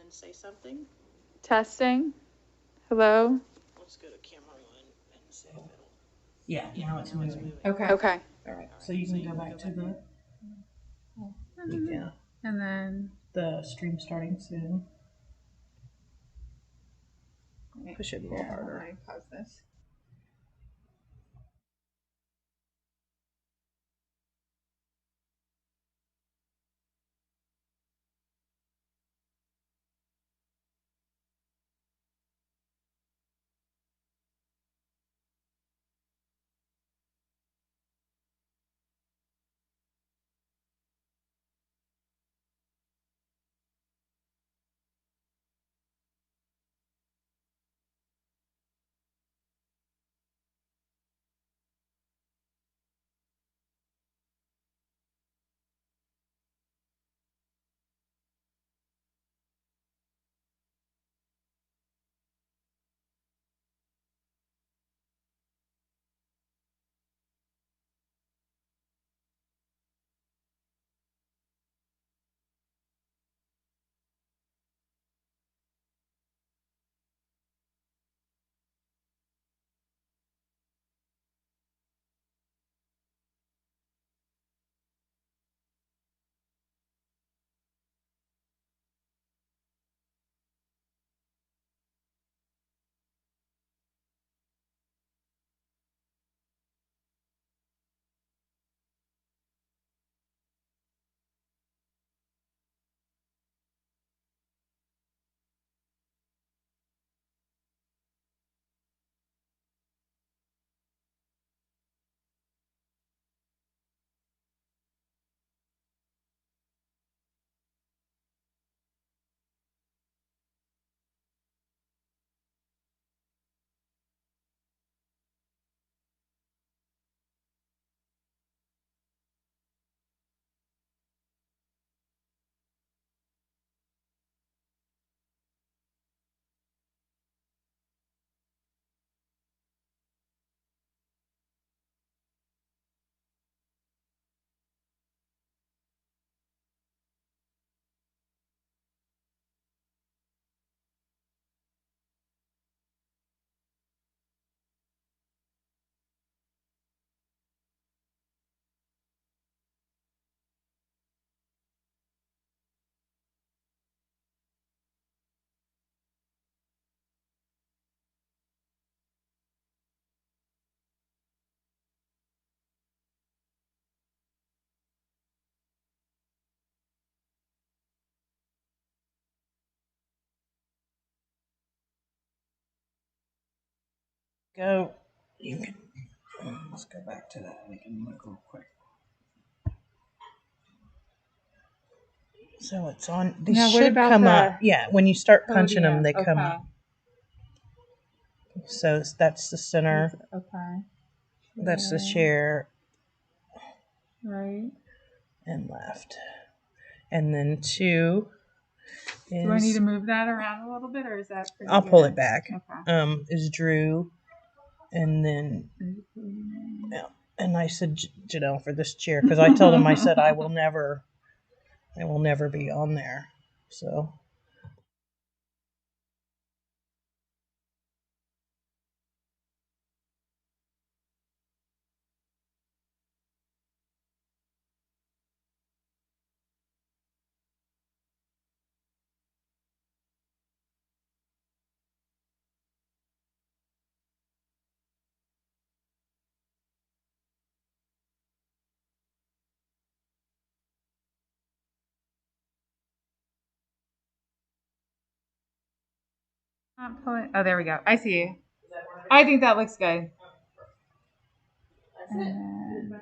and say something. Testing. Hello. Let's go to camera one and see if it'll. Yeah, now it's moving. Okay. Okay. All right, so you can go back to the yeah And then the stream starting soon. Push it a little harder. I pause this. Go. You can. Let's go back to that. We can look real quick. So it's on. They Now, what should about come the up. Yeah, when you start punching them, they podium? come Okay. up. So that's the center. Okay. That's the chair Right. and left. And then 2 is. Do I need to move that around a little bit, or is that pretty I'll good? pull it back. Okay. Is Drew, and then yeah. And I said Janelle for this chair because I told him I said I will never be on there. So. Not pulling. Oh, there we go. I see you. I think that looks good. And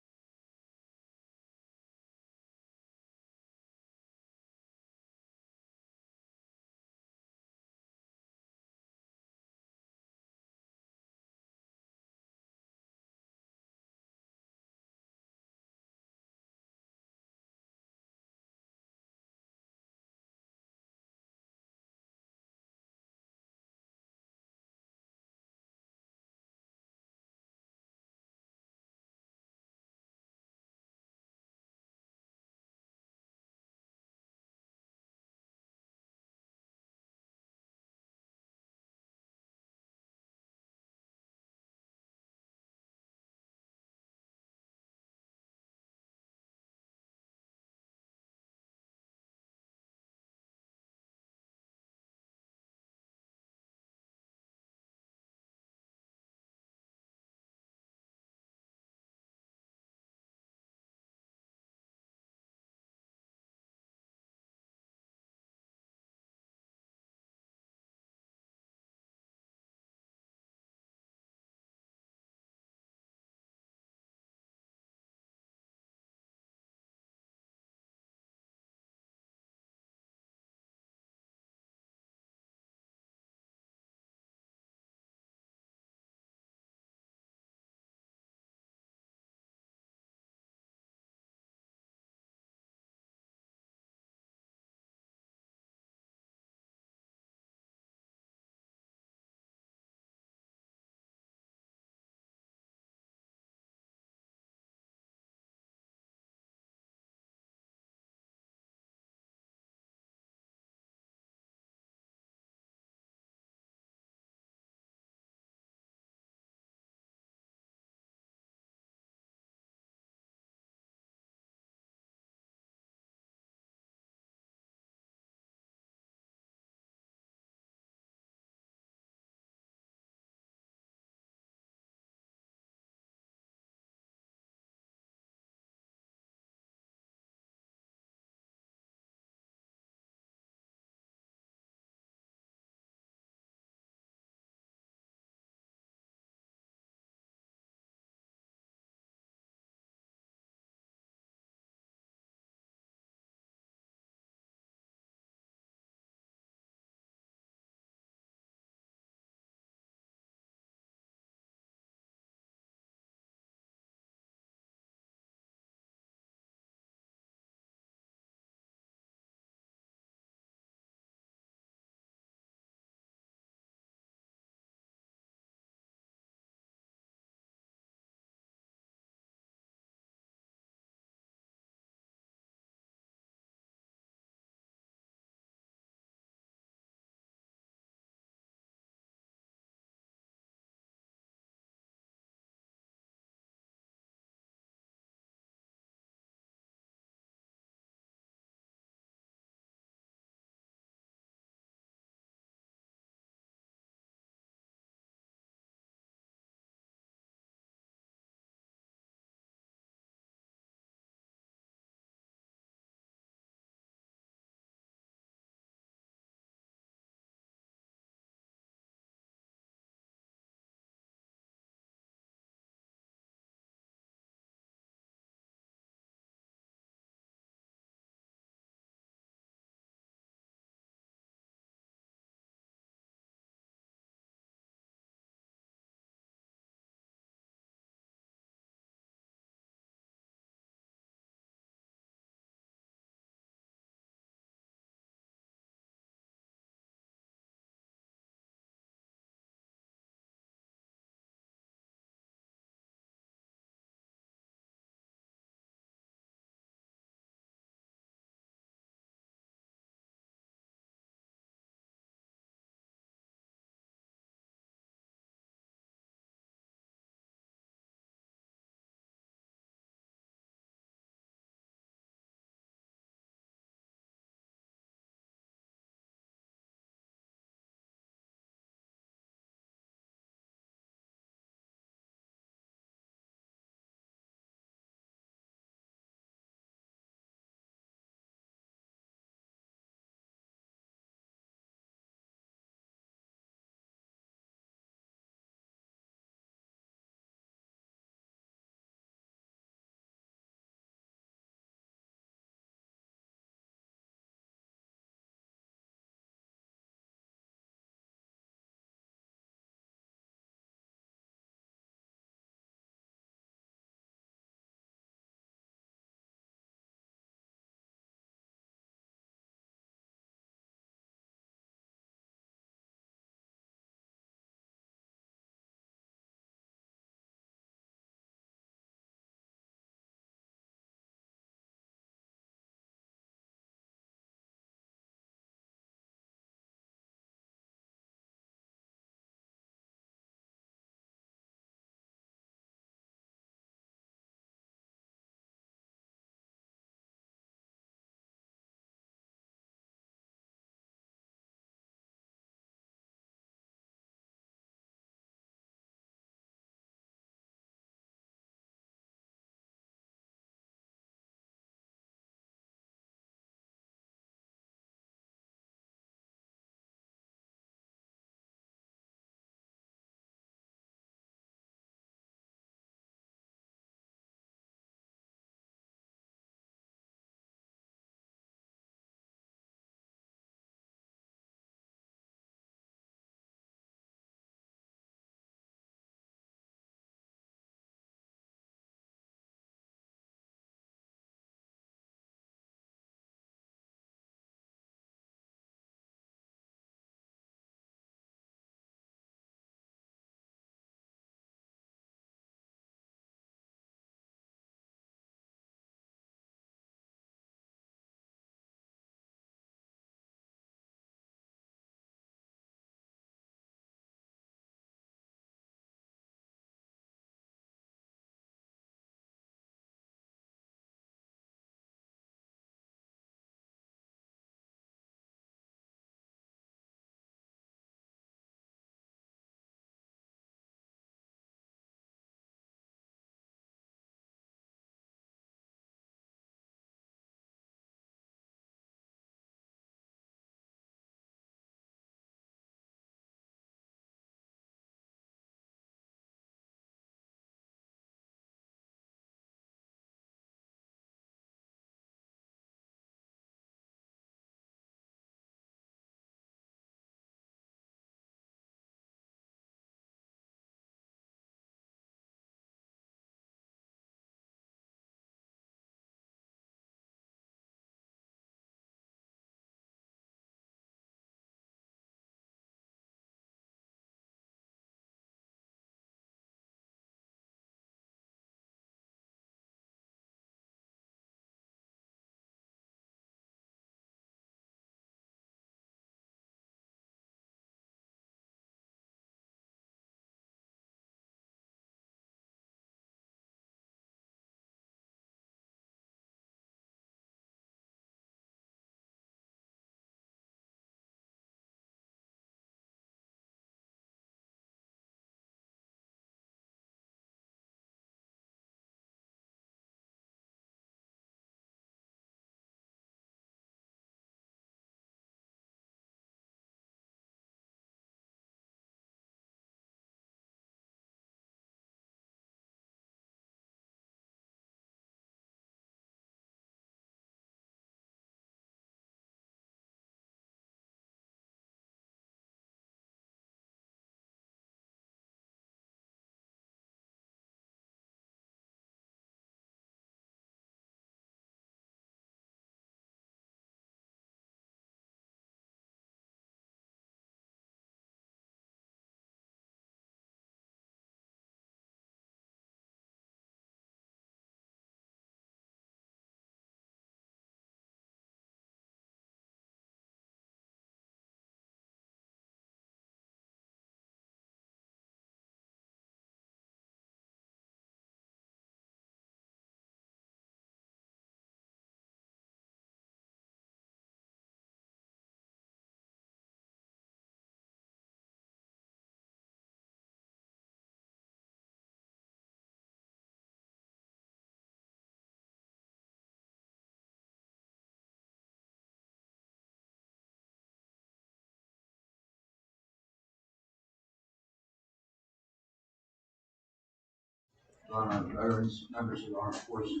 honor veterans, members of the armed forces,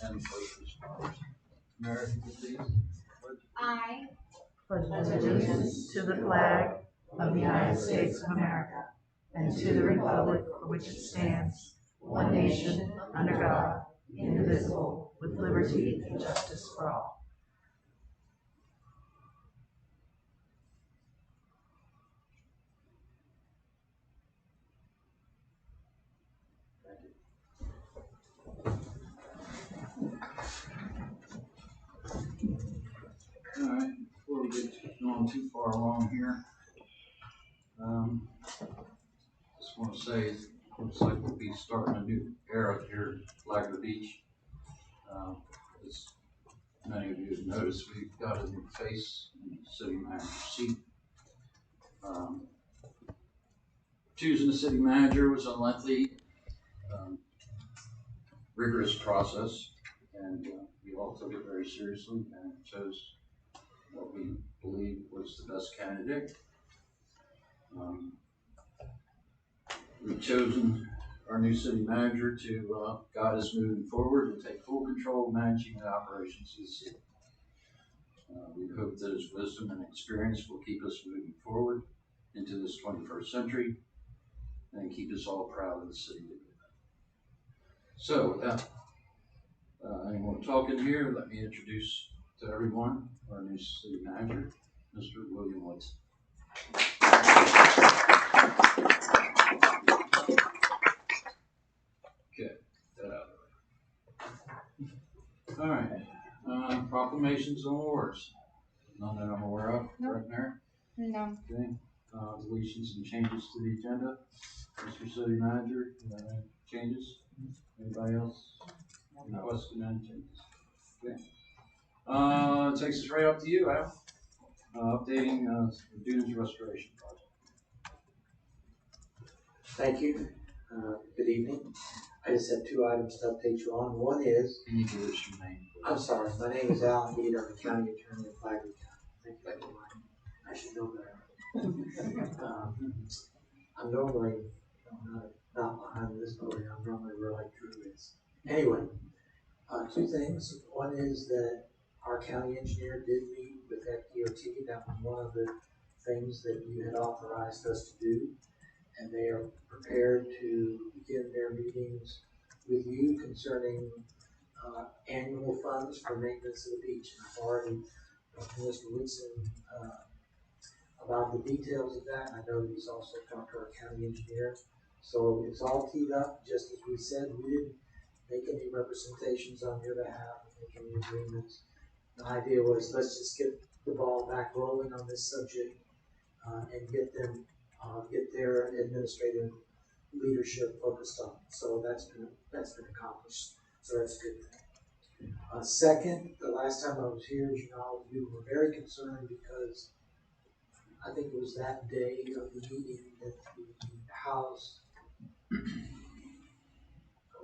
and first responders. Mary, please. I pledge allegiance to the flag of the United States of America and to the republic for which it stands, one nation, under God, indivisible, with liberty and justice for all. All right, before we get going too far along here, just want to say, looks like we'll be starting a new era here at Flagler Beach. As many of you have noticed, we've got a new face in the city manager's seat. Choosing the city manager was a lengthy, rigorous process, and we all took it very seriously and chose what we believe was the best candidate. We've chosen our new city manager to guide us moving forward and take full control of managing the operations of the city. We hope that his wisdom and experience will keep us moving forward into this 21st century and keep us all proud of the city that we live in. So, with that, anyone talking here, let me introduce to everyone our new city manager, Mr. William Woodson. Okay, that out of the way. All right, proclamations and awards. None that I'm aware of, correct, Mary? no. Okay, deletions and changes to the agenda. Mr. City Manager, changes? Anybody else? Any question and changes? Okay. It takes us right up to you, Al. Updating the Dunes Restoration Project. Thank you. Good evening. I just have two items to update you on. One is, Can you give us your name? I'm sorry, my name is Alan Mead. I'm the county attorney of Flagler County. Thank you for reminding me. I should know better. I'm normally not behind this podium. I'm normally where like Drew is. Anyway, two things. One is that our county engineer did meet with FDOT. That was one of the things that you had authorized us to do. And they are prepared to begin their meetings with you concerning annual funds for maintenance of the beach. And I've already talked to Mr. Woodson about the details of that. I know that he's also talked to our county engineer. So it's all teed up, just as we said. We didn't make any representations on your behalf, make any agreements. The idea was, let's just get the ball back rolling on this subject and get them get their administrative leadership focused on it. So that's been accomplished. So that's a good thing. Second, the last time I was here, as you know, we were very concerned because I think it was that day of the meeting that the House,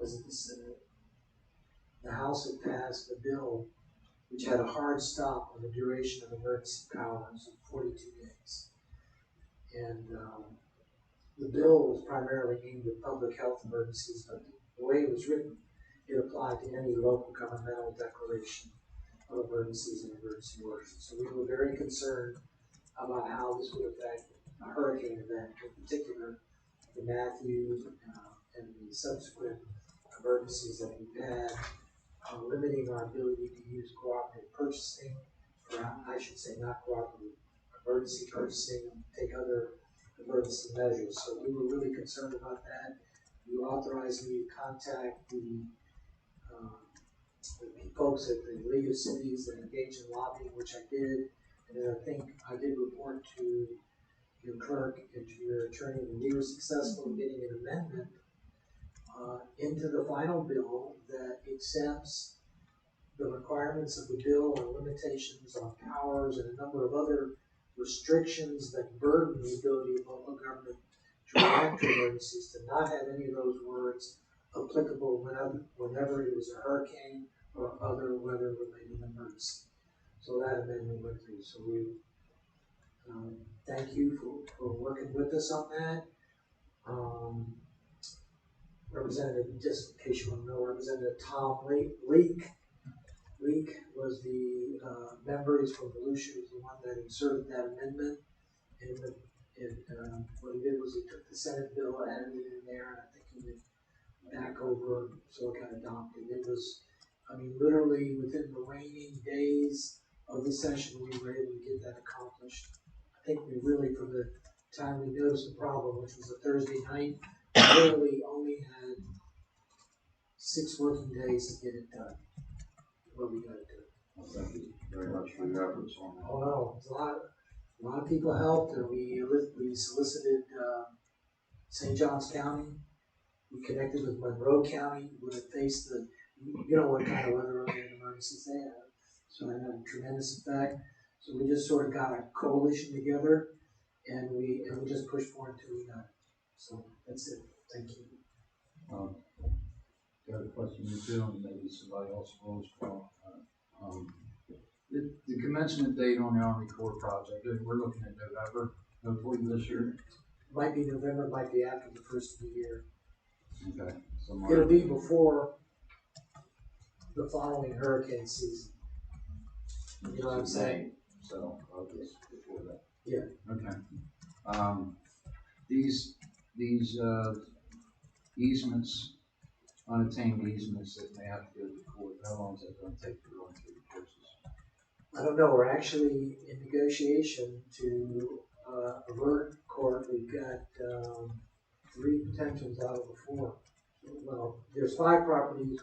was it the Senate? The House had passed a bill which had a hard stop on the duration of emergency powers of 42 days. And the bill was primarily aimed at public health emergencies, but the way it was written, it applied to any local governmental declaration of emergencies and emergency orders. So we were very concerned about how this would affect a hurricane event, in particular the Matthew and the subsequent emergencies that we've had, limiting our ability to use cooperative purchasing, or I should say not cooperative, emergency purchasing, take other emergency measures. So we were really concerned about that. You authorized me to contact the folks at the League of Cities that engaged in lobbying, which I did. And then I think I did report to your clerk and to your attorney that we were successful in getting an amendment into the final bill that accepts the requirements of the bill and limitations on powers and a number of other restrictions that burden the ability of local government to react to emergencies, to not have any of those words applicable whenever it was a hurricane or other weather-related emergency. So that amendment went through. So we thank you for working with us on that. Representative, just in case you want to know, Representative Tom Leake. Leake was the member, he's from Volusia, was the one that inserted that amendment. And what he did was he took the Senate bill, added it in there, and I think he went back over, so it got adopted. It was, I mean, literally within the waning days of the session, we were able to get that accomplished. I think we really, from the time we noticed the problem, which was a Thursday night, literally only had 6 working days to get it done. What we got to do. Well, thank you very much for your efforts on that. Oh no, a lot of people helped, and we solicited St. Johns County. We connected with Monroe County, who had faced you know what kind of weather-related emergencies they have. So that had a tremendous effect. So we just sort of got a coalition together, and we just pushed forward until we got it. So that's it. Thank you. Got a question or two, and maybe somebody else will as well. The commencement date on the Army Corps project, we're looking at November, hopefully this year. Might be November, might be after the first of the year. Okay. It'll be before the following hurricane season. You know what I'm saying? So, August before that. Yeah. Okay. These easements, unattained easements that may have to go to court, how long is that going to take to go through the process? I don't know, we're actually in negotiation to avert court. We've got 3 potentials out of the 4. Well, there's 5 properties.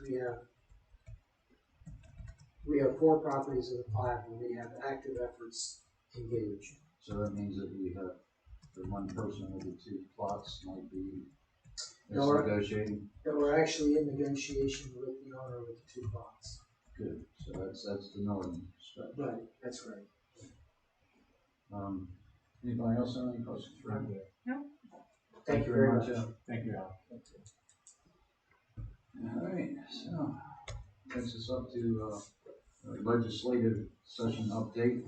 We have 4 properties of the 5, and we have active efforts engaged. So that means that we have the one person with the 2 plots might be negotiating. No, we're actually in negotiation with the owner of the 2 plots. Good. So that's the northern stretch. Right, that's right. Anybody else have any questions for him? No. Thank you very much. Thank you, Al. All right, so takes us up to legislative session update.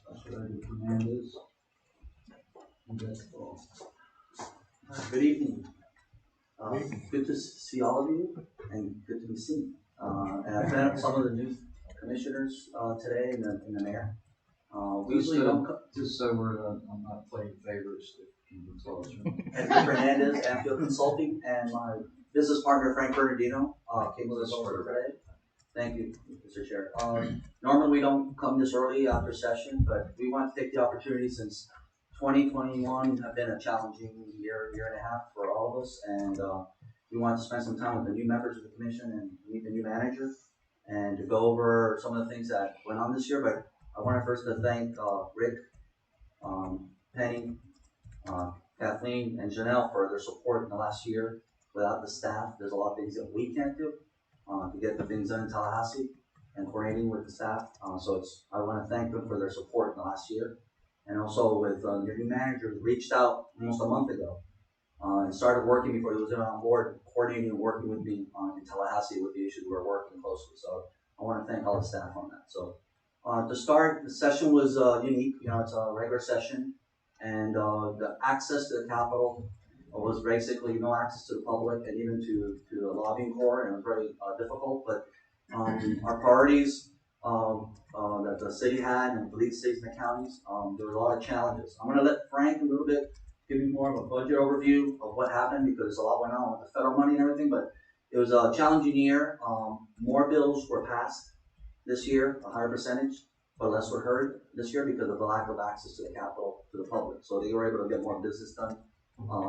Special Ed Fernandez. Good evening. Good to see all of you, and good to be seen. And I've met some of the new commissioners today, and the mayor. We usually don't. Just so I'm not playing favorites. Can you tell us? Edgar Fernandez, Anfield Consulting, and my business partner Frank Bernardino came with us over today. Thank you, Mr. Chair. Normally we don't come this early after session, but we want to take the opportunity since 2021 have been a challenging year and a half for all of us, and we want to spend some time with the new members of the commission and meet the new manager, and to go over some of the things that went on this year. But I want to first thank Rick, Penny, Kathleen, and Janelle for their support in the last year. Without the staff, there's a lot of things that we can't do to get the things done in Tallahassee and coordinating with the staff. I want to thank them for their support in the last year. And also with your new manager who reached out almost a month ago and started working before he was even on board, coordinating and working with me in Tallahassee with the issues we were working closely. So I want to thank all the staff on that. So to start, the session was unique. You know, it's a regular session, and the access to the Capitol was basically no access to the public and even to the lobbying core, and it was very difficult. But our priorities that the city had, and the lead cities and the counties, there were a lot of challenges. I'm going to let Frank a little bit give you more of a budget overview of what happened, because a lot went on with the federal money and everything, but it was a challenging year. More bills were passed this year, a higher percentage, but less were heard this year because of the lack of access to the Capitol to the public. So they were able to get more business done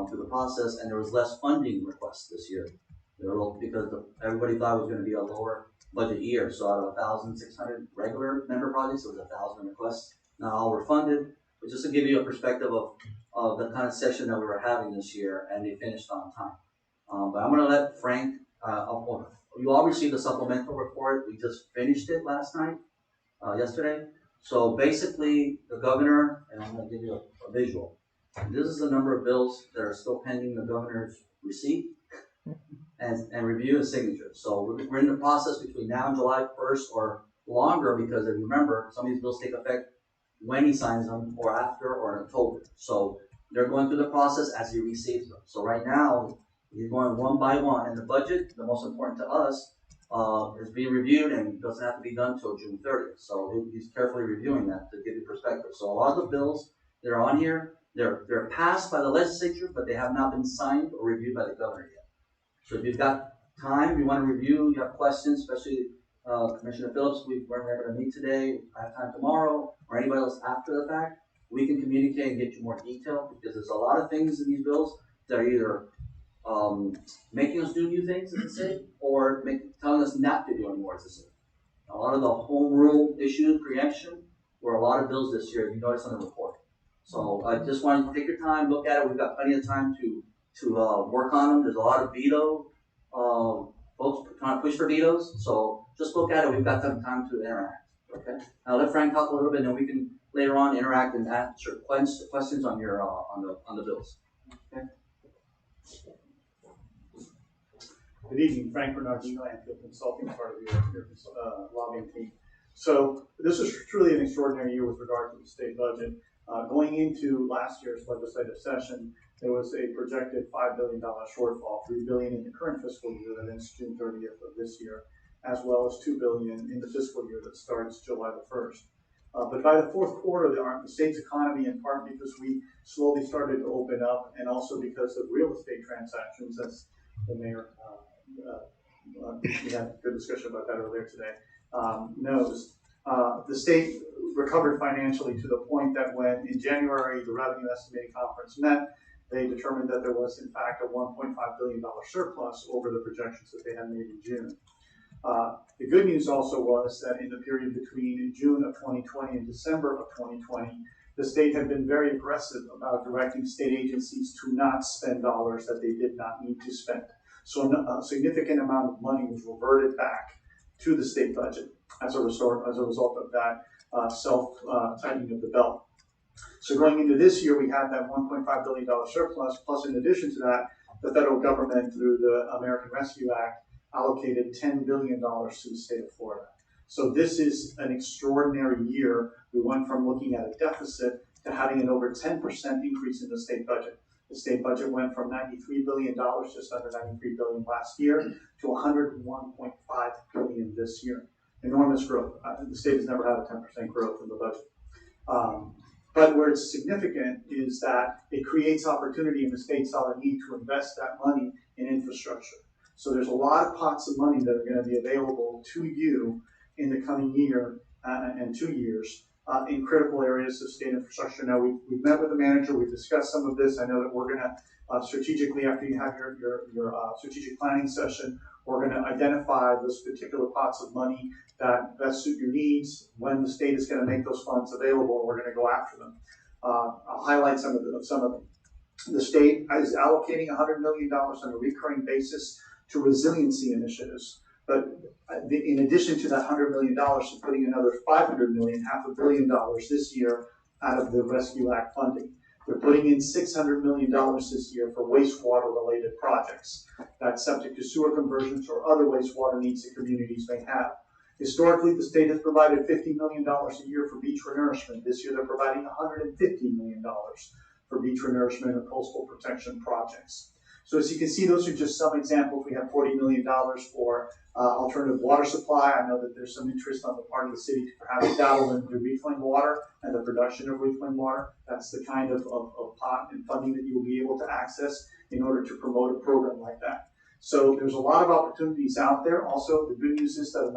through the process, and there was less funding requests this year. Because everybody thought it was going to be a lower budget year. So out of 1,600 regular member projects, it was 1,000 requests. Not all were funded, but just to give you a perspective of the kind of session that we were having this year, and they finished on time. But I'm going to let Frank, you all received a supplemental report. We just finished it last night, yesterday. So basically, the governor, and I'm going to give you a visual. This is the number of bills that are still pending the governor's receipt and review and signature. So we're in the process between now and July 1st or longer, because if you remember, some of these bills take effect when he signs them, or after, or in October. So they're going through the process as he receives them. So right now, He's going one by one, and the budget, the most important to us, is being reviewed and doesn't have to be done till June 30th. So he's carefully reviewing that to give you perspective. So a lot of the bills that are on here, they're passed by the legislature, but they have not been signed or reviewed by the governor yet. So if you've got time, you want to review, you have questions, especially Commissioner Phillips, we're able to meet today, I have time tomorrow, or anybody else after the fact, we can communicate and get you more detail, because there's a lot of things in these bills that are either making us do new things as a city, or telling us not to do anymore as a city. A lot of the home rule issues, preemption, were a lot of bills this year, you notice on the report. So I just wanted to take your time, look at it, we've got plenty of time to work on them. There's a lot of veto, folks trying to push for vetoes, so just look at it, we've got some time to interact, okay? I'll let Frank talk a little bit, and then we can later on interact and answer questions on your, on the bills. Okay? Good evening, Frank Bernardino, Anfield Consulting, part of your lobbying team. So this is truly an extraordinary year with regard to the state budget. Going into last year's legislative session, there was a projected $5 billion shortfall, $3 billion in the current fiscal year that ends June 30th of this year, as well as $2 billion in the fiscal year that starts July the 1st. But by the fourth quarter, the state's economy, in part because we slowly started to open up, and also because of real estate transactions, as the mayor, we had a good discussion about that earlier today, knows, the state recovered financially to the point that when in January the Revenue Estimating Conference met, they determined that there was in fact a $1.5 billion surplus over the projections that they had made in June. The good news also was that in the period between June of 2020 and December of 2020, the state had been very aggressive about directing state agencies to not spend dollars that they did not need to spend. So a significant amount of money was reverted back to the state budget as a result of that self-tightening of the belt. So going into this year, we had that $1.5 billion surplus, plus in addition to that, the federal government, through the American Rescue Act, allocated $10 billion to the state of Florida. So this is an extraordinary year. We went from looking at a deficit to having an over 10% increase in the state budget. The state budget went from $93 billion, just under $93 billion last year, to $101.5 billion this year. Enormous growth. The state has never had a 10% growth in the budget. But where it's significant is that it creates opportunity, and the state saw the need to invest that money in infrastructure. So there's a lot of pots of money that are going to be available to you in the coming year and 2 years in critical areas of state infrastructure. Now, we've met with the manager, we've discussed some of this. I know that we're going to strategically, after you have your strategic planning session, we're going to identify those particular pots of money that best suit your needs, when the state is going to make those funds available, and we're going to go after them. I'll highlight some of them. The state is allocating $100 million on a recurring basis to resiliency initiatives. But in addition to that $100 million, they're putting another $500 million, $500 million this year out of the Rescue Act funding. They're putting in $600 million this year for wastewater-related projects. That's subject to sewer conversions or other wastewater needs that communities may have. Historically, the state has provided $50 million a year for beach renourishment. This year, they're providing $150 million for beach renourishment and coastal protection projects. So as you can see, those are just some examples. We have $40 million for alternative water supply. I know that there's some interest on the part of the city to perhaps dabble into reclaimed water and the production of reclaimed water. That's the kind of pot and funding that you will be able to access in order to promote a program like that. So there's a lot of opportunities out there. Also, the good news is that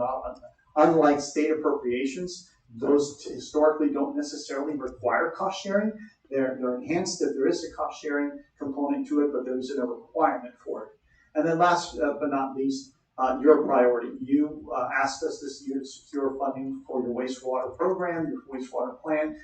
unlike state appropriations, those historically don't necessarily require cost sharing. They're enhanced if there is a cost sharing component to it, but there isn't a requirement for it. And then last but not least, your priority. You asked us this year to secure funding for your wastewater program, your wastewater plan.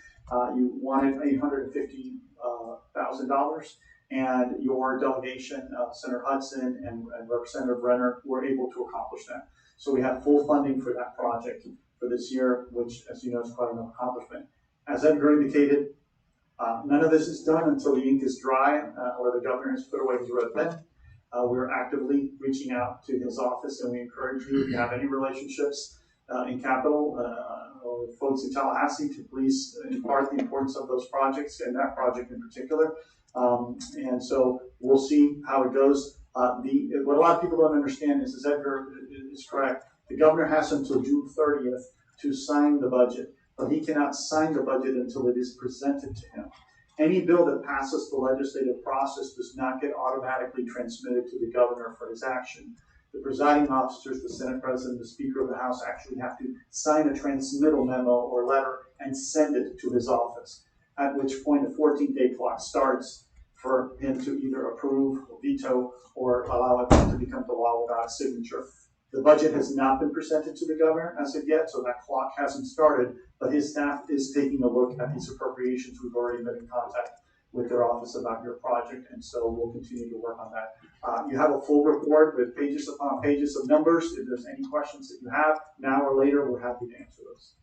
You wanted $850,000, and your delegation, Senator Hudson and Representative Renner, were able to accomplish that. So we have full funding for that project for this year, which, as you know, is quite an accomplishment. As Edgar indicated, none of this is done until the ink is dry or the governor has put away his red pen. We're actively reaching out to his office, and we encourage you, if you have any relationships in Capitol or folks in Tallahassee, to please impart the importance of those projects and that project in particular. And so we'll see how it goes. What a lot of people don't understand is Edgar is correct. The governor has until June 30th to sign the budget, but he cannot sign the budget until it is presented to him. Any bill that passes the legislative process does not get automatically transmitted to the governor for his action. The presiding officers, the Senate President, the Speaker of the House actually have to sign a transmittal memo or letter and send it to his office, at which point a 14-day clock starts for him to either approve, or veto, or allow it to become the law without a signature. The budget has not been presented to the governor as of yet, so that clock hasn't started, but his staff is taking a look at these appropriations. We've already been in contact with their office about your project, and so we'll continue to work on that. You have a full report with pages upon pages of numbers. If there's any questions that you have, now or later, we're happy to answer those.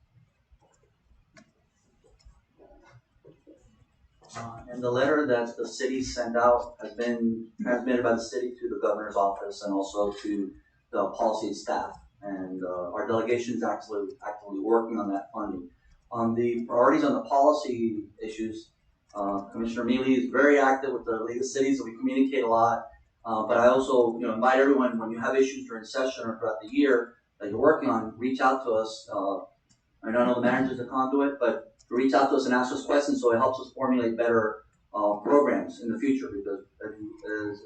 And the letter that the city sent out has been transmitted by the city to the governor's office and also to the policy staff. And our delegation is actually actively working on that funding. On the priorities on the policy issues, Commissioner Mealy is very active with the League of Cities, and we communicate a lot. But I also, invite everyone, when you have issues during session or throughout the year that you're working on, reach out to us. I don't know the manager's a conduit, but reach out to us and ask us questions so it helps us formulate better programs in the future. Because as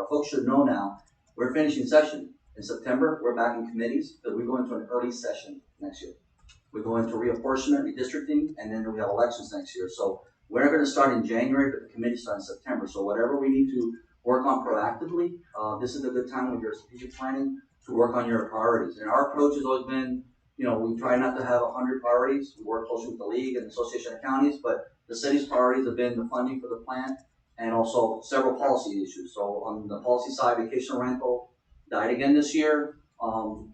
folks should know now, we're finishing session. In September, we're back in committees, but we go into an early session next year. We go into reapportionment, redistricting, and then we have elections next year. So we're not going to start in January, but the committees start in September. So whatever we need to work on proactively, this is a good time with your strategic planning to work on your priorities. And our approach has always been, we try not to have 100 priorities. We work closely with the league and the Association of Counties, but the city's priorities have been the funding for the plant and also several policy issues. So on the policy side, vacation rental died again this year.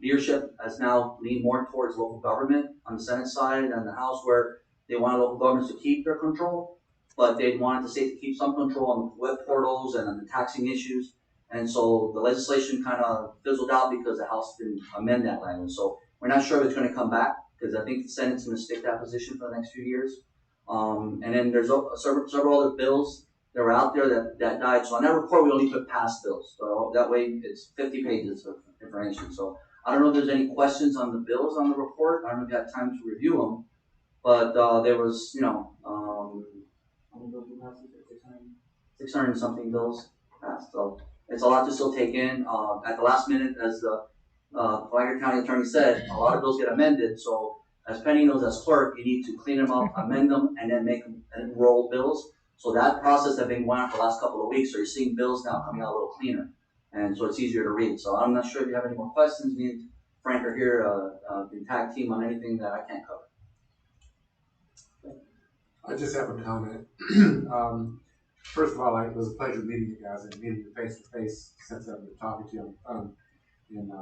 Leadership has now leaned more towards local government on the Senate side and the House, where they want local governments to keep their control, but they wanted the state to keep some control on the web portals and on the taxing issues. And so the legislation kind of fizzled out because the House didn't amend that language. So we're not sure if it's going to come back, because I think the Senate's going to stick that position for the next few years. And then there's several other bills that were out there that died. So on that report, we only put past bills. So that way it's 50 pages of information. So I don't know if there's any questions on the bills on the report. I don't know if you had time to review them. But there was, how many bills we passed? 600 and something bills passed. So it's a lot to still take in. At the last minute, as the Flagler County Attorney said, a lot of bills get amended. So as Penny knows as clerk, you need to clean them up, amend them, and then make them enroll bills. So that process has been going on for the last couple of weeks. So you're seeing bills now coming out a little cleaner. And so it's easier to read. So I'm not sure if you have any more questions. Me and Frank are here to tag team on anything that I can't cover. I just have a comment. First of all, it was a pleasure meeting you guys and meeting you face to face since I've been talking to you on the phone. And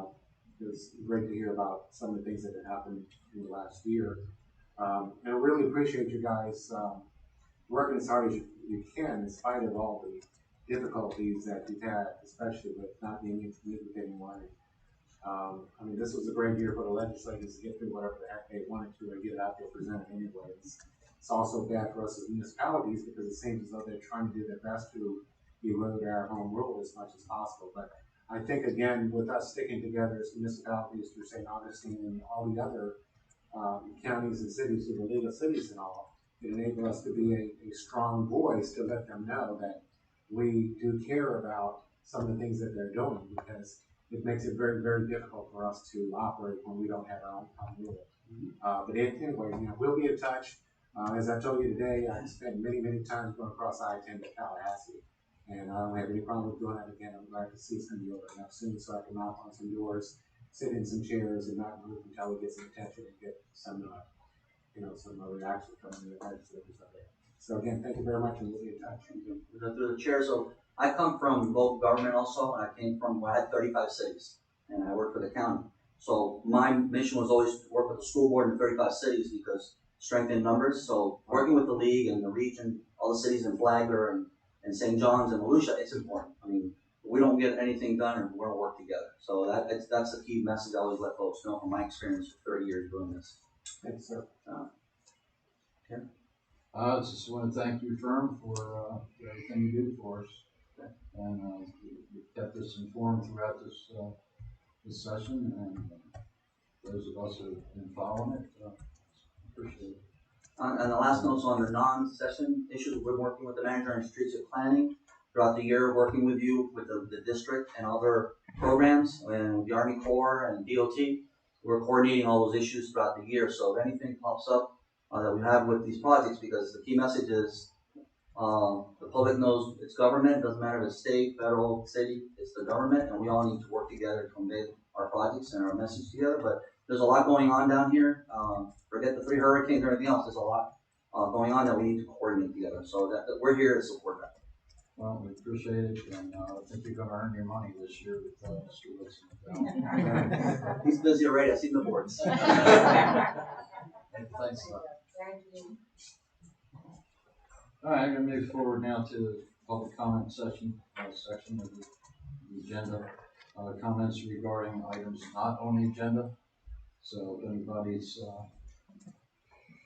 it was great to hear about some of the things that had happened in the last year. And I really appreciate you guys working as hard as you can in spite of all the difficulties that you've had, especially with not being able to meet with anyone. This was a great year for the legislators to get through whatever the heck they wanted to and get it out there presented anyways. It's also bad for us as municipalities because it seems as though they're trying to do their best to erode our home rule as much as possible. But I think, again, with us sticking together as municipalities through St. Augustine and all the other counties and cities through the League of Cities and all, it enables us to be a strong voice to let them know that we do care about some of the things that they're doing, because it makes it very, very difficult for us to operate when we don't have our own rule. But anyway, we'll be in touch. As I told you today, I spent many, many times going across I-10 to Tallahassee, and I don't have any problem with doing that again. I'm glad to see it's going to be over now soon, so I can knock on some doors, sit in some chairs, and not move until we get some attention and get some, some reaction from the legislators out there. So again, thank you very much, and we'll be in touch. Through the chair, so I come from local government also, and I had 35 cities, and I worked for the county. So my mission was always to work with the school board in 35 cities because strength in numbers. So working with the league and the region, all the cities in Flagler and St. John's and Volusia, it's important. We don't get anything done and we're gonna work together. So that's the key message I always let folks know from my experience for 30 years doing this. Thanks, sir. I just want to thank your firm for everything you do for us. And you've kept us informed throughout this session, and those of us who have been following it, appreciate it. And the last note's on the non-session issues. We're working with the manager on strategic planning throughout the year, working with you with the district and other programs and the Army Corps and DOT. We're coordinating all those issues throughout the year. So if anything pops up that we have with these projects, because the key message is the public knows it's government. It doesn't matter if it's state, federal, city. It's the government, and we all need to work together to convey our projects and our message together. But there's a lot going on down here. Forget the 3 hurricanes and everything else. There's a lot going on that we need to coordinate together. So that we're here to support that. Well, we appreciate it, and I think you're going to earn your money this year with Mr. Woodson. He's busy already. I see the boards. Thanks, Doc. All right, I'm going to move forward now to the public comment section of the agenda. Comments regarding items not on the agenda. So if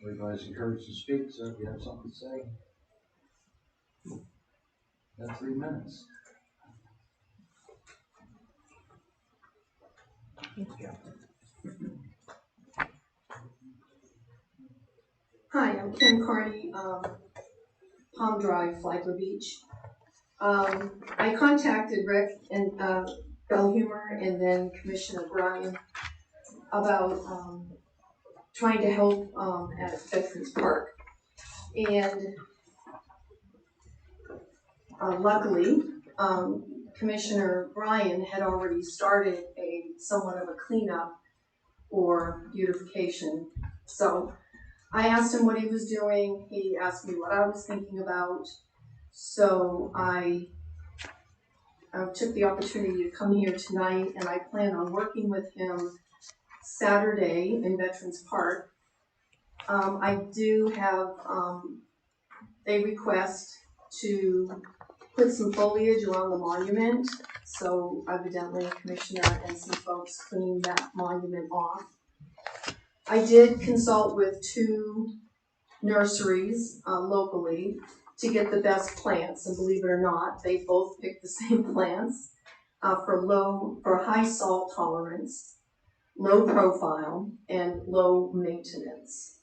everybody's encouraged to speak, so if you have something to say, you have 3 minutes. Hi, I'm Kim Carney, Palm Drive, Flagler Beach. I contacted Rick and Bellhumor and then Commissioner Bryan about trying to help at Veterans Park. And luckily, Commissioner Bryan had already started somewhat of a cleanup or beautification. So I asked him what he was doing. He asked me what I was thinking about. So I took the opportunity to come here tonight, and I plan on working with him Saturday in Veterans Park. I do have a request to put some foliage around the monument. So evidently, Commissioner and some folks cleaning that monument off. I did consult with 2 nurseries locally to get the best plants, and believe it or not, they both picked the same plants for high salt tolerance, low profile, and low maintenance.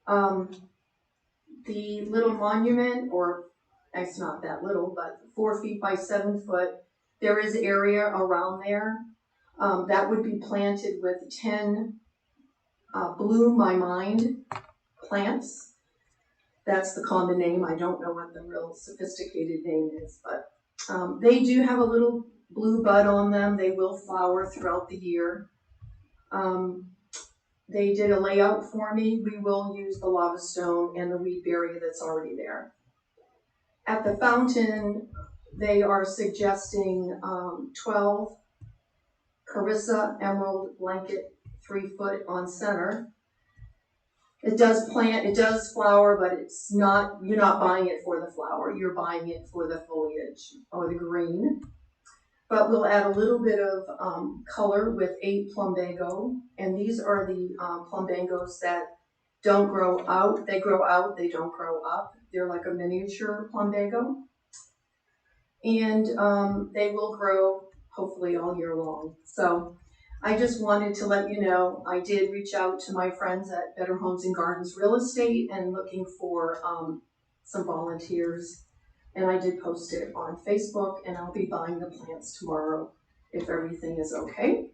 The little monument, or it's not that little, but 4 feet by 7 foot, there is area around there that would be planted with 10 Bloom My Mind plants. That's the common name. I don't know what the real sophisticated name is, but they do have a little blue bud on them. They will flower throughout the year. They did a layout for me. We will use the lava stone and the weed barrier that's already there. At the fountain, they are suggesting 12 Carissa Emerald Blanket 3 foot on center. It does flower, but it's not, you're not buying it for the flower, you're buying it for the foliage or the green. But we'll add a little bit of color with 8 plumbago, and these are the plumbagos that don't grow out. They grow out, they don't grow up. They're like a miniature plumbago. And they will grow hopefully all year long. So I just wanted to let you know, I did reach out to my friends at Better Homes and Gardens Real Estate and looking for some volunteers. And I did post it on Facebook, and I'll be buying the plants tomorrow if everything is okay.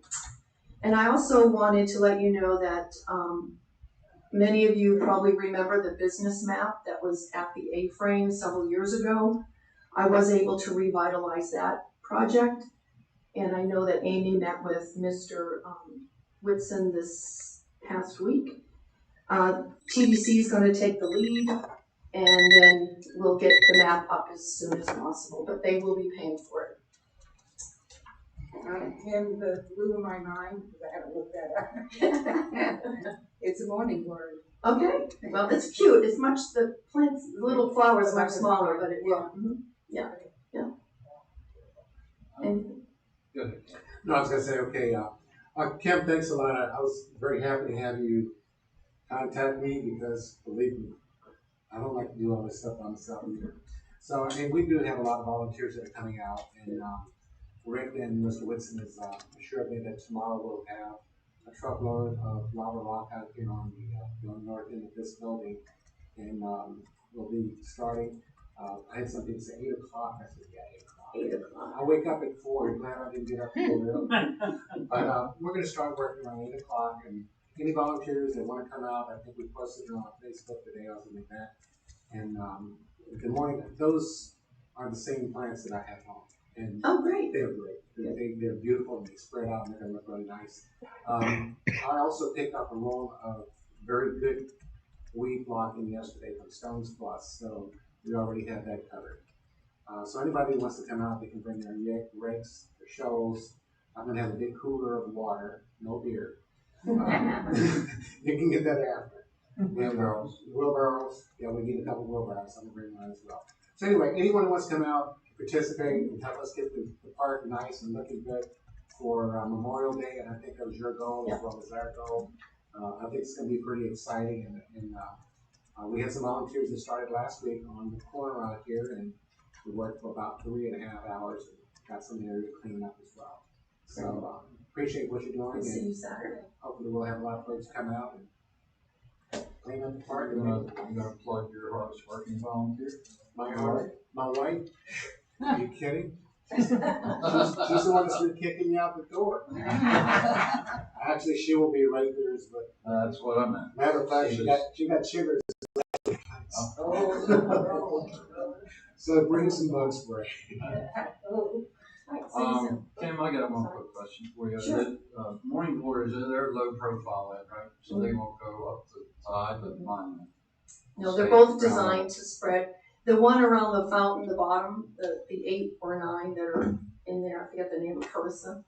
And I also wanted to let you know that many of you probably remember the business map that was at the A-frame several years ago. I was able to revitalize that project. And I know that Amy met with Mr. Whitson this past week. TBC is going to take the lead, and then we'll get the map up as soon as possible, but they will be paying for it. And the blue in my mind, because I haven't looked that up. It's a morning glory. Okay, well, it's cute. It's much, the plants, the little flowers are much smaller, but it will. Yeah, yeah. And Good. No, I was gonna say, okay, Kim, thanks a lot. I was very happy to have you contact me because, believe me, I don't like to do all this stuff by myself either. So, and we do have a lot of volunteers that are coming out, and Rick and Mr. Whitson has assured me that tomorrow we'll have a truckload of lava rock out here on the north end of this building, and we'll be starting. I had something to say 8 o'clock. I said, yeah, 8 o'clock. I wake up at 4. I'm glad I didn't get up so early. But we're going to start working around 8 o'clock, and any volunteers that want to come out, I think we posted it on Facebook today or something like that. And good morning. Those are the same plants that I have home. And Oh, great. they're great. They're beautiful, and they spread out, and they're going to look really nice. I also picked up a roll of very good weed blocking yesterday from Stones Plus, so we already have that covered. So anybody who wants to come out, they can bring their rakes, their shovels. I'm going to have a big cooler of water, no beer. You can get that after. Wheelbarrows. Yeah, we need a couple wheelbarrows. I'm going to bring mine as well. So anyway, anyone who wants to come out, participate, and help us get the park nice and looking good for Memorial Day, and I think that was your goal as well as our goal. I think it's going to be pretty exciting, and we had some volunteers that started last week on the corner out here, and we worked for about 3.5 hours and got some area cleaned up as well. So appreciate what you're doing. We'll see you Saturday. Hopefully we'll have a lot of folks come out and clean up the park. You gonna plug your hardest working volunteer? My wife? Are you kidding? She's the one that's been kicking me out the door. Actually, she will be right there as well. That's what I meant. Matter of fact, she got sugars. So bring some bug spray. Tim, I got one quick question for you. Sure. Morning Glories, they're low profile, right? So they won't go up the side, but mine. No, they're both designed to spread. The one around the fountain, the bottom, the 8 or 9 that are in there, I forget the name of Carissa.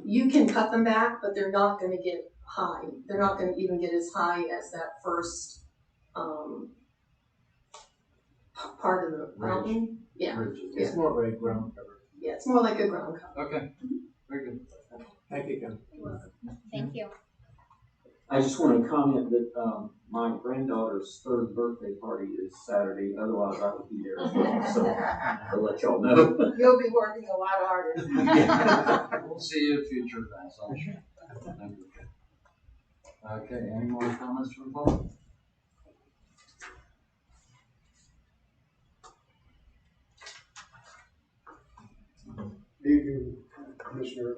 You can cut them back, but they're not going to get high. They're not going to even get as high as that first part of the fountain. Yeah. It's more of a ground cover. Yeah, it's more like a ground cover. Okay. Very good. Thank you, Kim. You're welcome. Thank you. I just want to comment that my granddaughter's 3rd birthday party is Saturday. Otherwise, I would be there as well. So I'll let y'all know. You'll be working a lot harder. We'll see you at future events, I'm sure. Okay, any more comments from the public? Good evening, Commissioner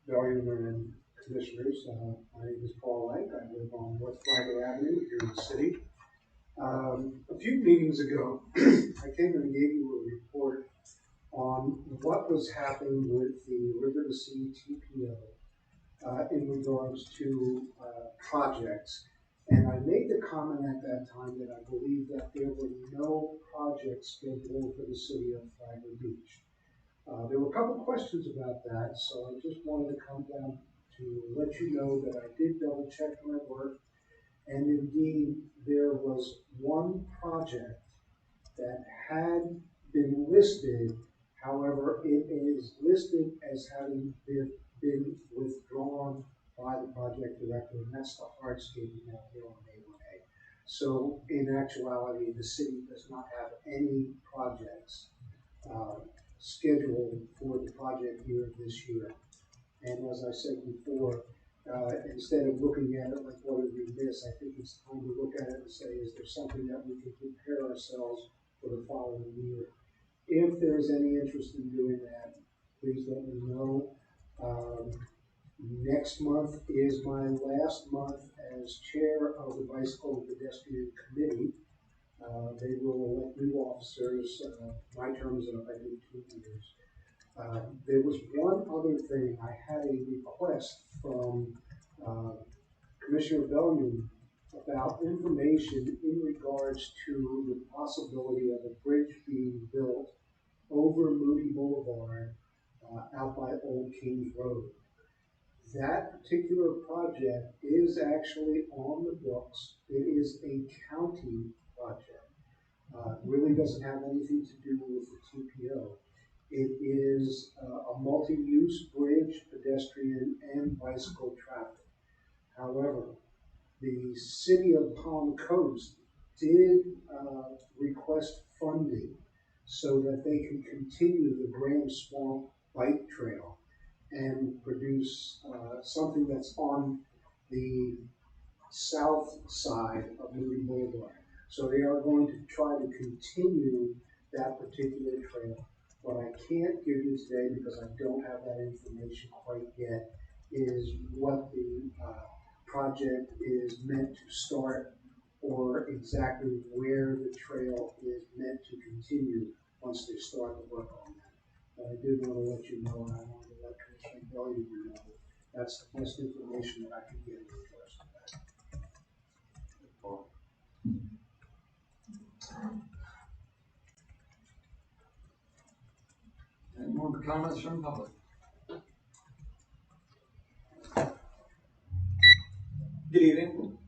Bellion and Commissioners. My name is Paul Light. I live on North Flagler Avenue here in the city. A few meetings ago, I came and gave you a report on what was happening with the River to Sea TPO in regards to projects. And I made the comment at that time that I believe that there were no projects scheduled for the city of Flagler Beach. There were a couple questions about that, so I just wanted to come down to let you know that I did double check my work, and indeed there was one project that had been listed. However, it is listed as having been withdrawn by the project director, and that's the hardscaping out here on A1A. So in actuality, the city does not have any projects scheduled for the project year this year. And as I said before, instead of looking at it like what did we miss, I think it's time to look at it and say, is there something that we can prepare ourselves for the following year? If there's any interest in doing that, please let me know. Next month is my last month as chair of the Bicycle and Pedestrian Committee. They will elect new officers. My term is up, I think, 2 years. There was one other thing. I had a request from Commissioner Bellion about information in regards to the possibility of a bridge being built over Moody Boulevard out by Old Kings Road. That particular project is actually on the books. It is a county project. Really doesn't have anything to do with the TPO. It is a multi-use bridge, pedestrian, and bicycle traffic. However, the city of Palm Coast did request funding so that they can continue the Graham Swamp Bike Trail and produce something that's on the south side of Moody Boulevard. So they are going to try to continue that particular trail. What I can't give you today, because I don't have that information quite yet, is what the project is meant to start or exactly where the trail is meant to continue once they start the work on that. But I did want to let you know, and I wanted to let Commissioner Bellion know, that's the best information that I can give you regards to that. Any more comments from the public? Good evening.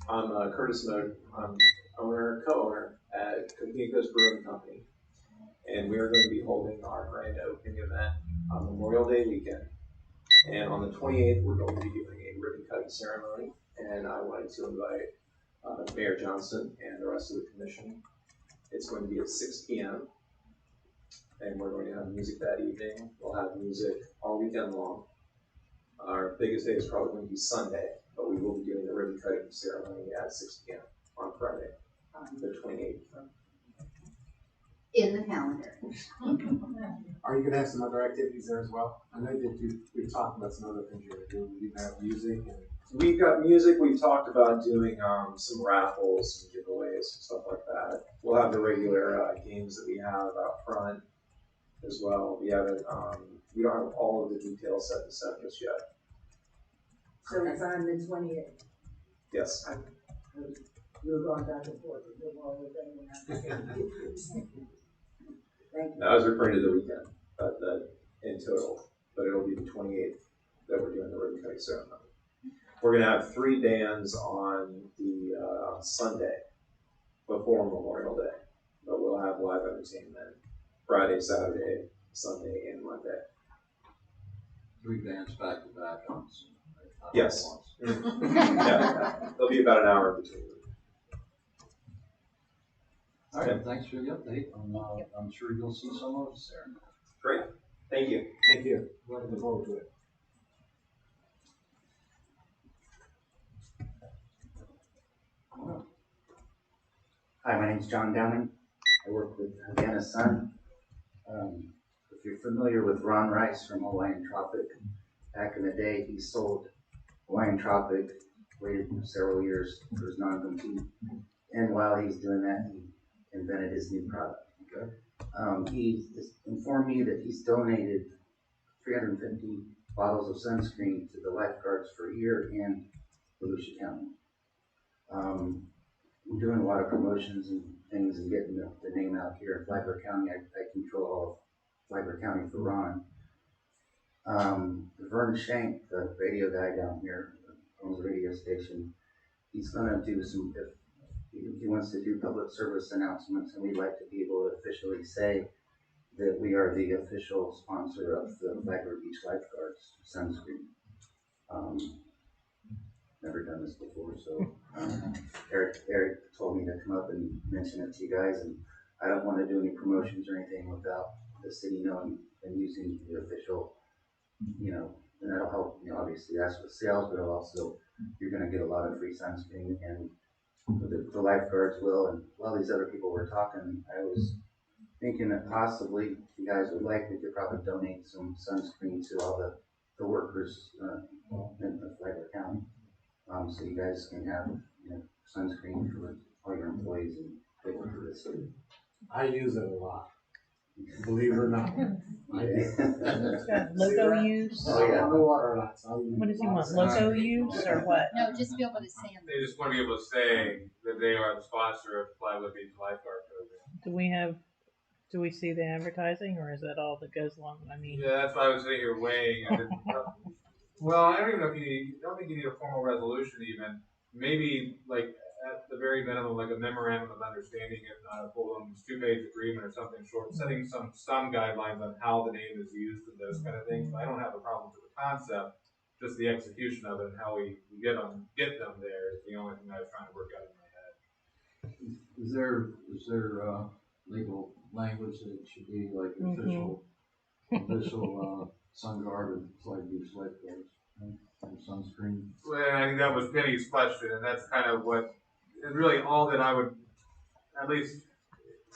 I'm Curtis Mode. I'm co-owner at Copernicus Brewing Company, and we are going to be holding our grand opening event on Memorial Day weekend. And on the 28th, we're going to be doing a ribbon cutting ceremony, and I wanted to invite Mayor Johnson and the rest of the commission. It's going to be at 6 p.m. and we're going to have music that evening. We'll have music all weekend long. Our biggest day is probably going to be Sunday, but we will be doing the ribbon cutting ceremony at 6 p.m. on Friday, the 28th. In the calendar. Are you going to have some other activities there as well? I know that we've talked about some other things you're going to do. You have music and We've got music. We've talked about doing some raffles, some giveaways, stuff like that. We'll have the regular games that we have out front as well. We haven't. We don't have all of the details set to set just yet. So it's on the 28th. Yes. You're going back and forth. Thank you. I was referring to the weekend, that in total, but it'll be the 28th that we're doing the ribbon cutting ceremony. We're going to have 3 bands on the Sunday before Memorial Day, but we'll have live entertainment Friday, Saturday, Sunday, and Monday. 3 bands back to back on. Yes. Yeah. There'll be about an hour in between. All right, thanks for the update. I'm sure you'll see some of us there. Great. Thank you. Thank you. Looking forward to it. Hi, my name's John Downing. I work with Havana's son. If you're familiar with Ron Rice from Hawaiian Tropic, back in the day, he sold Hawaiian Tropic, waited several years for his non-compete, and while he's doing that, he invented his new product. Okay. He informed me that he's donated 350 bottles of sunscreen to the lifeguards for a year in Volusia County. I'm doing a lot of promotions and things and getting the name out here in Flagler County. I control all of Flagler County for Ron. Vern Shank, the radio guy down here, owns a radio station. He's gonna do some, if he wants to do public service announcements, and we'd like to be able to officially say that we are the official sponsor of the Flagler Beach Lifeguards sunscreen. Never done this before, so Eric told me to come up and mention it to you guys, and I don't want to do any promotions or anything without the city knowing and using the official, and that'll help, obviously that's with sales, but also you're going to get a lot of free sunscreen, and the lifeguards will, and while these other people were talking, I was thinking that possibly, if you guys would like, we could probably donate some sunscreen to all the workers in Flagler County. So you guys can have sunscreen for all your employees and people for the city. I use it a lot. Believe it or not. I do. Logo use? Oh, yeah. What does he want? Logo use or what? No, just be able to say them. They just want to be able to say that they are the sponsor of the Flagler Beach Lifeguard Program. Do we see the advertising, or is that all that goes along? Yeah, that's why I was sitting here weighing. Well, I don't even know if I don't think you need a formal resolution even. Maybe like at the very minimum, like a memorandum of understanding, if not a full 2-page agreement or something short, setting some guidelines on how the name is used and those kind of things. I don't have a problem with the concept, just the execution of it and how we get them there is the only thing I was trying to work out in my head. Is there legal language that it should be like official sun guard and flag beach lifeguards and sunscreen? Well, I think that was Penny's question, and that's kind of what, and really all that I would, at least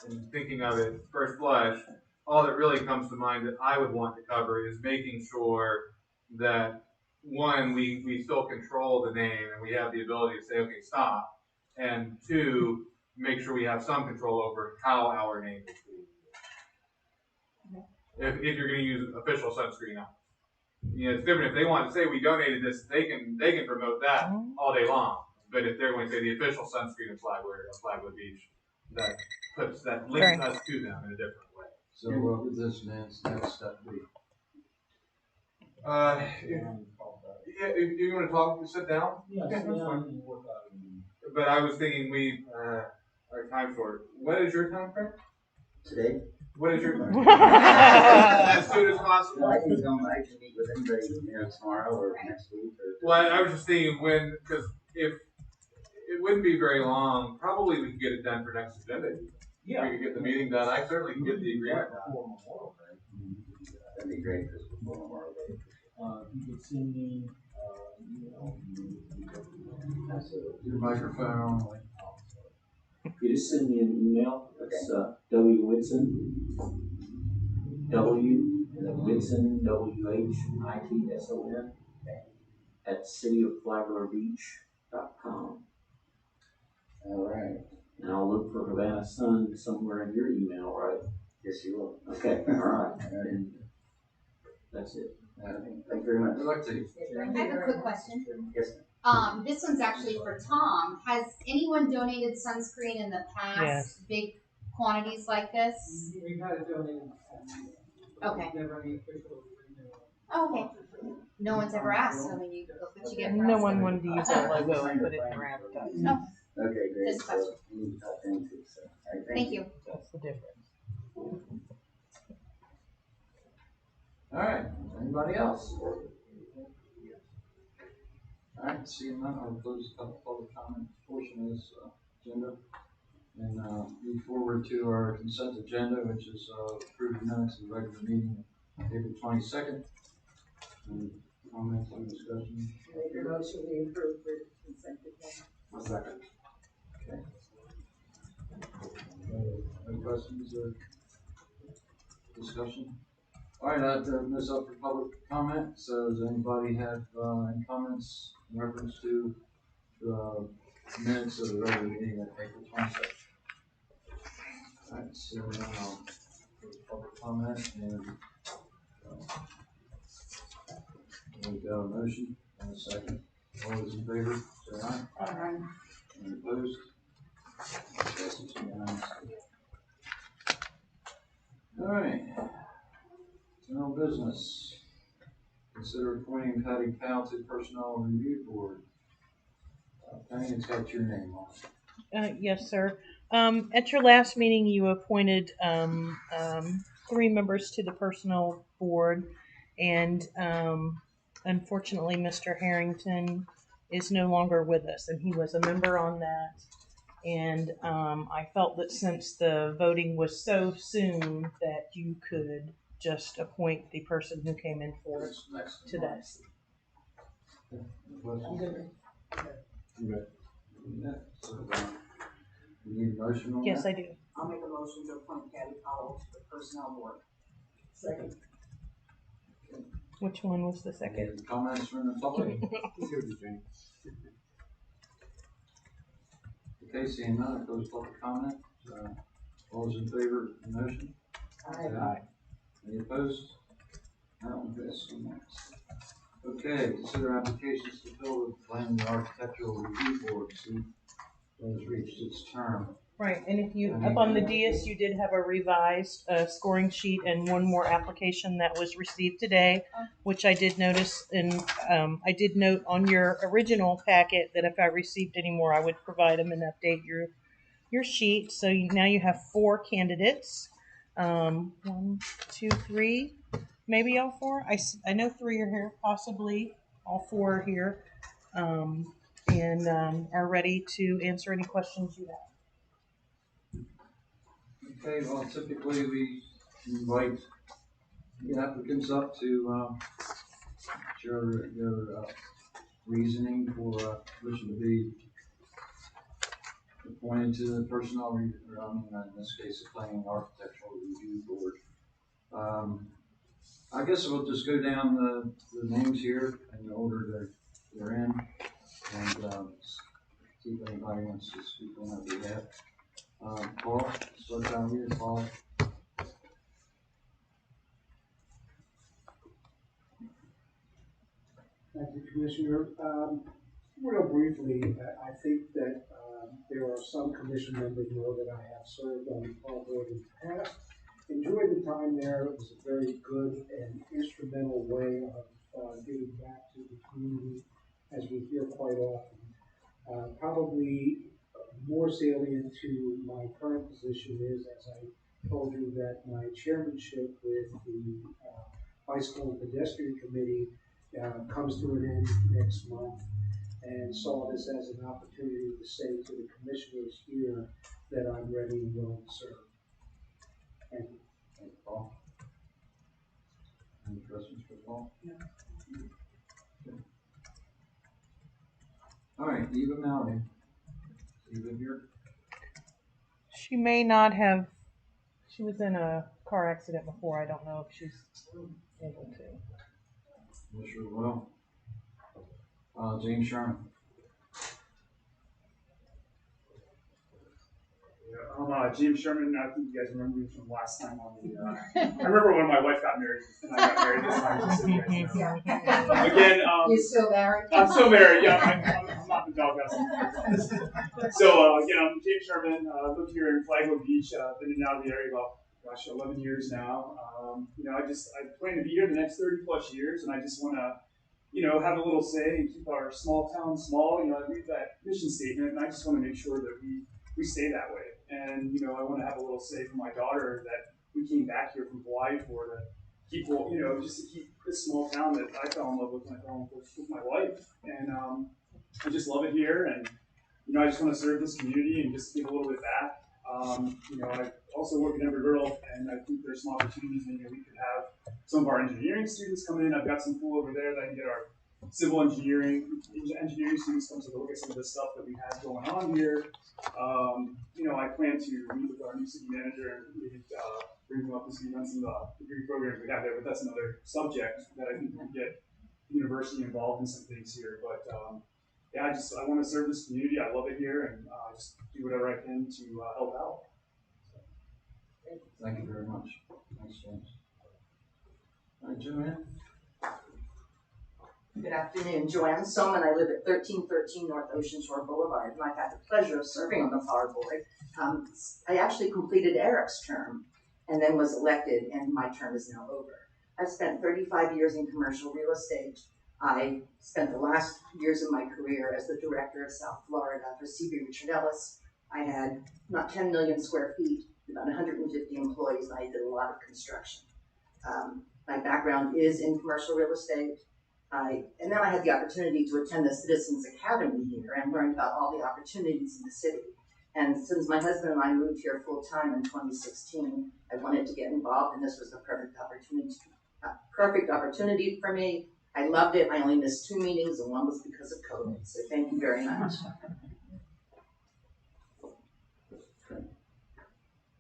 in thinking of it first blush, all that really comes to mind that I would want to cover is making sure that, one, we still control the name and we have the ability to say, okay, stop. And two, make sure we have some control over how our name is used. If you're going to use official sunscreen now. You know, it's different. If they want to say we donated this, they can promote that all day long. But if they're going to say the official sunscreen of Flagler Beach, that links us to them in a different way. So what would this man's next step be? If you want to talk, sit down. Yeah, Okay, sit that's down fine. and work out a meeting. But I was thinking our time short. What is your time frame? Today? What is your time? As soon as possible. I can meet with anybody, tomorrow or next week. Well, I was just thinking because if it wouldn't be very long, probably we could get it done for next agenda. Yeah. We could get the meeting done. I certainly can get the agreement done. That'd be great, because before Memorial Day. You could send me, Your microphone. you just send me an email. It's W Whitson, Whitson, WHITSON at cityofFlaglerBeach.com. All right. And I'll look for Havana Sun somewhere in your email, right? Yes, you will. Okay, all right. And that's it. Thank you very much. I'd like to. I have a quick question. Yes. This one's actually for Tom. Has anyone donated sunscreen in the past? Yes. Big quantities like this? We've had it donated. Okay. Never any official. Oh, okay. No one's ever asked, so you look what you get. No one wanted to use our logo and put it in their advertising. No. Okay, great. Just a question. We need to talk to him too, so. All right, Thank you. That's the difference. All right. Anybody else? All right. Seeing none, I'll close the public comment portion of this agenda and move forward to our consent agenda, which is approved minutes of the regular meeting of April 22nd. And comments and discussion. Make your motion to approve for consent agenda. A second. Okay. Any questions or discussion? All right, I'll open this up for public comment. So does anybody have any comments in reference to the minutes of the regular meeting at April 22nd? All right, so now for public comment and we got a motion and a second. All those in favor, say aye. Aye. Any opposed? Passes unanimously. All right. General business. Consider appointing Patty Powell to Personnel Review Board. Penny, it's got your name on it. Yes, sir. At your last meeting, you appointed 3 members to the personnel board, and unfortunately, Mr. Harrington is no longer with us, and he was a member on that. And I felt that since the voting was so soon, that you could just appoint the person who came in for us today. I'm good. Yeah, so, you need a motion on that? Yes, I do. I'll make a motion to appoint Patty Powell to the personnel board. Second. Which one was the second? Any comments from the public? Okay, seeing none, close public comment. All those in favor of the motion? Aye. Any opposed? That one passes unanimously. Okay, consider applications to fill the planning and architectural review board. See, has reached its term. Right, and if you, up on the dais, you did have a revised scoring sheet and one more application that was received today, which I did notice, and I did note on your original packet that if I received any more, I would provide them and update your sheet. So now you have 4 candidates. 1, 2, 3, maybe all 4. I know 3 are here, possibly all 4 are here, and are ready to answer any questions you have. Okay, well, typically we invite the applicants up to share their reasoning for wishing to be appointed to the personnel, in this case, the Planning and Architectural Review Board. I guess we'll just go down the names here in the order they're in, and see if anybody wants to speak on their behalf. Paul, start down here, Paul. Thank you, Commissioner. Real briefly, I think that there are some commission members know that I have served on the Paul Board in the past. Enjoyed the time there. It was a very good and instrumental way of giving back to the community, as we hear quite often. Probably more salient to my current position is, as I told you, that my chairmanship with the Bicycle and Pedestrian Committee comes to an end next month, and saw this as an opportunity to say to the commissioners here that I'm ready and willing to serve. Thank you. Thank you, Paul. Any questions for Paul? No. Okay. All right, Eva Mallory. Eva here? She may not have. She was in a car accident before. I don't know if she's able to. Yes, sure will. James Sherman. James Sherman, I think you guys remember me from last time on the, I remember when my wife got married, and I got married this time, just so you guys know. Again, You're still married? I'm still married, yeah, I'm not the doghouse. So, again, I'm James Sherman, lived here in Flagler Beach, been in and out of the area about, 11 years now. I plan to be here the next 30 plus years, and I just want to, have a little say and keep our small town small. I read that mission statement, and I just want to make sure that we stay that way. And, I want to have a little say for my daughter that we came back here from Hawaii for to keep, just to keep this small town that I fell in love with when I fell in love with my wife. And I just love it here. And, I just want to serve this community and just give a little bit back. I also work at Embry-Riddle, and I think there's some opportunities. Maybe we could have some of our engineering students come in. I've got some pool over there that I can get our civil engineering students come to look at some of the stuff that we have going on here. I plan to meet with our new city manager and maybe bring them up to speed on some of the degree programs we have there, but that's another subject that I think we can get the university involved in some things here. But I want to serve this community. I love it here, and just do whatever I can to help out. Thank you very much. Thanks, James. All right, Joanne. Good afternoon, Joanne Soman. I live at 1313 North Ocean Shore Boulevard, and I've had the pleasure of serving on the Power Board. I actually completed Eric's term and then was elected, and my term is now over. I've spent 35 years in commercial real estate. I spent the last years of my career as the director of South Florida for CB Richard Ellis. I had about 10 million square feet, about 150 employees, and I did a lot of construction. My background is in commercial real estate. And then I had the opportunity to attend the Citizens Academy here and learned about all the opportunities in the city. And since my husband and I moved here full time in 2016, I wanted to get involved, and this was the perfect opportunity for me. I loved it. I only missed 2 meetings, and one was because of COVID. So thank you very much.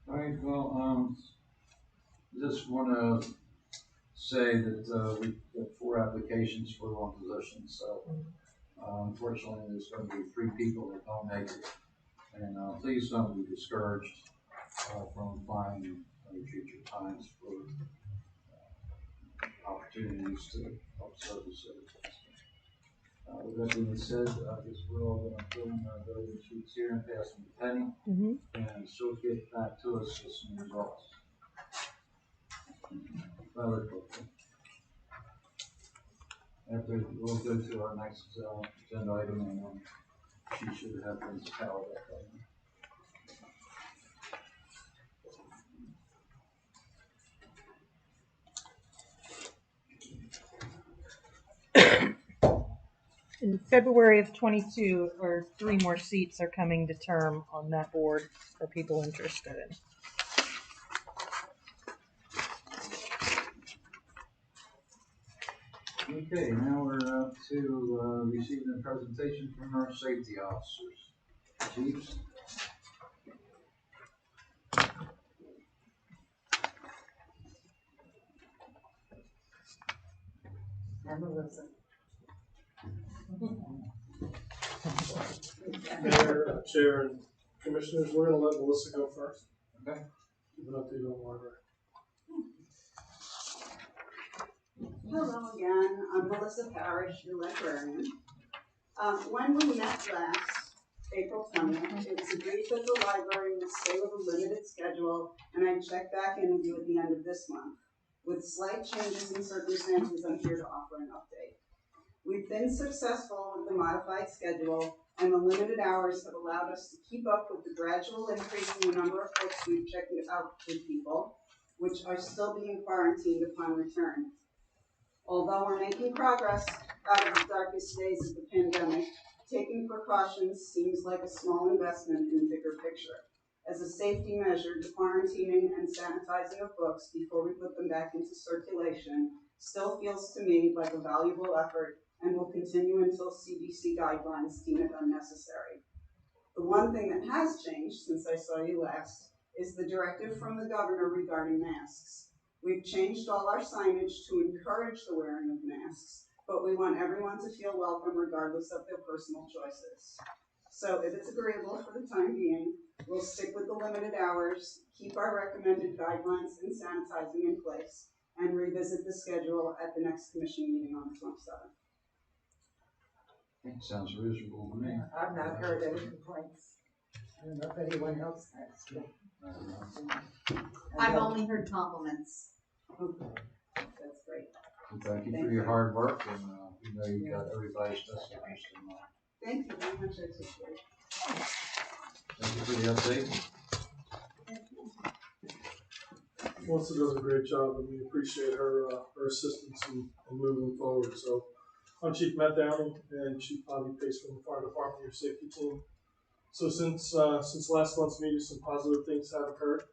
All right, well, just want to say that we got 4 applications for 1 position, so unfortunately there's going to be 3 people that don't make it. And please don't be discouraged from applying in future times for opportunities to help serve the citizens. With that being said, I guess we're all going to fill in our voting sheets here and pass them to Penny, and she'll get back to us with some results. Rather quickly. After we'll go to our next agenda item, and she should have been powered up by now. In February of 22, or 3 more seats are coming to term on that board for people interested. Okay, now we're up to, receiving a presentation from our safety officers. Chiefs? And Melissa. Mayor, Chair, and Commissioners, we're gonna let Melissa go first. Okay. Give an update on library. Hello again, I'm Melissa Parrish, your librarian. When we met last, April 20th, it was agreed that the library would stay with a limited schedule, and I'd check back in with you at the end of this month. With slight changes in circumstances, I'm here to offer an update. We've been successful with the modified schedule, and the limited hours have allowed us to keep up with the gradual increase in the number of folks we've checked out with people, which are still being quarantined upon return. Although we're making progress out of the darkest days of the pandemic, taking precautions seems like a small investment in the bigger picture. As a safety measure, the quarantining and sanitizing of books before we put them back into circulation still feels to me like a valuable effort and will continue until CDC guidelines deem it unnecessary. The one thing that has changed since I saw you last is the directive from the governor regarding masks. We've changed all our signage to encourage the wearing of masks, but we want everyone to feel welcome regardless of their personal choices. So if it's agreeable for the time being, we'll stick with the limited hours, keep our recommended guidelines and sanitizing in place, and revisit the schedule at the next commission meeting on the 27th. That sounds reasonable to me. I've not heard any complaints. I don't know if anyone else has. I've only heard compliments. Okay, that's great. And thank you for your hard work, and, we know you got everybody's best interest in mind. Thank you very much, I appreciate it. Thank you for the update. Melissa does a great job, and we appreciate her assistance in moving forward. So, I'm Chief Matt Downey and Chief Bobby Pace from the Fire Department, your safety team. So since last month's meeting, some positive things have occurred.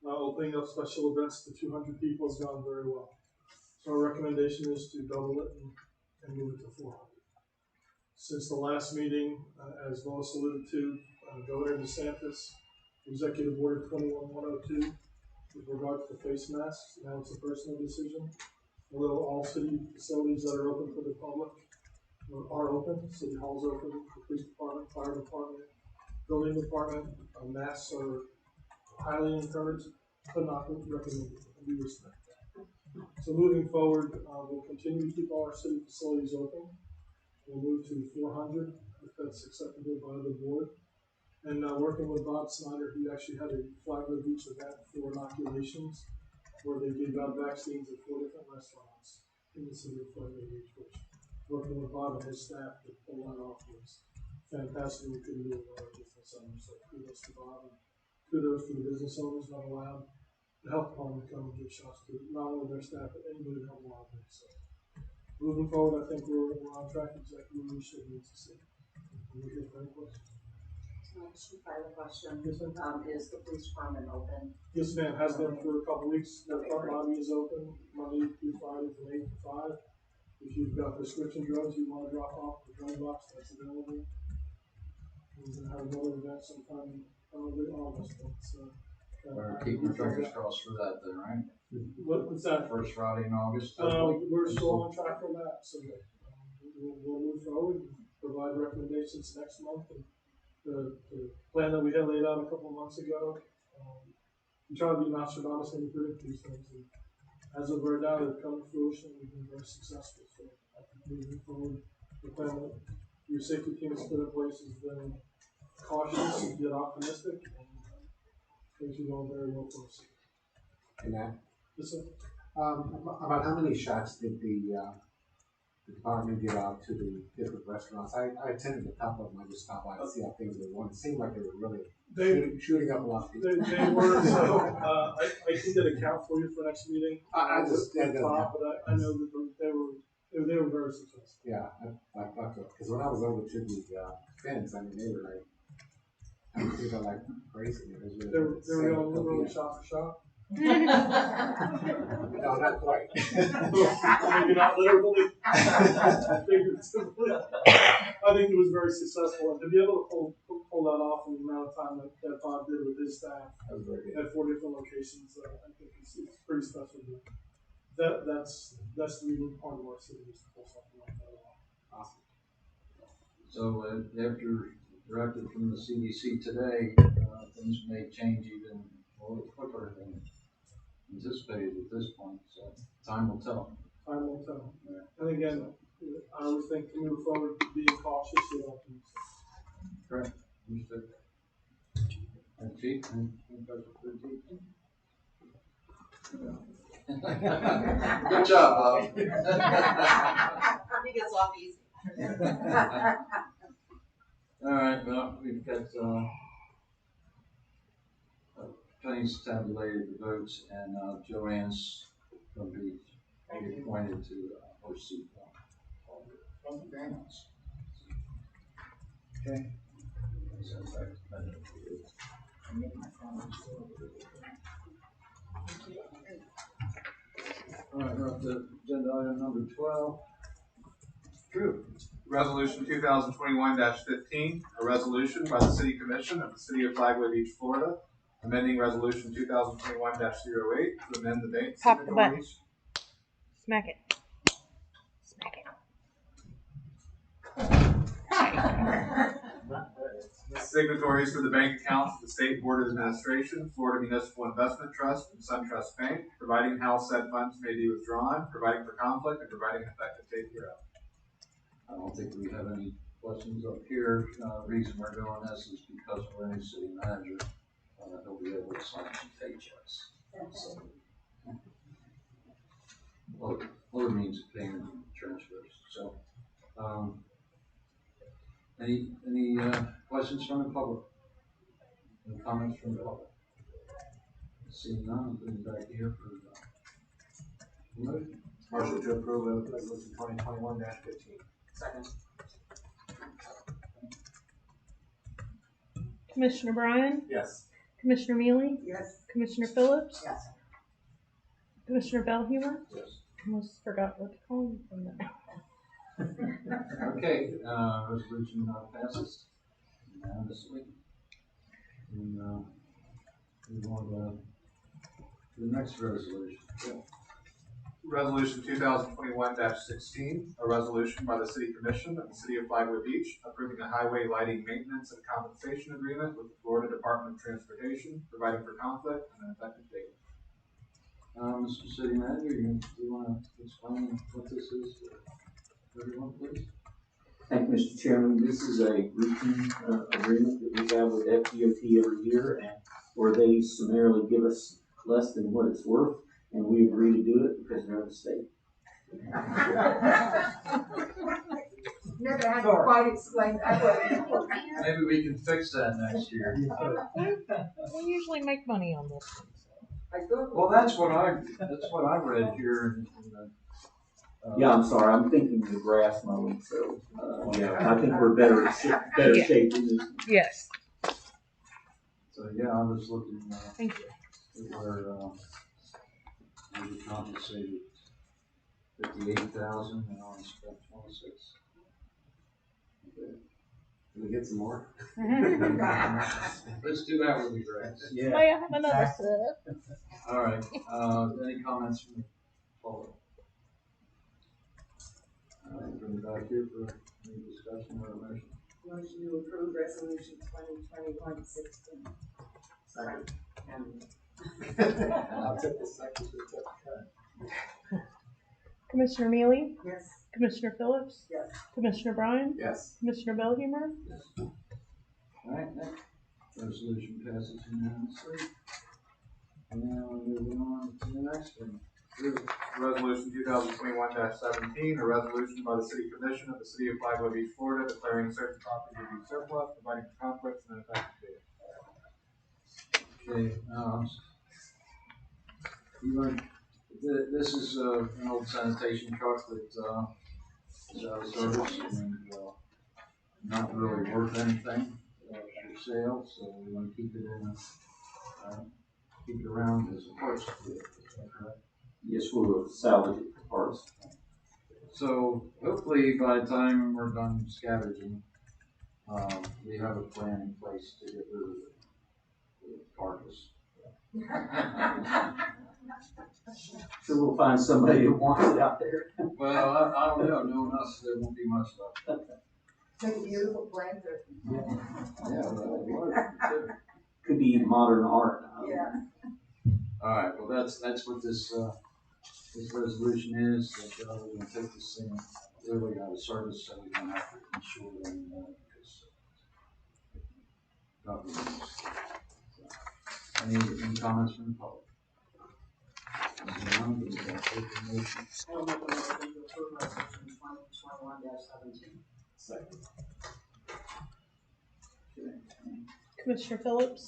Opening up special events to 200 people has gone very well. So our recommendation is to double it and move it to 400. Since the last meeting, as Lois alluded to, Governor DeSantis, Executive Order 21102, with regard to the face masks, now it's a personal decision. Although all city facilities that are open for the public are open, City Hall's open, the police department, fire department, building department, masks are highly encouraged, but not recommended. We respect that. So moving forward, we'll continue to keep all our city facilities open. We'll move to 400 if that's acceptable by the board. And working with Bob Snyder, he actually had a Flagler Beach event for inoculations where they gave out vaccines at 4 different restaurants in the city of Flagler Beach, which working with Bob and his staff to pull that off was fantastic. We couldn't do it without our business owners. So kudos to Bob and kudos to the business owners not allowed the health department to come and give shots to not only their staff but anybody that wanted it. So moving forward, I think we're on track exactly where we should need to see. We're here for any questions. Chief, I have a question. Yes, ma'am. Is the police department open? Yes, ma'am. Has been for a couple weeks. The front lobby is open Monday through Friday from 8 to 5. If you've got prescription drugs you want to drop off the drug box, that's available. We're going to have another event sometime probably August. Keep your fingers crossed for that then, right? What's that? First Friday in August? We're still on track for that. So we'll move forward and provide recommendations next month. And the plan that we had laid out a couple of months ago, we try to be Nostradamus when we predict these things. And as of right now, they've come to fruition. We've been very successful. So I think moving forward, the plan that your safety team has put in place has been cautious yet optimistic, and things are going very well for us. And that, Yes, sir. about how many shots did the department give out to the different restaurants? I attended a couple of them. I just stopped by to see how things were going. It seemed like they were really shooting up a lot of people. They were. So I can get a count for you for next meeting. I just but I know that they were very successful. Yeah, I thought so. Because when I was over to the fence, I mean, they were like crazy. They were going shot for shot. No, not quite. Maybe not literally. Figuratively. I think it was very successful, and to be able to pull that off in the amount of time that Bob did with his staff at 4 different locations, I think it's pretty special. That's the unique part of our city is to pull something like that off. Awesome. So after directive from the CDC today, things may change even more quicker than anticipated at this point. So time will tell. Time will tell. Yeah. And again, I always think to move forward, being cautious is optimistic. Correct. Understood. And Chief, any questions for the Chief? Good job, Bob. He gets off easy. All right, well, we've got Penny's tabulated the votes, and Joanne's going to be appointed to her seat. Very nice. Okay. All right, we're up to agenda item number 12. Drew. Resolution 2021-15, a resolution by the City Commission of the City of Flagler Beach, Florida, amending Resolution 2021-08 to amend the bank Pop the button. signatories. Smack it. Smack it. Signatories for the bank accounts of the State Board of Administration, Florida Municipal Investment Trust, and SunTrust Bank, providing how said funds may be withdrawn, providing for conflict, and providing an effective date hereof. I don't think we have any questions up here. Reason we're doing this is because we're a new city manager. He'll be able to sign some paychecks. So, other means of payment and transfers. So, any questions from the public? Any comments from the public? Seeing none, I'm putting back here for the motion. Motion to approve resolution 2021-15. Second. Commissioner Bryan? Yes. Commissioner Mealy? Yes. Commissioner Phillips? Yes. Commissioner Bellhumor? Yes. Almost forgot what to call him from that. Okay, resolution passes unanimously. And move on to the next resolution. Resolution 2021-16, a resolution by the City Commission of the City of Flagler Beach, approving a highway lighting maintenance and compensation agreement with the Florida Department of Transportation, providing for conflict and an effective date. Mr. City Manager, you want to explain what this is for everyone, please? Thank you, Mr. Chairman. This is a routine agreement that we have with FDOT every year, and where they summarily give us less than what it's worth, and we agree to do it because they're the state. Never had to quite explain that. Maybe we can fix that next year. We usually make money on this. Well, that's what I read here in the. Yeah, I'm sorry. I'm thinking the grass mowing. So yeah, I think we're better shape in this. Yes. So yeah, I was looking. Thank you. Where we compensated 58,000 and only spent 26. Okay. Can we get some more? Let's do that with the grass. Yeah. May I have another sip? All right. Any comments from the public? All right, bring it back here for any discussion or a motion. Motion to approve resolution 2021-16. Second. I'll take the second. Commissioner Mealy? Yes. Commissioner Phillips? Yes. Commissioner Bryan? Yes. Commissioner Bellhumor? Yes. All right, next resolution passes unanimously. And now we're moving on to the next one. Resolution 2021-17, a resolution by the City Commission of the City of Flagler Beach, Florida, declaring certain property to be surplus, providing for conflicts and an effective date. Okay, this is an old sanitation truck that is out of service and not really worth anything for sale, so we want to keep it in keep it around as a parts vehicle, is that correct? Yes, we'll salvage it for parts. So hopefully by the time we're done scavenging, we have a plan in place to get rid of the carcass. Sure, we'll find somebody who wants it out there. Well, I don't know, knowing us, there won't be much left. Make a beautiful planter. Yeah, well, Could be modern art. Yeah. all right, well, that's what this resolution is, that we're gonna take this thing really out of service, so we don't have to insure it anymore, because government. Any comments from the public? Seeing none, we will take the motion. I will make a motion to approve resolution 2021-17. Second. Commissioner Phillips,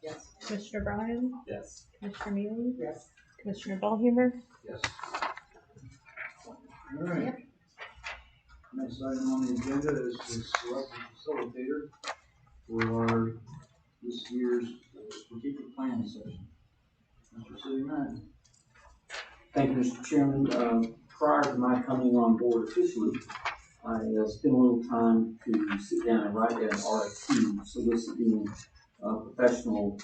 Yes. Commissioner Bryan, Yes. Commissioner Neely, Yes. Commissioner Ballhumor. Yes. All right. Next item on the agenda is to select a facilitator for our, this year's strategic planning session. Mr. City Manager. Thank you, Mr. Chairman. Prior to my coming on board officially, I spent a little time to sit down and write an RFP soliciting professional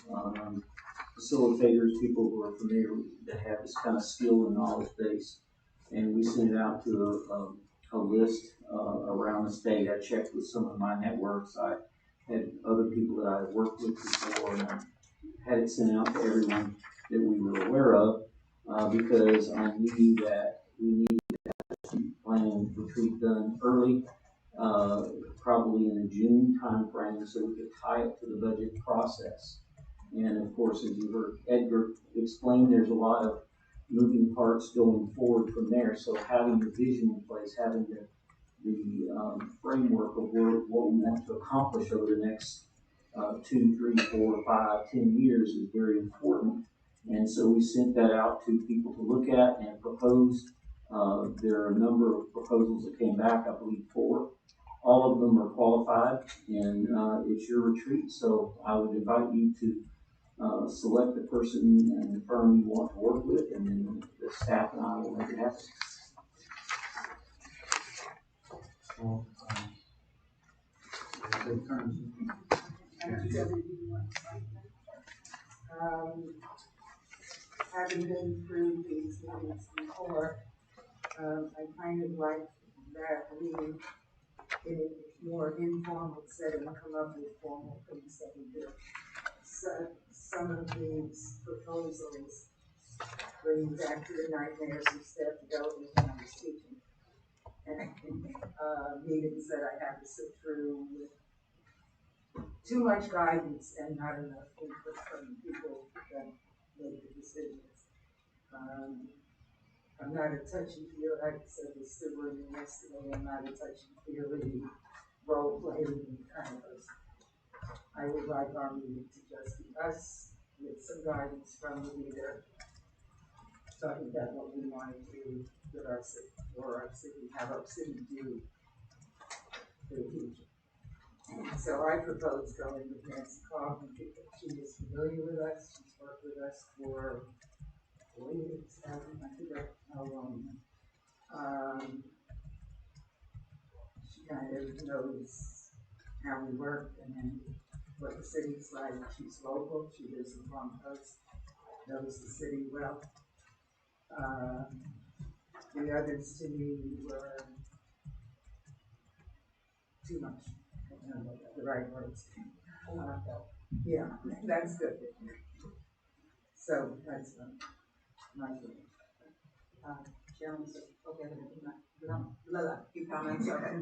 facilitators, people who are familiar, that have this kind of skill and knowledge base. And we sent it out to a list around the state. I checked with some of my networks. I had other people that I had worked with before, and I had it sent out to everyone that we were aware of because I knew that we needed to have a planning retreat done early, probably in the June timeframe, so we could tie it to the budget process. And of course, as you heard Edgar explain, there's a lot of moving parts going forward from there. So having the vision in place, having the framework of what we want to accomplish over the next 2, 3, 4, 5, 10 years is very important. And so we sent that out to people to look at and propose. There are a number of proposals that came back, I believe 4. All of them are qualified, and it's your retreat. So I would invite you to select the person and the firm you want to work with, and then the staff and I will make it happen. Well, take turns. Having been through these meetings before, I kind of like that we, in a more informal setting, come up with formal things that we do. So, some of these proposals bring me back to the nightmares of staff development when I was teaching. And meetings that I had to sit through with too much guidance and not enough input from people that make the decisions. I'm not a touchy-feely, like I said this to Ruben yesterday, I'm not a touchy-feely role-playing kind of person. I would like our meeting to just be us with some guidance from the leader, talking about what we want to do with our city, or our city, have our city do for the future. So I propose going with Nancy Kaufman because she is familiar with us. She's worked with us for 4 years, I forget how long. She kind of knows how we work and what the city's like. She's local. She lives in Palm Coast, knows the city well. The others to me were too much. I don't know the right words. Yeah, that's good. So that's my feeling. Chairman, okay, few comments, okay.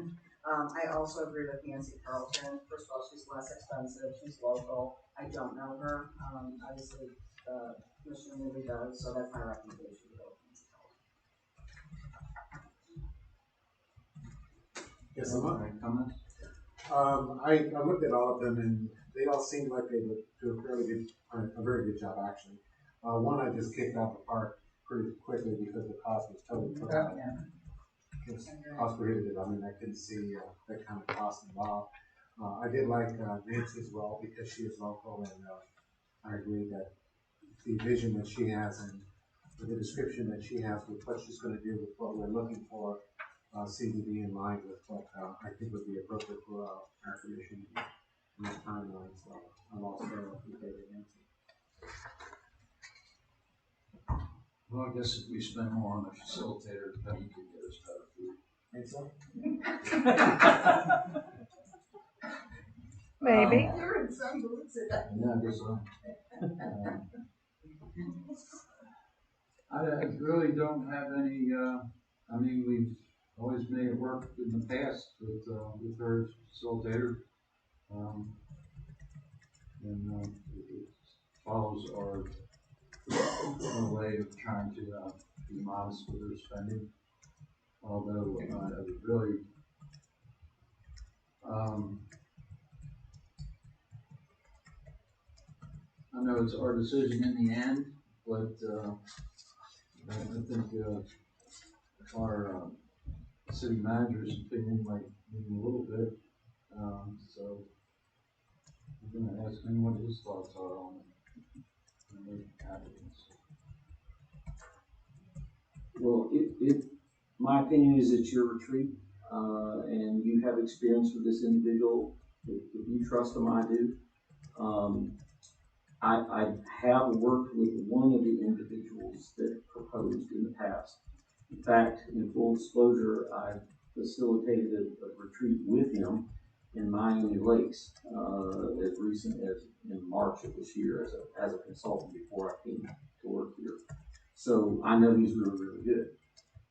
I also agree with Nancy Carlton. First of all, she's less expensive, she's local. I don't know her. Obviously, Commissioner Neely does, so that's my recommendation to go with Nancy Carlton. Yes, I'm up. Comments? I looked at all of them, and they all seemed like they would do a very good job, actually. One I just kicked out the park pretty quickly because the cost was totally put out. It was cost prohibitive. I mean, I couldn't see that kind of cost involved. I did like Nancy as well because she is local, and I agree that the vision that she has and with the description that she has with what she's going to do with what we're looking for, seem to be in line with what I think would be appropriate for our commission in this timeline. So I'm also in favor of Nancy. Well, I guess if we spend more on a facilitator, then you could get us better food. Think so? Maybe. You're in some moods today. Yeah, I guess so. I really don't have any, I mean, we've always made it work in the past with her facilitator. It follows our way of trying to be modest with her spending. Although I would really, I know it's our decision in the end, but I think our city manager's opinion might move a little bit. So I'm going to ask him what his thoughts are on the applicants. Well, my opinion is it's your retreat, and you have experience with this individual. If you trust him, I do. I have worked with one of the individuals that proposed in the past. In fact, in full disclosure, I facilitated a retreat with him in Miami Lakes as recent as in March of this year as a consultant before I came to work here. So I know he's really, really good.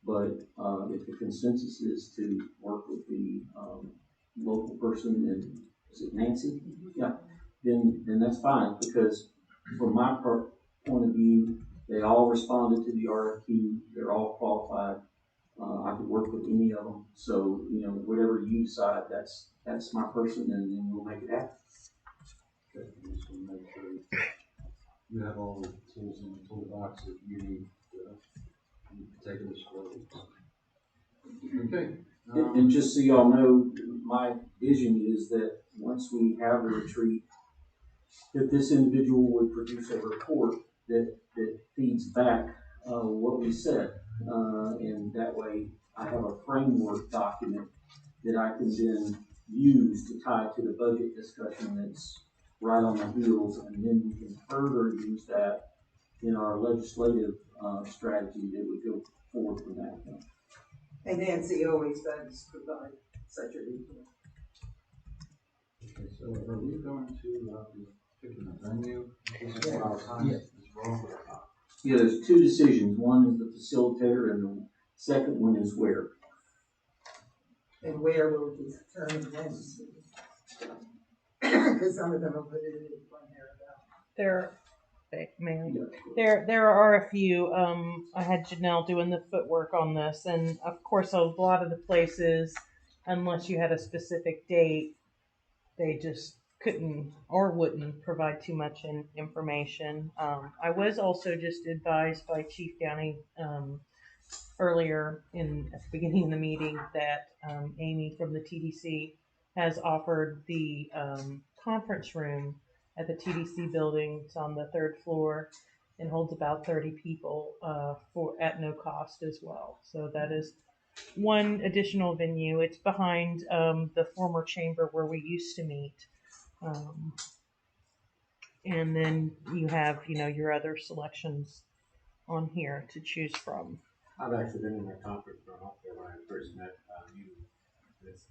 But if the consensus is to work with the local person, and is it Nancy? Yeah. Then that's fine, because from my point of view, they all responded to the RFQ. They're all qualified. I could work with any of them. So, whatever you decide, that's my person, and then we'll make it happen. Okay, just want to make sure you have all the tools in the toolbox that you need to take this forward. Okay. And just so y'all know, my vision is that once we have the retreat, that this individual would produce a report that feeds back what we said. And that way I have a framework document that I can then use to tie to the budget discussion that's right on the heels, and then we can further use that in our legislative strategy that would go forward from that point. And Nancy always does provide such a report. Okay, so are we going to be picking a venue? This is our time as well. Yeah, there's two decisions. One is the facilitator, and the second one is where. And where will be determined when. Because some of them will put it in one area. There are a few. I had Janelle doing the footwork on this, and of course, a lot of the places, unless you had a specific date, they just couldn't or wouldn't provide too much information. I was also just advised by Chief Downey earlier at the beginning of the meeting that Amy from the TDC has offered the conference room at the TDC building. It's on the 3rd floor and holds about 30 people at no cost as well. So that is one additional venue. It's behind the former chamber where we used to meet. And then you have, your other selections on here to choose from. I've actually been in that conference room up there when I first met you.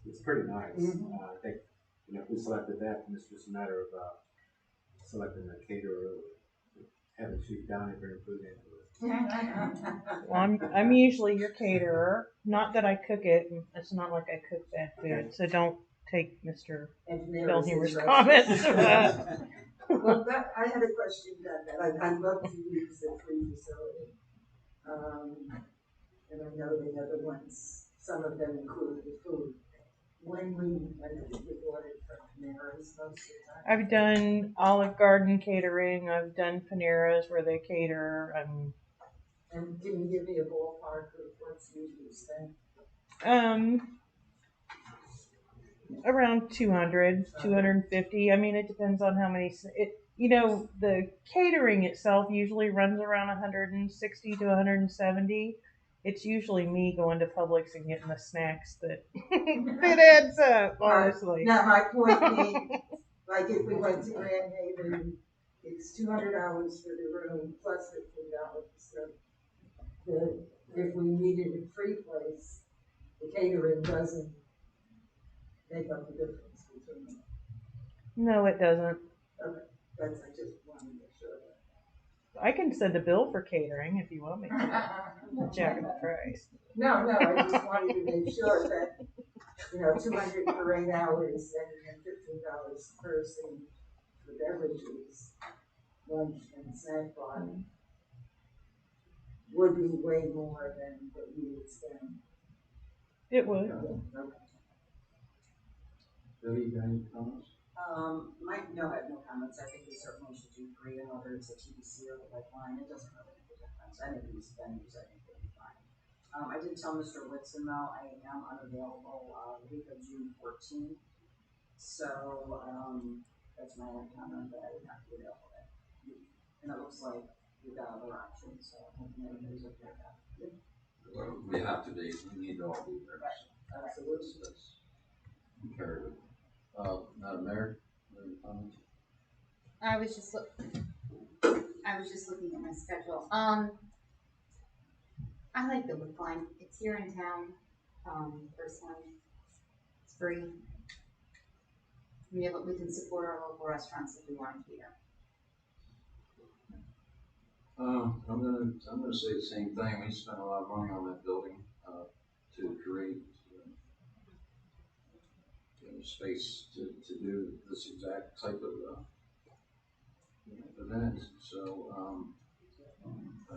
It's pretty nice. Mm-hmm. I think, if we selected that, then it's just a matter of selecting a caterer, having Chief Downey bring food into it. Well, I'm usually your caterer. Not that I cook it. It's not like I cook bad food. So don't take Mr. Bellhammer's comments. Well, I had a question about that. I'd love to use the free facility. And I know the other ones, some of them include the food. When did you order from Panera's most of the time? I've done Olive Garden catering. I've done Panera's where they cater. And can you give me a ballpark of what's usually spent? Around 200, 250. I mean, it depends on how many. you know, the catering itself usually runs around 160 to 170. It's usually me going to Publix and getting the snacks that that adds up, honestly. Now, my point being, like if we went to Grand Haven, it's $200 for the room plus $15. So if we needed a free place, the catering doesn't make up the difference between them. No, it doesn't. Okay, I just wanted to make sure that. I can send a bill for catering if you want me to. I'm jacking the price. No, I just wanted to make sure that, $200 for 8 hours and $15 per person for beverages, lunch and snack bar would be way more than what you would spend. It would. Okay. Debbie, you got any comments? No, I have no comments. I think we certainly should do 3, and whether it's a TBC or the Lifeline, it doesn't really make a difference. Any of these venues, I think, will be fine. I did tell Mr. Whitson, though, I am unavailable the week of June 14th. So, that's my only comment, that I would not be available that week. And it looks like we've got other options, so I think everybody's okay with that. Well, we have to be, we need to all be there. Right. Absolutely. That's imperative. Madam Mayor, any comments? I was just looking at my schedule. I like the Woodline. It's here in town. Personally, it's free. We can support our local restaurants if we want to be there. I'm gonna say the same thing. We spent a lot of money on that building, to create, space to do this exact type of, event. So, I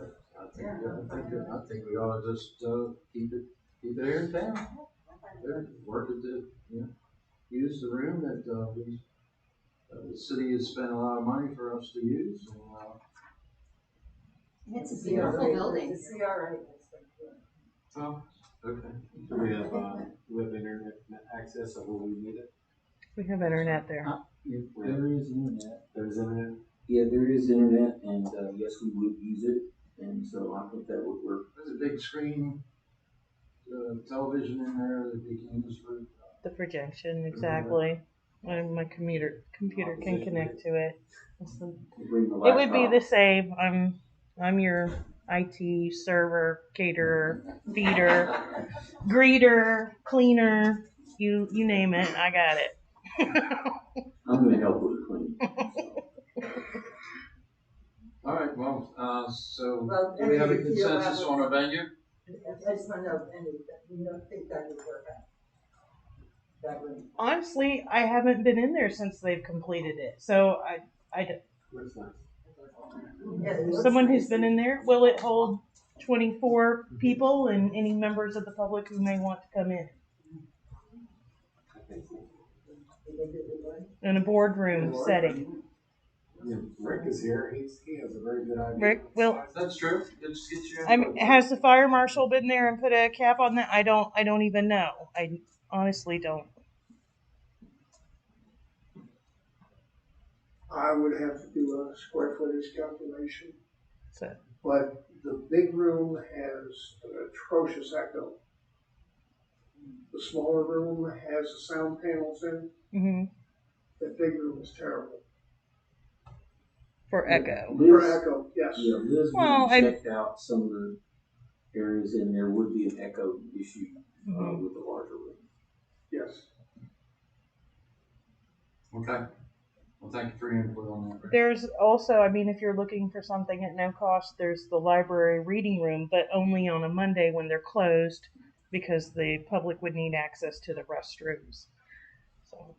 think we ought to just, keep it here in town. Work it to, use the room that, the city has spent a lot of money for us to use, and, it's a beautiful building. The CRA. oh, okay. Do we have internet access or will we need it? We have internet there. There is internet. There's internet? Yeah, there is internet, and yes, we would use it, and so I think that would work. There's a big screen, television in there that we can use for. The projection, exactly. And my computer can connect to it. It would be the same. I'm your IT server, caterer, feeder, greeter, cleaner. You name it, I got it. I'm going to help with the cleaning. All right, well, so Well, do we have a if you don't consensus have on a venue? I just want to know, you don't think that would work out? That room? Honestly, I haven't been in there since they've completed it. So someone who's been in there, will it hold 24 people and any members of the public who may want to come in? In a boardroom setting. Rick is here. He has a very good idea. Rick, that's true. Let's get you. I mean, has the fire marshal been there and put a cap on that? I don't even know. I honestly don't. I would have to do a square footage calculation, So but the big room has an atrocious echo. The smaller room has the sound panels in. Mm-hmm. The big room is terrible. For echo. For echo, yes. Yeah, Liz checked out some of the areas in there would be an echo issue with the larger room. Yes. Okay. Well, thank you for your input on that. There's also, I mean, if you're looking for something at no cost, there's the library reading room, but only on a Monday when they're closed because the public would need access to the restrooms. So.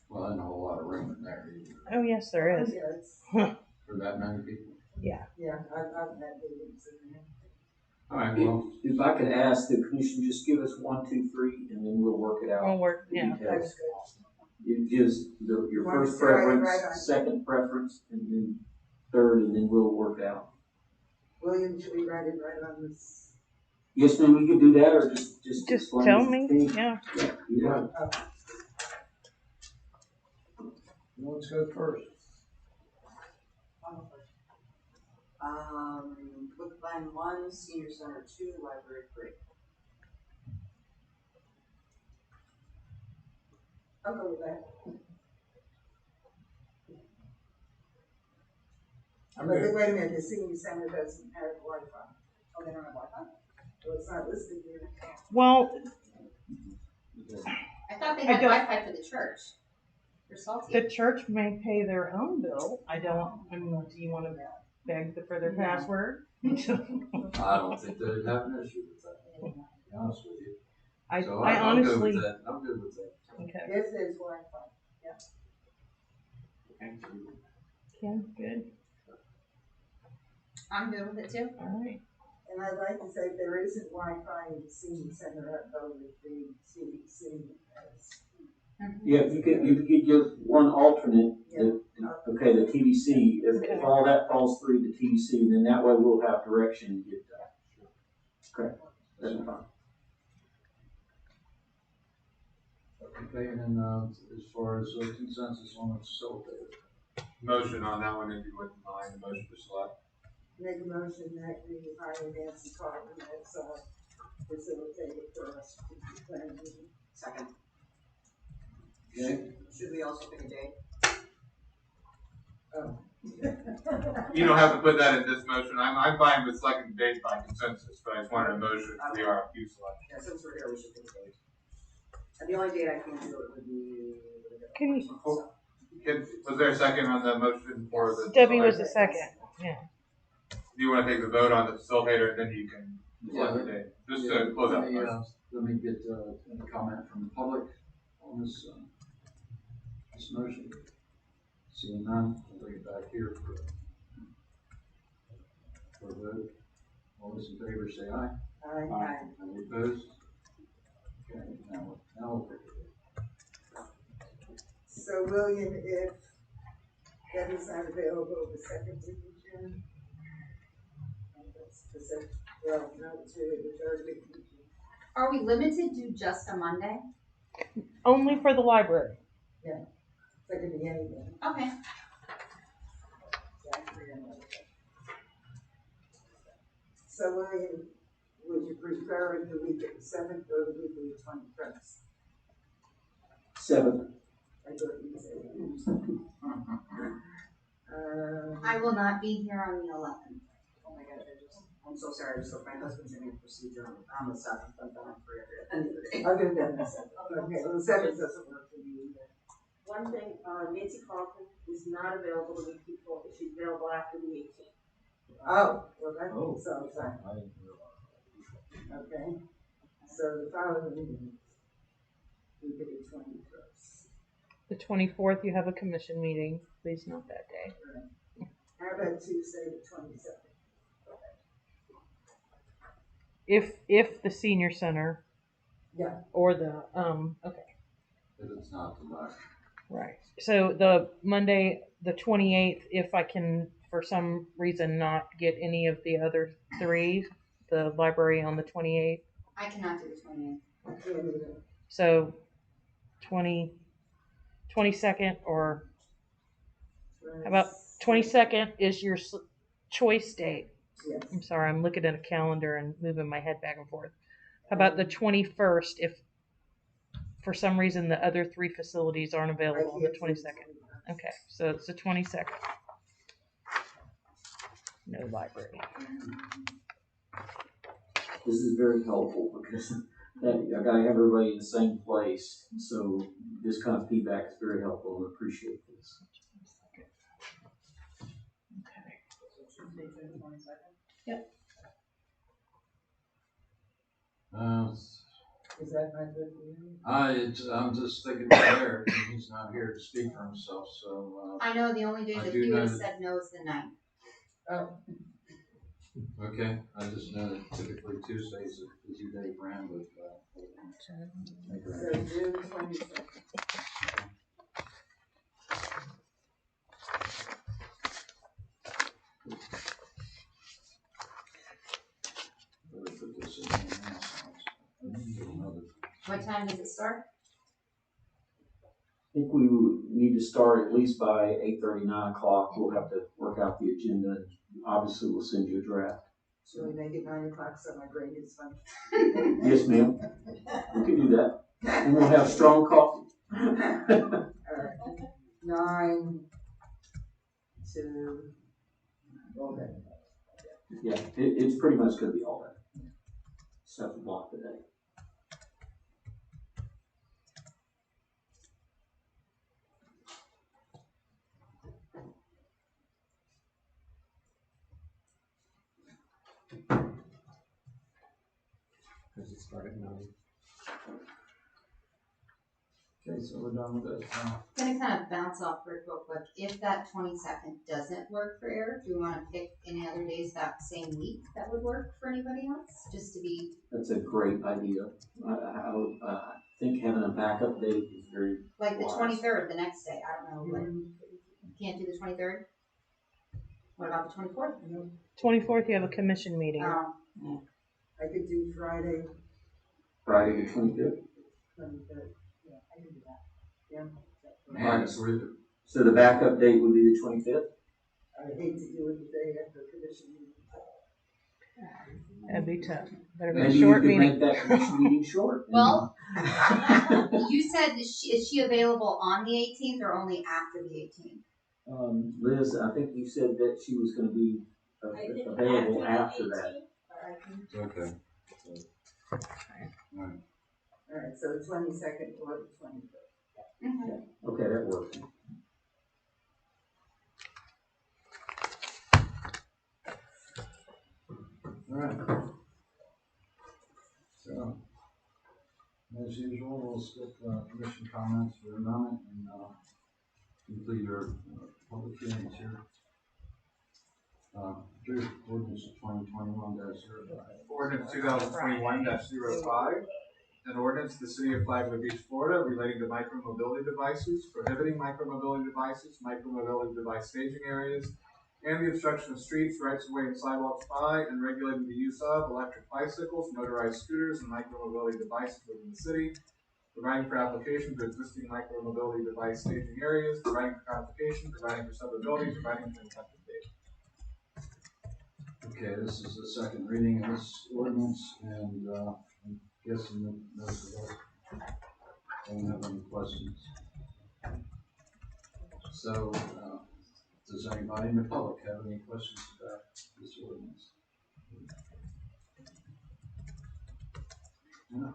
Well, there's a whole lot of room in there. Oh, yes, there is. For that many people. Yeah. Yeah, I've had meetings in there. All right, well. If I could ask the commission, just give us 1, 2, 3, and then we'll work it out. We'll work, the yeah. details. It gives your first preference, second preference, and then third, and then we'll work it out. William, should we write it right on this? Yes, ma'am, we could do that, or just explain tell the me, thing. yeah. You got it. Let's go first. Glen 1, Senior Center 2, Library 3. I'll go with that. I'm But good. wait a minute, the senior center doesn't have Wi-Fi. Oh, they don't have Wi-Fi? Well, it's not listed here. Well, I thought they I had don't- Wi-Fi for the church. For Salty. the church may pay their own bill. I mean, do you want to beg for their password? I don't think they'd have an issue with that, to be honest with you. I So honestly. I'm good with that. I'm good with that. Okay. If there's Wi-Fi, yeah. Kim, good. I'm good with it too. All right. And I'd like to say if there isn't Wi-Fi in the senior center, I'd go with the CDC as. Yeah, you could get just one alternate, okay, the TDC, if all that falls through the TDC, then that way we'll have direction to get that. Correct, that's fine. Okay, and then, as far as consensus on the facilitator. Motion on that one, if you wouldn't mind, the motion to select. Make a motion that we hire Nancy Carter as facilitator for us. Second. Okay. Should we also pick a date? Oh. You don't have to put that in this motion. I'm fine with selecting date by consensus, but I just wanted a motion for the RFQ selection. Yeah, since we're here, we should pick a date. And the only date I can do it would be. Can you? Was there a second on the motion for the? Debbie was the second. Yeah. Do you want to take the vote on the facilitator, and then you can select the date? Just to close out the Let me, motion. let me get a comment from the public on this, this motion. Seeing none, I'll bring it back here for a vote. All those in favor say aye. Aye. Any opposed? Okay, now we'll pick it. So William, if Debbie's not available the second week in June, well, no, to the third week in June. Are we limited to just a Monday? Only for the library. Yeah, so it could be anything. Okay. So William, would you prefer the week of the 7th or the week of the 21st? 7th. I thought you said. I will not be here on the 11th. Oh my gosh, I'm so sorry, so my husband's in a procedure on the 7th, but then I'm free every day. Other than the 7th. Okay, well, the 7th doesn't work for you either. One thing, Nancy Carlton is not available the week before, but she's available after the 18th. Oh, well, that sounds like. Okay, so the following week of the 21st. The 24th, you have a commission meeting. Please note that day. Right. How about Tuesday the 22nd? If the senior center. Yeah. Or the okay. If it's not the last. Right. So the Monday, the 28th, if I can for some reason not get any of the other three, the library on the 28th. I cannot do the 28th. I can't either. So 22nd or how about 22nd is your choice date. Yes. I'm sorry, I'm looking at a calendar and moving my head back and forth. How about the 21st if for some reason the other three facilities aren't available on the 22nd? Okay, so it's the 22nd. No library. This is very helpful because I gotta have everybody in the same place. So this kind of feedback is very helpful and I appreciate this. Yep. Is that not good for you? I'm just thinking of Eric, and he's not here to speak for himself, so. I know the only day I that do he would have know said no is the 9th. Oh. Okay, I just know that typically Tuesdays is a busy day for him with, So June 22nd. Put this in here now, so What time does it start? I think we would need to start at least by 8:30, 9 o'clock. We'll have to work out the agenda and obviously we'll send you a draft. Should we make it 9 o'clock so my brain is functioning? Yes, ma'am. We can do that. And we'll have strong coffee. Alright, 9 to, okay. Yeah, it's pretty much gonna be all that. 7 o'clock today. Because it started at 9. Okay, so we're done with this now. Gonna kind of bounce off Rick real quick. If that 22nd doesn't work for Eric, do you want to pick any other days that same week that would work for anybody else? Just to be. That's a great idea. I think having a backup date is very Like the wise. 23rd, the next day. I don't know. Like, you can't do the 23rd? What about the 24th? 24th, you have a commission meeting. Oh. I could do Friday, Friday the 25th. 23rd. Yeah, I can do that. Yeah. Right. So the backup date would be the 25th? I hate to do it the day after commission meeting. That'd be tough. Better be Maybe a short you could meeting. make that commission meeting short. Well, you said is she available on the 18th or only after the 18th? Liz, I think you said that she was going to be available after that. Okay. Alright, so the 22nd or the 23rd. Okay, that works. Alright. So, as usual, we'll skip commission comments for a moment and complete our public hearings here. Drew, ordinance 2021-05. Ordinance 2021-05, an ordinance of the City of Flagler Beach, Florida, relating to micromobility devices, prohibiting micromobility devices, micromobility device staging areas, and the obstruction of streets, rights-of-way, and sidewalks by, and regulating the use of electric bicycles, motorized scooters, and micromobility devices within the city, providing for application to existing micromobility device staging areas, providing for codification, providing for severability, providing for effective date. Okay, this is the second reading of this ordinance, and I'm guessing that most of us don't have any questions. So, does anybody in the public have any questions about this ordinance? No.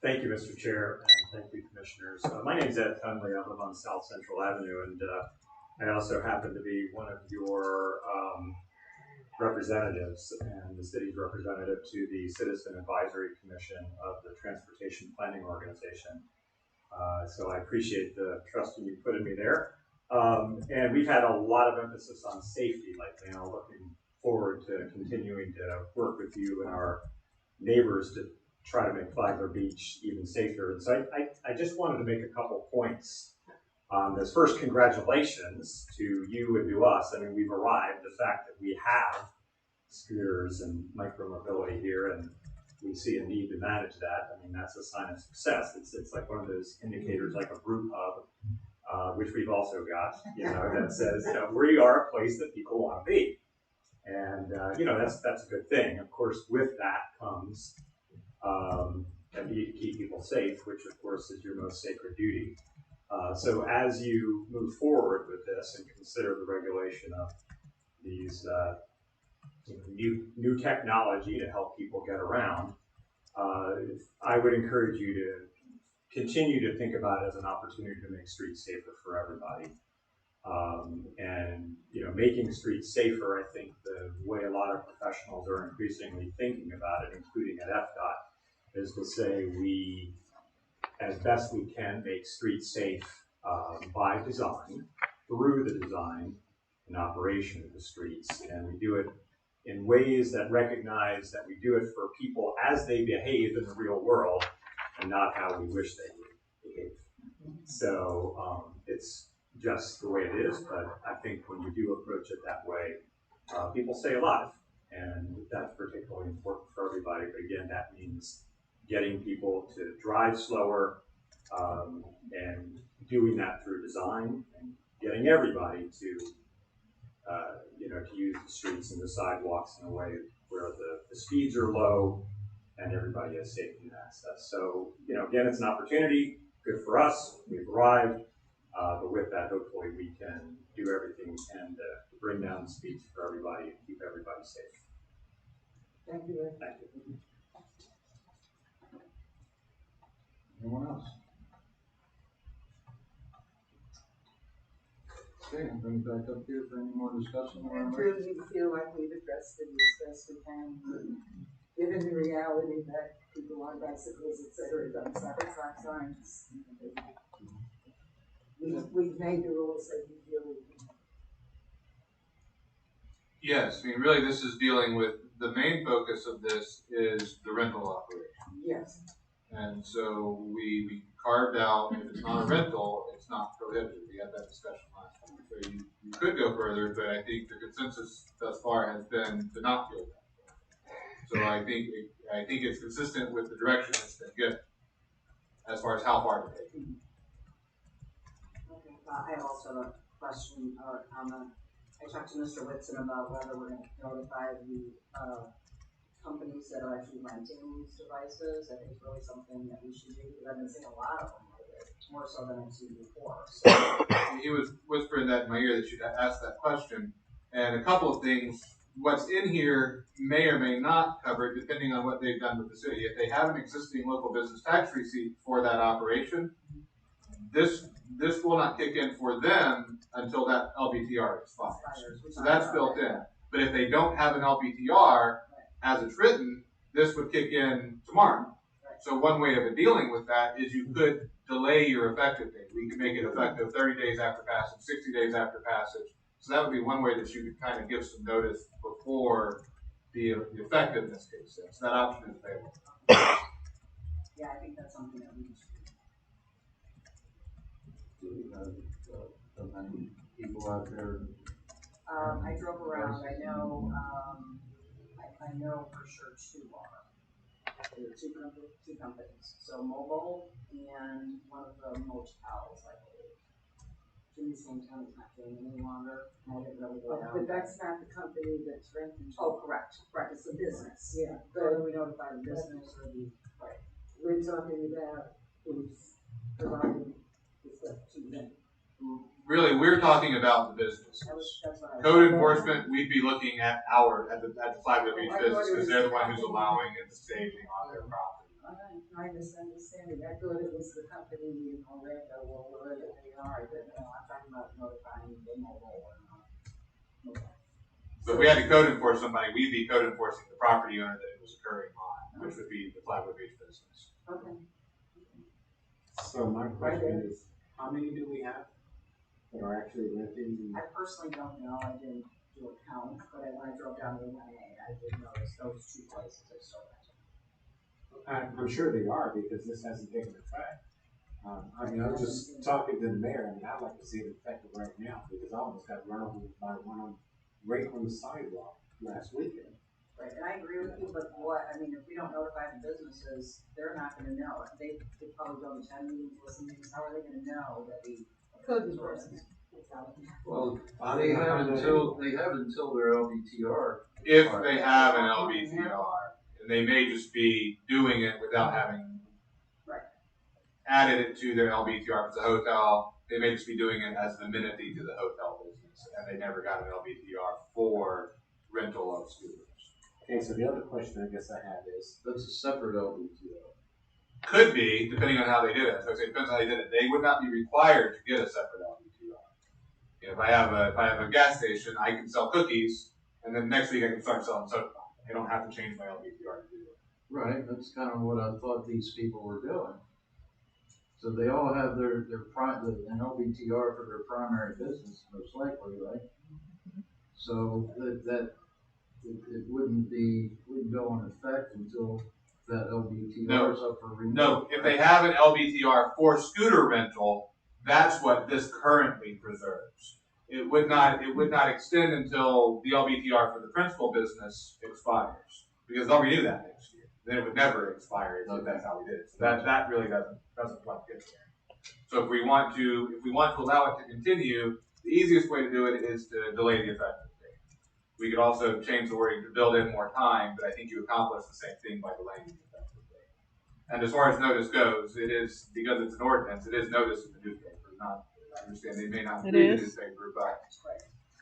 Thank you, Mr. Chair, and thank you, Commissioners. My name is Ed Tunley. I live on South Central Avenue, and I also happen to be one of your representatives and the city's representative to the Citizen Advisory Commission of the Transportation Planning Organization. So I appreciate the trust you put in me there. And we've had a lot of emphasis on safety lately, and I'm looking forward to continuing to work with you and our neighbors to try to make Flagler Beach even safer. And so I just wanted to make a couple points. As first, congratulations to you and to us. I mean, we've arrived. The fact that we have scooters and micromobility here, and we see a need to manage that, I mean, that's a sign of success. It's like one of those indicators, like a brew pub, which we've also got, you know, that says, you know, we are a place that people want to be. And, you know, that's a good thing. Of course, with that comes a need to keep people safe, which of course is your most sacred duty. So as you move forward with this and consider the regulation of these new technology to help people get around, I would encourage you to continue to think about it as an opportunity to make streets safer for everybody. And you know, making streets safer, I think the way a lot of professionals are increasingly thinking about it, including at FDOT, is to say we, as best we can, make streets safe by design, through the design and operation of the streets. And we do it in ways that recognize that we do it for people as they behave in the real world and not how we wish they would behave. So it's just the way it is, but I think when you do approach it that way, people stay alive, and that's particularly important for everybody. But again, that means getting people to drive slower, and doing that through design, and getting everybody to to use the streets and the sidewalks in a way where the speeds are low and everybody has safety access. So, again, it's an opportunity, good for us, we've arrived, but with that, hopefully we can do everything we can to bring down the speeds for everybody and keep everybody safe. Thank you. Thank you. Anyone else? Okay, I'm bring it back up here for any more discussion. I truly feel like we've addressed it as best we can, given the reality that people on bicycles, et cetera, don't stop signs. We've made the rules that we feel we can. Yes, I mean, really, this is dealing with, the main focus of this is the rental operation. Yes. And so we carved out, if it's not a rental, it's not prohibited. We had that discussion last time. So you could go further, but I think the consensus thus far has been to not go that far. So I think it's consistent with the direction that's been given as far as how far to take. Okay, I also have a question or comment. I talked to Mr. Whitson about whether we're going to notify the companies that are actually renting these devices. I think it's really something that we should do because I've been seeing a lot of them lately, more so than I've seen before. So. He was whispering that in my ear that you'd ask that question. And a couple of things. What's in here may or may not cover it depending on what they've done with the city. If they have an existing local business tax receipt for that operation, this will not kick in for them until that LBTR expires. So that's built in. But if they don't have an LBTR as it's written, this would kick in tomorrow. So one way of dealing with that is you could delay your effective date. We could make it effective 30 days after passage, 60 days after passage. So that would be one way that you could kind of give some notice before the effectiveness kicks in. So that option is available. Yeah, I think that's something that we should do. Do we have many people out there? I drove around. I know. I know for sure two are. There are two companies. So Mobile and one of the motels, I believe. Jimmy Santana is not doing it any longer. I didn't really go down. But that's not the company that's renting. Oh, correct. Correct. It's a business. Yeah. Whether we notify the business or the right. We're talking about who's providing the stuff to them. Really, we're talking about the business. Code enforcement, we'd be looking at the flag of each business because they're the one who's allowing it to staging on their property. I misunderstanding. I thought it was the company in Orlando or wherever they are. But no, I'm talking about notifying the mobile or not. So if we had to code enforce somebody, we'd be code enforcing the property owner that it was occurring on, which would be the Flagler Beach business. Okay. So my question is, how many do we have that are actually renting? I personally don't know. I didn't do a count, but when I drove down to the I did notice those two places are still renting. I'm sure they are because this hasn't taken effect. I mean, I was just talking to the mayor. I mean, I'd like to see it effective right now because I almost got run over by one right on the sidewalk last weekend. Right, and I agree with you, but if we don't notify the businesses, they're not gonna know. They probably go to 10 meetings, listen to meetings, how are they gonna know that we code enforcement? Well, they have until their LBTR. If they have an LBTR, and they may just be doing it without having added it to their LBTR. If it's a hotel, they may just be doing it as an amenity to the hotel business, and they never got an LBTR for rental of scooters. Okay, so the other question I guess I have is, that's a separate LBTR. Could be, depending on how they did it. So it depends on how they did it. They would not be required to get a separate LBTR. If I have a gas station, I can sell cookies, and then next week I can start selling soda. I don't have to change my LBTR to do it. Right, that's kind of what I thought these people were doing. So they all have an LBTR for their primary business, most likely, right? So that it wouldn't go in effect until that LBTR is up for renewal. No, if they have an LBTR for scooter rental, that's what this currently preserves. It would not extend until the LBTR for the principal business expires, because they'll renew that next year. Then it would never expire if that's how we did it. So that really doesn't quite get there. So if we want to allow it to continue, the easiest way to do it is to delay the effective date. We could also change the wording to build in more time, but I think you accomplish the same thing by delaying the effective date. And as far as notice goes, it is, because it's an ordinance, it is notice in the newspaper. Not, I understand they may not read the newspaper, but.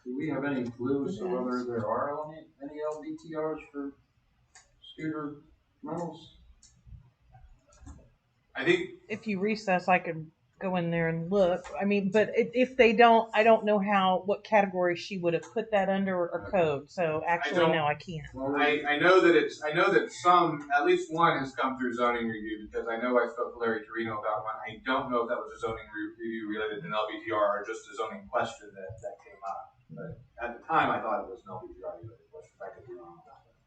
Do we have any clue as to whether there are any LBTRs for scooter rentals? I think if you recess, I could go in there and look. I mean, but if they don't, I don't know what category she would have put that under or code. So actually, no, I can't. I know that some, at least one, has come through zoning review, because I know I spoke to Larry Torino about one. I don't know if that was a zoning review related to an LBTR or just a zoning question that came up. But at the time, I thought it was an LBTR related question. I could be wrong about that.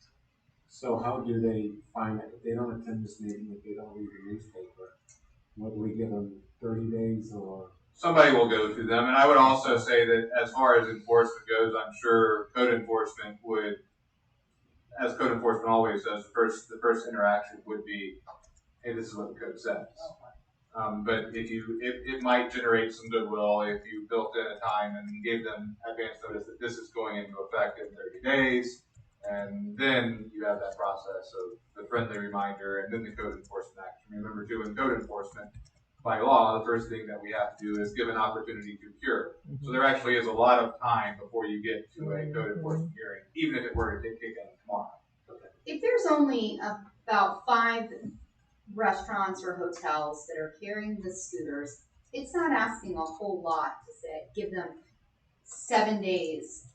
So how do they find it if they don't attend this meeting, if they don't read the newspaper? What do we give them, 30 days or? Somebody will go to them. And I would also say that as far as enforcement goes, I'm sure code enforcement would, as code enforcement always does, the first interaction would be, hey, this is what the code says. But it might generate some goodwill if you built in a time and gave them advance notice that this is going into effect in 30 days. And then you have that process of the friendly reminder and then the code enforcement action. Remember too, in code enforcement, by law, the first thing that we have to do is give an opportunity to cure. So there actually is a lot of time before you get to a code enforcement hearing, even if it were to kick in tomorrow. Okay. If there's only about 5 restaurants or hotels that are carrying the scooters, it's not asking a whole lot to say, give them 7 days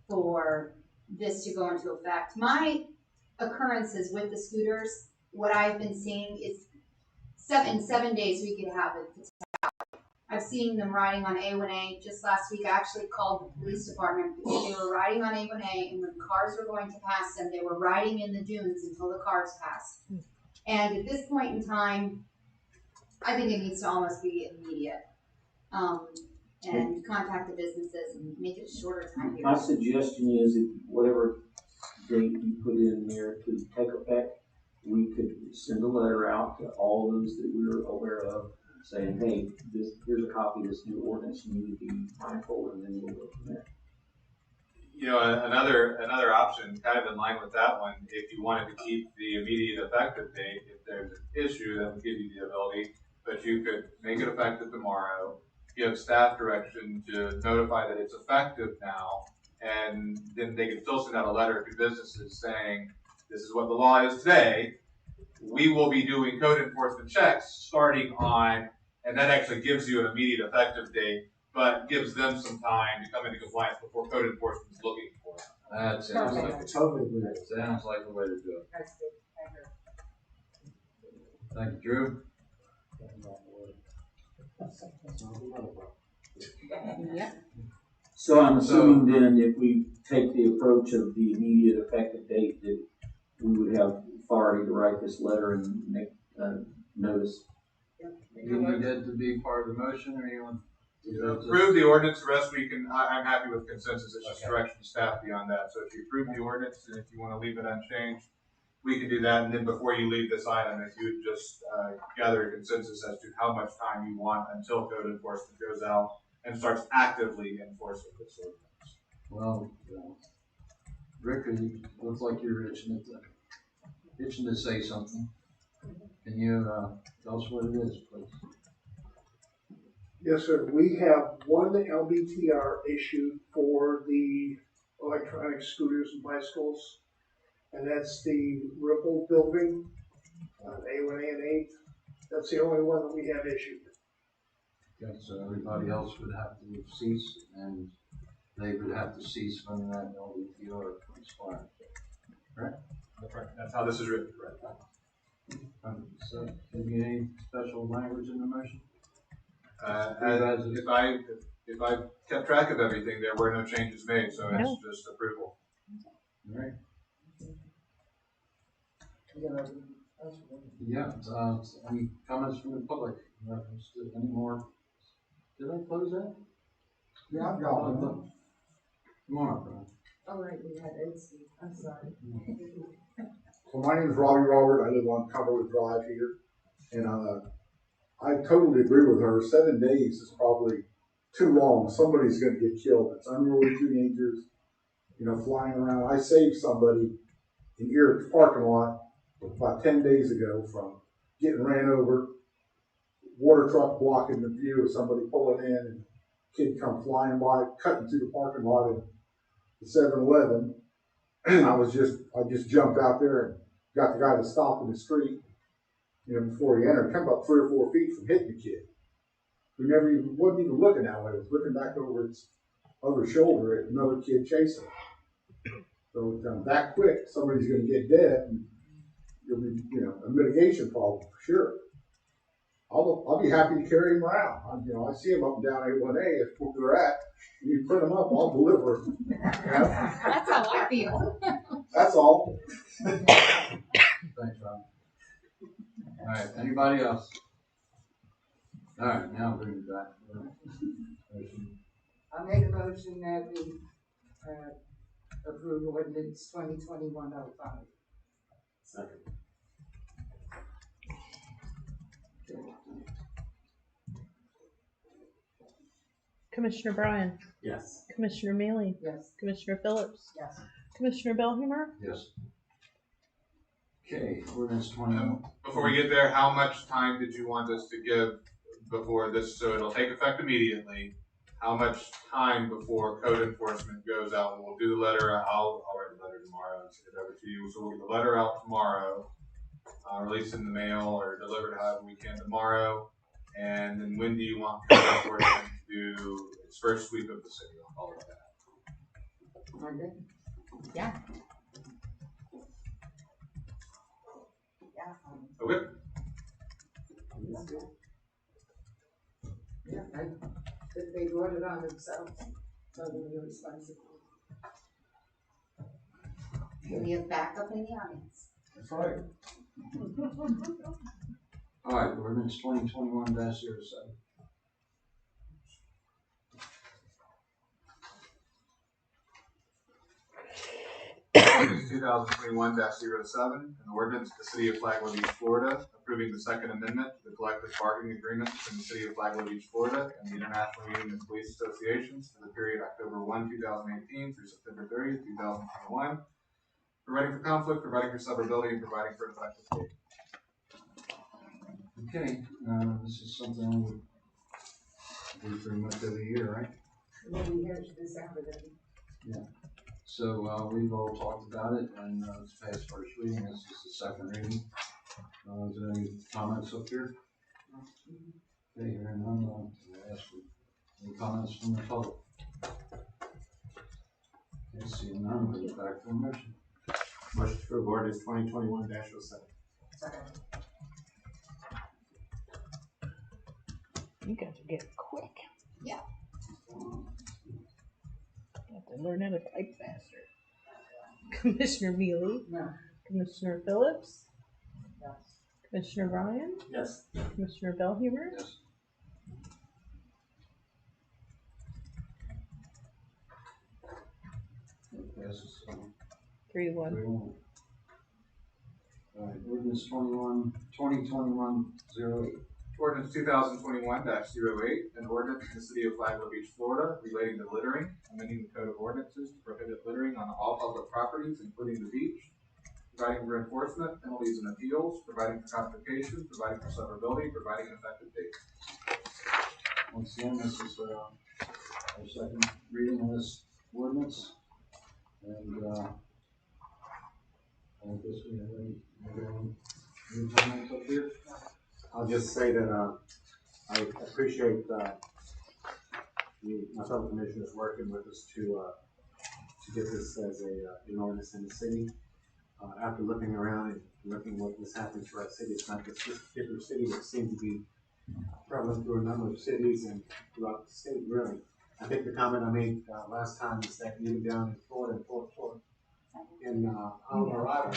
for this to go into effect. My occurrences with the scooters, what I've been seeing is in 7 days we could have it. I've seen them riding on A1A. Just last week I actually called the police department because they were riding on A1A, and when cars were going to pass them, they were riding in the dunes until the cars passed. And at this point in time, I think it needs to almost be immediate. And contact the businesses and make it a shorter time period. My suggestion is if whatever date you put in there to take effect, we could send a letter out to all those that we're aware of saying, hey, here's a copy of this new ordinance, you need to be mindful, and then we'll go from there. You know, another option, kind of in line with that one, if you wanted to keep the immediate effective date, if there's an issue, that would give you the ability, but you could make it effective tomorrow, give staff direction to notify that it's effective now, and then they can still send out a letter to businesses saying, this is what the law is today. We will be doing code enforcement checks starting on, and that actually gives you an immediate effective date, but gives them some time to come into compliance before code enforcement is looking for them. That sounds like a totally weird. Sounds like a way to do it. That's good. I agree. Thank you, Drew. Yeah. So I'm assuming then if we take the approach of the immediate effective date, that we would have authority to write this letter and make notice. You need that to be part of the motion, or you want? Approve the ordinance, the rest we can, I'm happy with consensus, it's just direction to staff beyond that. So if you approve the ordinance, and if you want to leave it unchanged, we can do that. And then before you leave this item, if you would just gather a consensus as to how much time you want until code enforcement goes out and starts actively enforcing this ordinance. Well, Rick, it looks like you're itching to say something. Can you tell us what it is, please? Yes, sir. We have one LBTR issued for the electronic scooters and bicycles, and that's the Ripple building on A1A and 8. That's the only one that we have issued. Okay, so everybody else would have to cease, and they would have to cease when that LBTR expires. Right? That's right. That's how this is written, correct? So, do you need any special language in the motion? If I kept track of everything, there were no changes made, so it's just approval. All right. Yeah, any comments from the public in reference to any more? Did I close that? Yeah, I've got one. Come on up, Brian. Oh, right, we had Ed. I'm sorry. So my name is Robbie Robert. I live on Cumberland Drive here, and I totally agree with her. 7 days is probably too long, somebody's gonna get killed. It's unruly teenagers, flying around. I saved somebody in Eric's parking lot about 10 days ago from getting ran over, water truck blocking the view of somebody pulling in, and kid come flying by, cutting through the parking lot in the 7-Eleven. I just jumped out there and got the guy to stop in the street, before he entered, come about 3 or 4 feet from hitting the kid, who wasn't even looking that way. He was looking back over its other shoulder at another kid chasing him. So that quick, somebody's going to get dead, and it'll be, a mitigation problem for sure. I'll be happy to carry him around. I see him up and down A1A if where they're at. You print them up, I'll deliver them. That's how I feel. That's all. Thanks, Ron. All right, anybody else? All right, now bring it back. I make a motion that we approve ordinance 2021-05. Second. Commissioner Bryan, Yes. Commissioner Mealy, Yes. Commissioner Phillips, Yes. Commissioner Belhumeur. Yes. Okay, ordinance 20. Before we get there, how much time did you want us to give before this, so it'll take effect immediately? How much time before code enforcement goes out? And we'll do the letter, I'll write the letter tomorrow and send it over to you. So we'll get the letter out tomorrow, release it in the mail or deliver it however we can tomorrow. And then when do you want code enforcement to do its first sweep of the city? I'll call it that. Monday? Yeah. Yeah. Okay. Yeah, if they brought it on themselves, so they're responsible. We have backup in the audience. That's right. All right, ordinance 2021-07. Ordinance 2021-07, an ordinance of the City of Flagler Beach, Florida, approving the Second Amendment to the collective bargaining agreement between the City of Flagler Beach, Florida, and the International Union of Police Associations for the period October 1, 2018 through September 30, 2021, providing for conflict, providing for severability, and providing for an effective date. Okay, this is something we do pretty much every year, right? Maybe here's this out of it. Yeah. So we've all talked about it, and it's passed first reading. This is the second reading. Is there any comments up here? Okay, hearing none, I'll ask for any comments from the public. Okay, seeing none, we'll go back to the motion. Motion to approve ordinance 2021-07. Second. You got to get quick. Yeah. Got to learn how to type faster. Commissioner Mealy, No. Commissioner Phillips, Yes. Commissioner Bryan, Yes. Commissioner Belhumeur. Yes. It passes, 3-1. 3-1. All right, ordinance 2021-08. Ordinance 2021-08, an ordinance in the City of Flagler Beach, Florida, relating to littering, amending the code of ordinances to prohibit littering on all public properties, including the beach, providing for enforcement, penalties, and appeals, providing for codification, providing for severability, providing an effective date. Once again, this is our second reading of this ordinance. And I guess we have any comments up here? I'll just say that I appreciate my fellow commissioners working with us to get this as an ordinance in the city. After looking around and looking what was happening to our city, it's not just this particular city, it seems to be prevalent through a number of cities and throughout the state, really. I think the comment I made last time is that even down in Florida, in Colorado,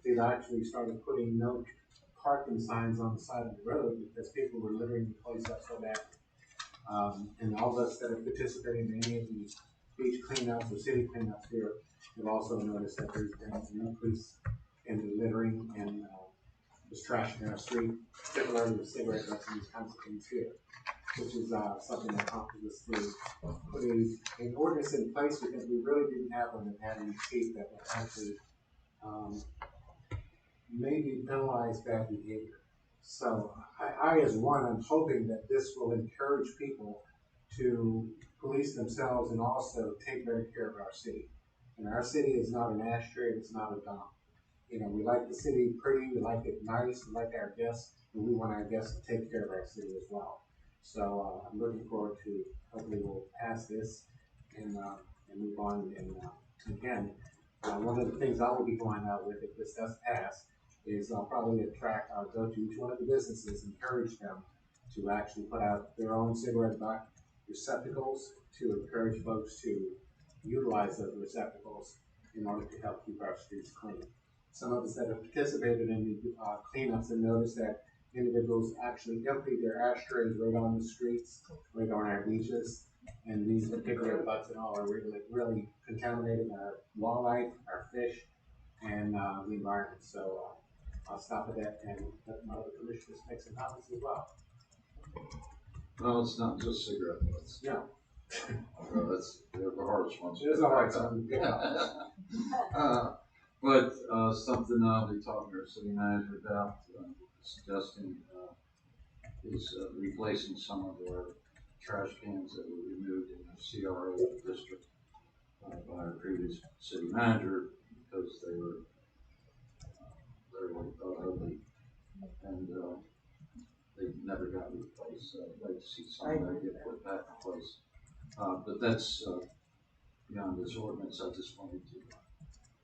they've actually started putting no parking signs on the side of the road because people were littering the place up so bad. And all of us that are participating in any of the beach cleanups or city cleanups here have also noticed that there's been an increase in the littering and just trashing our street, similar to cigarette butts and these kinds of things here. which is something that prompted us to put an ordinance in place because we really didn't have one that had any teeth that would actually maybe penalize bad behavior. So I as one, I'm hoping that this will encourage people to police themselves and also take better care of our city. And our city is not an ashtray, it's not a dump. You know, we like the city pretty, we like it nice, we like our guests, and we want our guests to take care of our city as well. So I'm looking forward to hopefully we'll pass this and move on. And again, one of the things I will be going out with if this does pass is I'll probably go to each one of the businesses, encourage them to actually put out their own cigarette butt receptacles to encourage folks to utilize those receptacles in order to help keep our streets clean. Some of us that have participated in the cleanups have noticed that individuals actually empty their ashtrays right on the streets, right on our beaches, and these particular butts and all are really contaminating our wildlife, our fish, and the environment. So I'll stop at that and let my other commissioners make some comments as well. No, it's not just cigarette butts. Yeah. They're the hardest ones. It is a hard one. Yeah. But something I'll be talking to our city manager about, suggesting is replacing some of our trash cans that were removed in the CRA district by our previous city manager because they were very ugly and they never got replaced. So I'd like to see some of that get put back in place. But that's beyond this ordinance. I just wanted to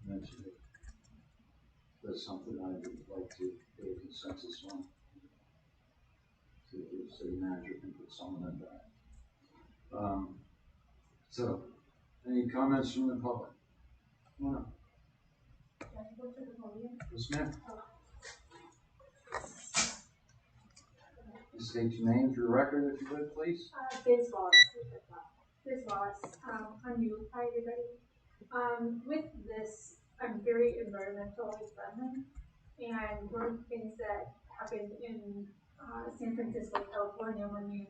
mention it. That's something I would like to get a consensus on. See if the city manager can put some of that back. So, any comments from the public? No. Yes, ma'am. State your name for the record, if you would, please. Biz Wallace. Biz Wallace. I'm new. Hi, everybody. With this, I'm very environmentally friendly, and one of the things that happened in San Francisco, California, when we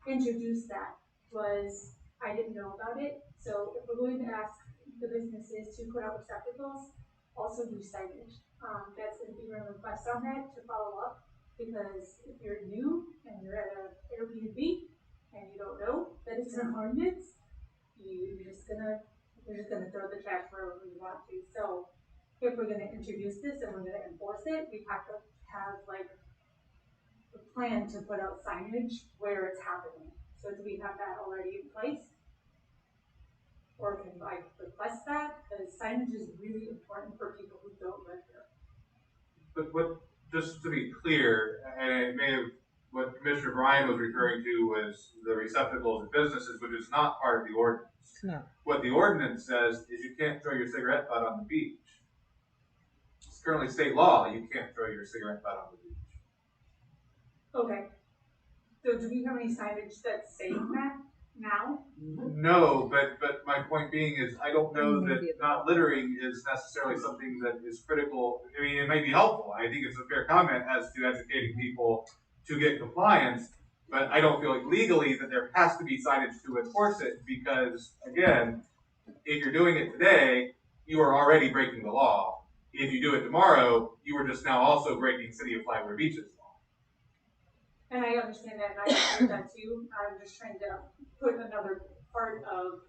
introduced that was I didn't know about it. So if we're going to ask the businesses to put out receptacles, also do signage. That's going to be a request on that to follow up, because if you're new and you're at an Airbnb and you don't know that it's an ordinance, you're just gonna throw the trash wherever you want to. So if we're gonna introduce this and we're gonna enforce it, we have to have like a plan to put out signage where it's happening. So do we have that already in place? Or can I request that? Because signage is really important for people who don't live here. But what, just to be clear, and it may have, what Commissioner Bryan was referring to was the receptacles of businesses, which is not part of the ordinance. No. What the ordinance says is you can't throw your cigarette butt on the beach. It's currently state law, you can't throw your cigarette butt on the beach. Okay. So do we have any signage that's saying that now? No, but my point being is I don't know that not littering is necessarily something that is critical. I mean, it may be helpful. I think it's a fair comment as to educating people to get compliance, but I don't feel like legally that there has to be signage to enforce it because, again, if you're doing it today, you are already breaking the law. If you do it tomorrow, you are just now also breaking City of Flagler Beach's law. And I understand that, and I understand that too. I'm just trying to put another part of,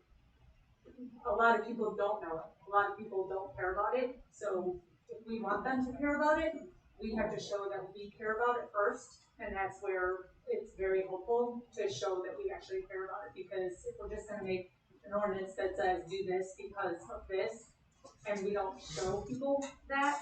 a lot of people don't know it. A lot of people don't care about it. So if we want them to care about it, we have to show that we care about it first. And that's where it's very helpful to show that we actually care about it. Because if we're just gonna make an ordinance that says do this because of this, and we don't show people that,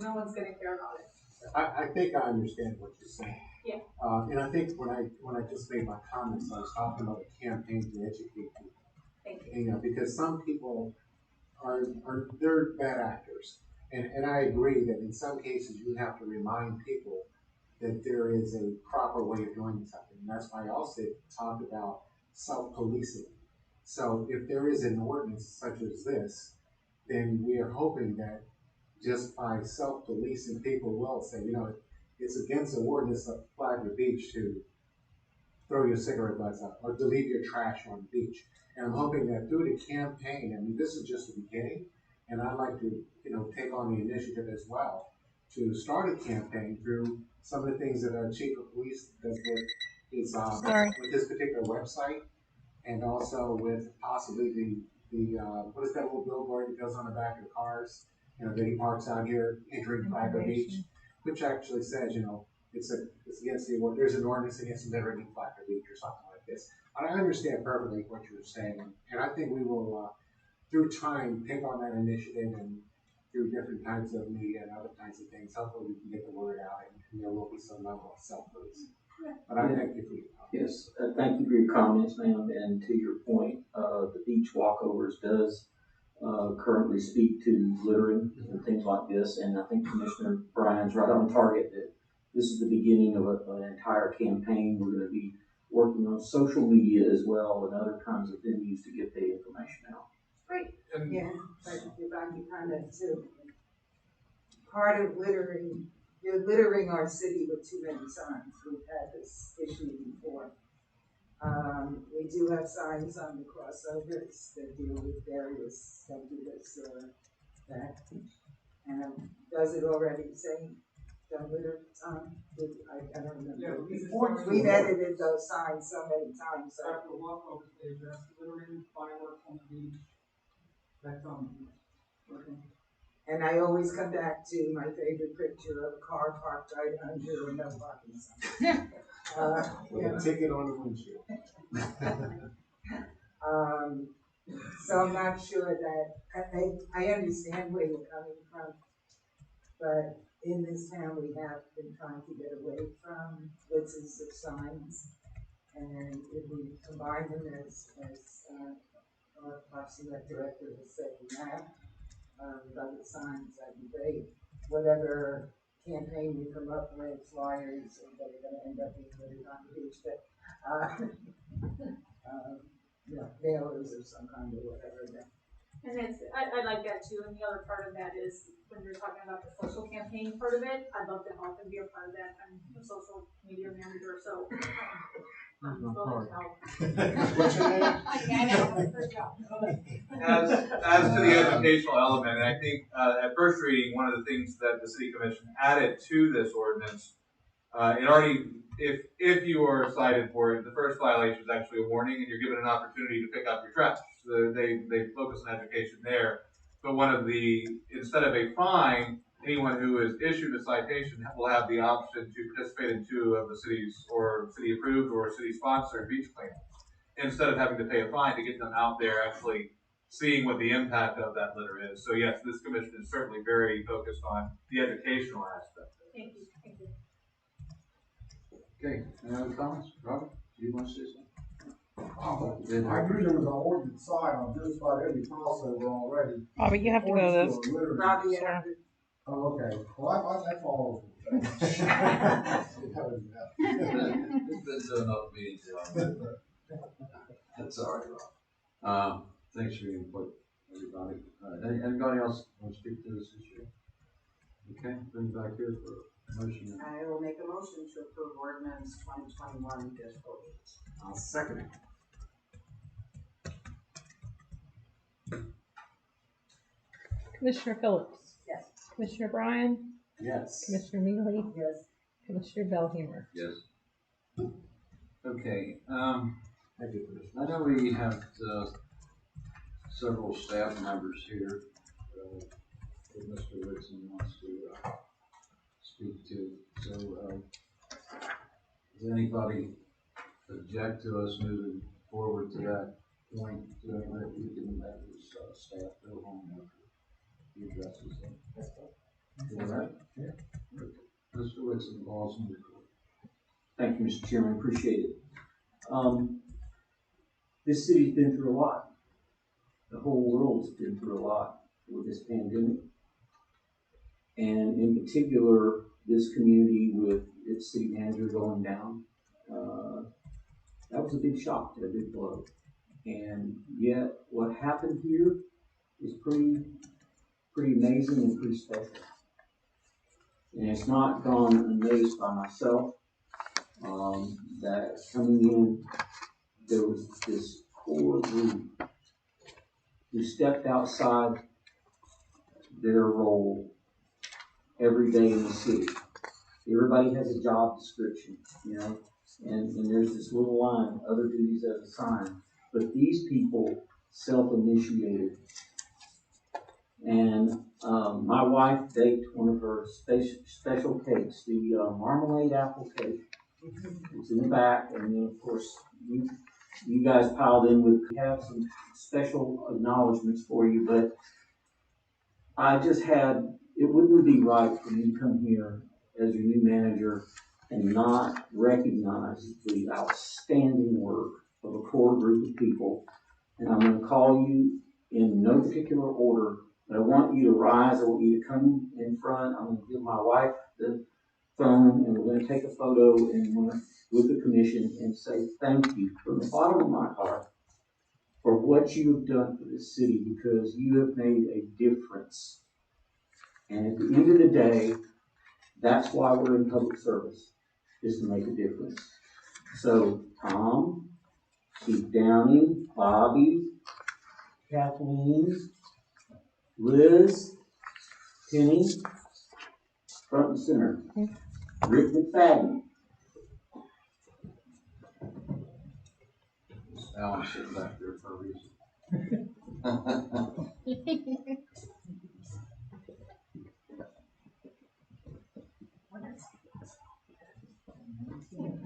no one's gonna care about it. I think I understand what you're saying. Yeah. And I think when I just made my comments, I was talking about a campaign to educate people. Thank you. You know, because some people they're bad actors. And I agree that in some cases you have to remind people that there is a proper way of doing something. And that's why I also talked about self-policing. So if there is an ordinance such as this, then we are hoping that just by self-policing, people will say, you know, it's against the ordinance of Flagler Beach to throw your cigarette butts out or to leave your trash on the beach. And I'm hoping that through the campaign, I mean, this is just the beginning, and I'd like to, take on the initiative as well to start a campaign through some of the things that our chief of police does with his particular website, and also with possibly the what is that little billboard that goes on the back of the cars, that he parks out here entering Flagler Beach, which actually says, it's against there's an ordinance against littering in Flagler Beach or something like this. I understand perfectly what you're saying, and I think we will, through time, take on that initiative and through different kinds of media and other kinds of things, hopefully we can get the word out and there will be some level of self-police. But I thank you for your comments. Yes, thank you for your comments, ma'am, and to your point, the beach walkovers does currently speak to littering and things like this, and I think Commissioner Bryan's right on target that this is the beginning of an entire campaign. We're going to be working on social media as well and other kinds of venues to get the information out. Great. Yeah, but if I can comment too, part of littering, you're littering our city with too many signs. We've had this issue before. We do have signs on the crossovers that deal with various, don't do this or that. And does it already say don't litter sign? I don't remember. Yeah, we've edited those signs so many times. After the walkover stage, that's littering, fireworks on the beach. That's on the beach. Okay. And I always come back to my favorite picture of a car parked right under a no parking sign. With a ticket on the windshield. So I'm not sure that, I understand where you're coming from, but in this town we have been trying to get away from blitzes of signs. And if we combine them as our Parks and Rec director was saying that, with other signs, that'd be great. Whatever campaign we come up with, flyers, or they're gonna end up being littered on the beach, but, mailers of some kind or whatever. And it's, I like that too, and the other part of that is, when you're talking about the social campaign part of it, I'd love to help and be a part of that. I'm a social media manager, so I'm willing to help. What's your name? As to the educational element, I think at first reading, one of the things that the city commission added to this ordinance, it already, if you are cited for it, the first violation is actually a warning, and you're given an opportunity to pick up your trash. So they focus on education there. But instead of a fine, anyone who is issued a citation will have the option to participate in 2 of the city's or city approved or city sponsored beach cleanups, instead of having to pay a fine to get them out there actually seeing what the impact of that litter is. So yes, this commission is certainly very focused on the educational aspect. Thank you. Thank you. Okay, any other comments? Robert, do you want to say something? I agree there was an ordinance sign on just about every crossover already. Oh, but you have to go to this. Robbie, you have to. Oh, okay. Well, that's all. It's been to enough meetings on that. That's all right, Rob. Thanks for your input, everybody. Anybody else want to speak to this issue? Okay, bring it back here for a motion. I will make a motion to approve ordinance 2021-08. I'll second it. Commissioner Phillips. Yes. Commissioner Bryan. Yes. Commissioner Neely. Yes. Commissioner Bellhammer. Yes. Okay, Thank you, Commissioner. I know we have several staff members here that Mr. Whitson wants to speak to. So, does anybody object to us moving forward to that point, so that we can have his staff go home after he addresses them? All right? Yeah. Mr. Whitson, balls in the court. Thank you, Mr. Chairman, appreciate it. This city's been through a lot. The whole world's been through a lot with this pandemic. And in particular, this community with its city manager going down, that was a big shock, a big blow. And yet, what happened here is pretty amazing and pretty special. and it's not gone unnoticed by myself, that coming in, there was this core group who stepped outside their role every day in the city. Everybody has a job description, you know, and there's this little line, other duties as assigned. But these people self-initiated. And my wife baked one of her special cakes, the marmalade apple cake. It's in the back, and then of course you guys piled in with, we have some special acknowledgments for you, but I just had, it wouldn't be right for me to come here as your new manager and not recognize the outstanding work of a core group of people. And I'm going to call you in no particular order, but I want you to rise. I want you to come in front. I'm going to give my wife the phone, and we're going to take a photo and with the commission and say thank you from the bottom of my heart for what you have done for this city, because you have made a difference. And at the end of the day, that's why we're in public service, is to make a difference. So Tom, Chief Downing, Bobby, Kathleen, Liz, Penny, front and center. Rick McFadden. Alan sitting back there for a reason.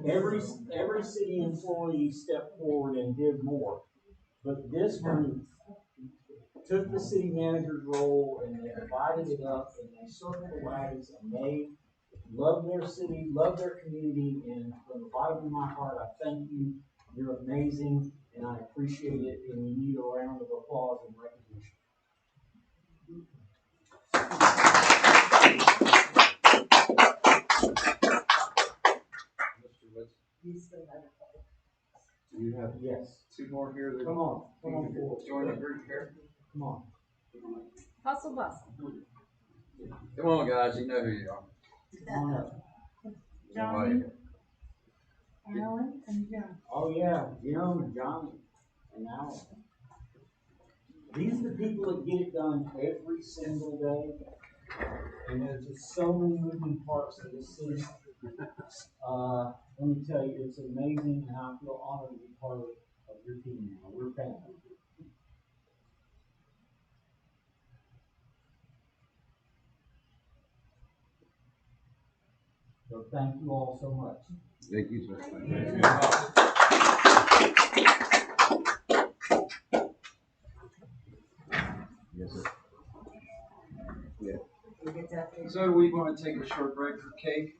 Every city employee stepped forward and did more. But this group took the city manager's role and they divided it up and they circled the wagons and they love their city, love their community, and from the bottom of my heart, I thank you. You're amazing, and I appreciate it, and we need a round of applause and recognition. Do you have two more here? That Come on forward. Join the group here. Come on. Hustle bustle. Come on, guys. You know who you are. Come on up. Johnny, Alan, and John. Oh yeah, Jim and Johnny and Alan. These are the people that get it done every single day. And there's just so many moving parts to this city. Let me tell you, it's amazing, and I feel honored to be part of your team now. We're family. So thank you all so much. Thank you, sir. Yes, sir. Yeah. So do we want to take a short break for cake?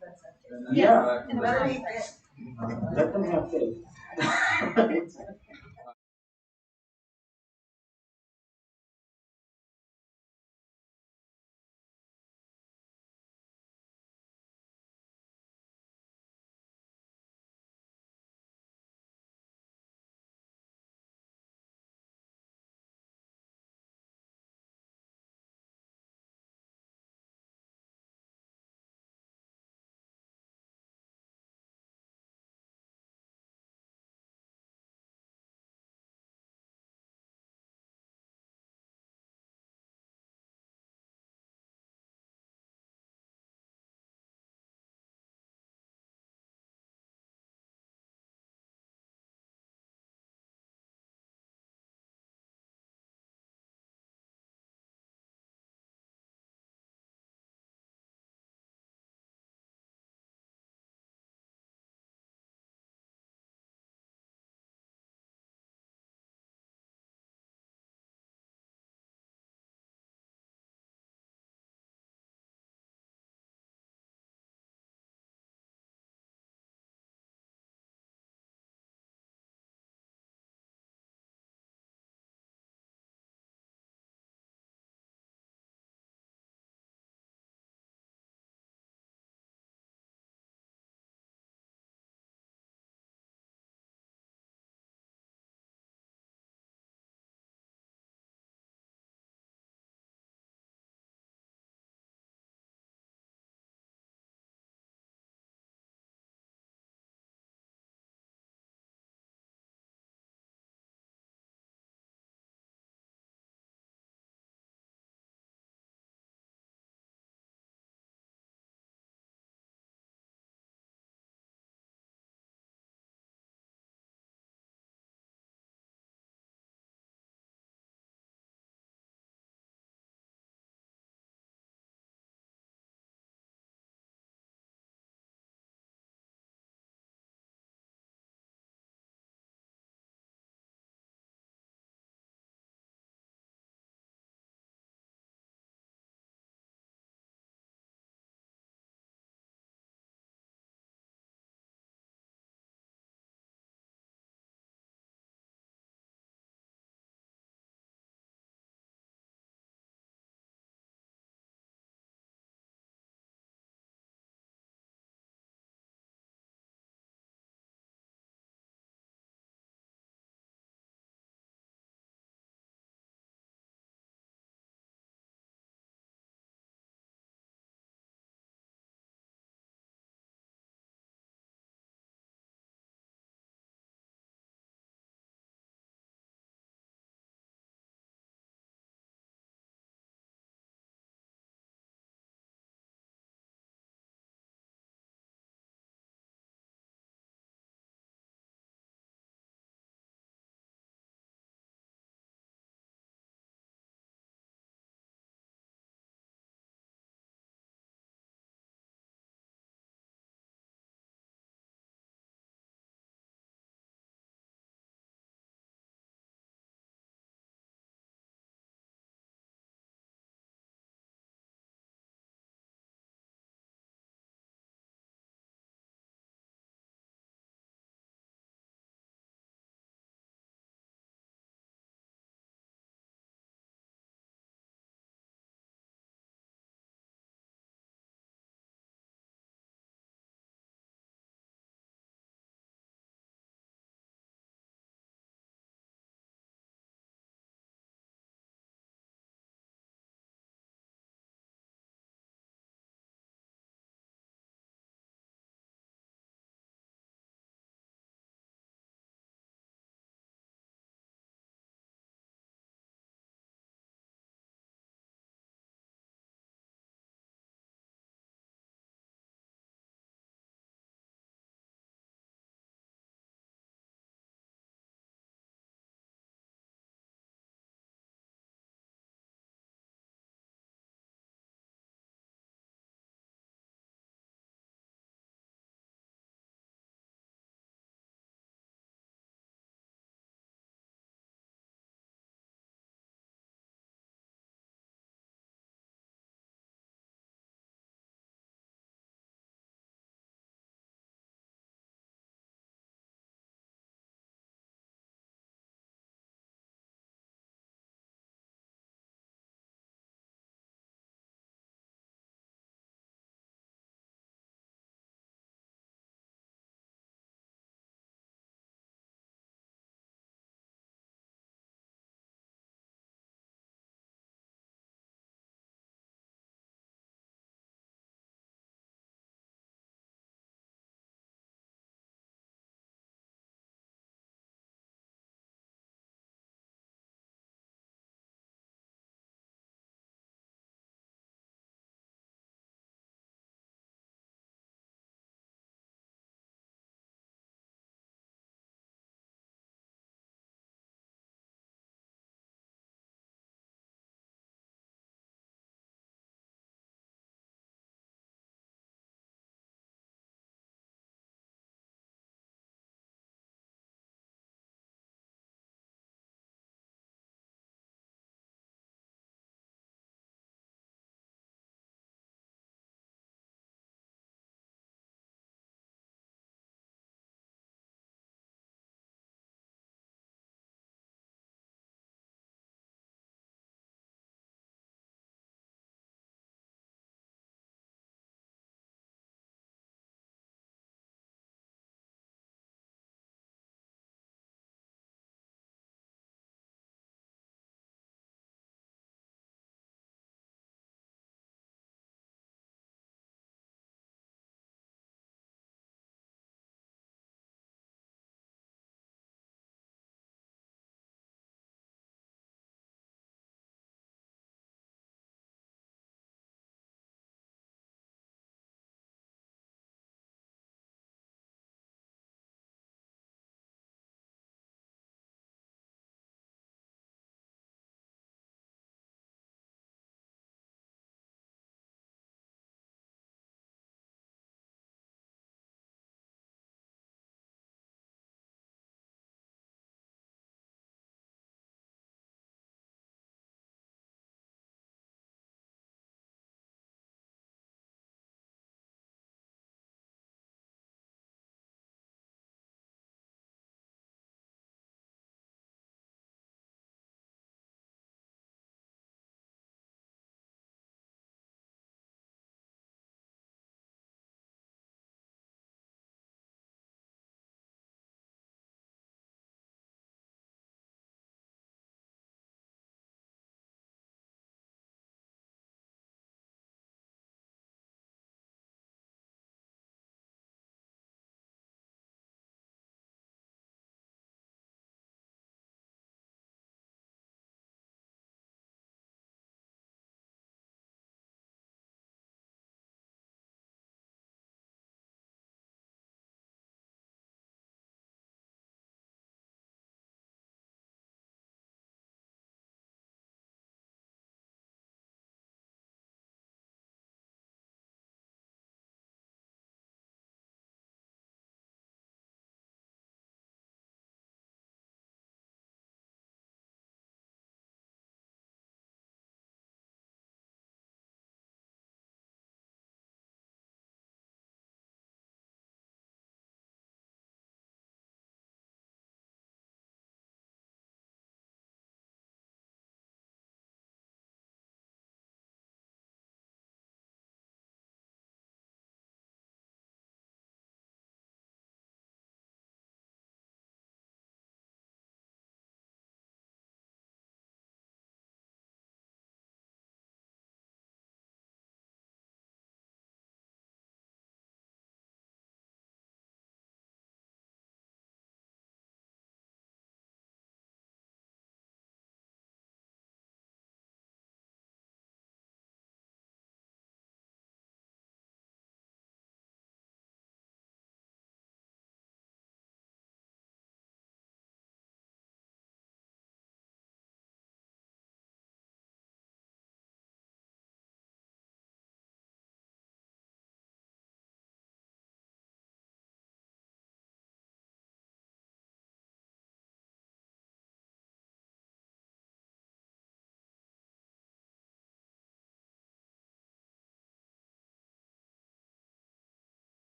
And then Yeah. come back? Let them have cake.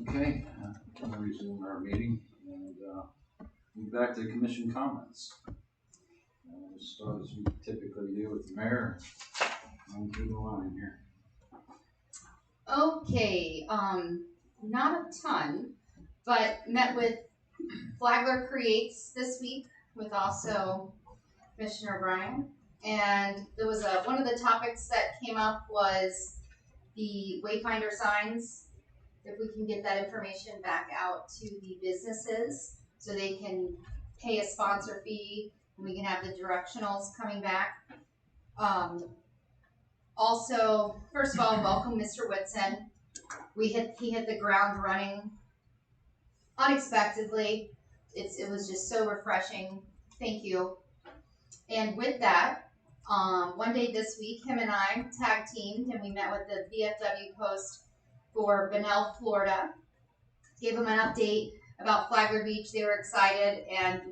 Okay, we'll resume our meeting and move back to commission comments. We'll start as we typically do with the mayor. On through the line here. Okay, not a ton, but met with Flagler Creates this week with also Commissioner Bryan. And there was one of the topics that came up was the Wayfinder signs. If we can get that information back out to the businesses so they can pay a sponsor fee and we can have the directionals coming back. Also, first of all, welcome Mr. Whitson. He hit the ground running unexpectedly. It was just so refreshing. Thank you. And with that, one day this week, him and I tag teamed and we met with the VFW post for Bunnell, Florida. Gave them an update about Flagler Beach. They were excited, and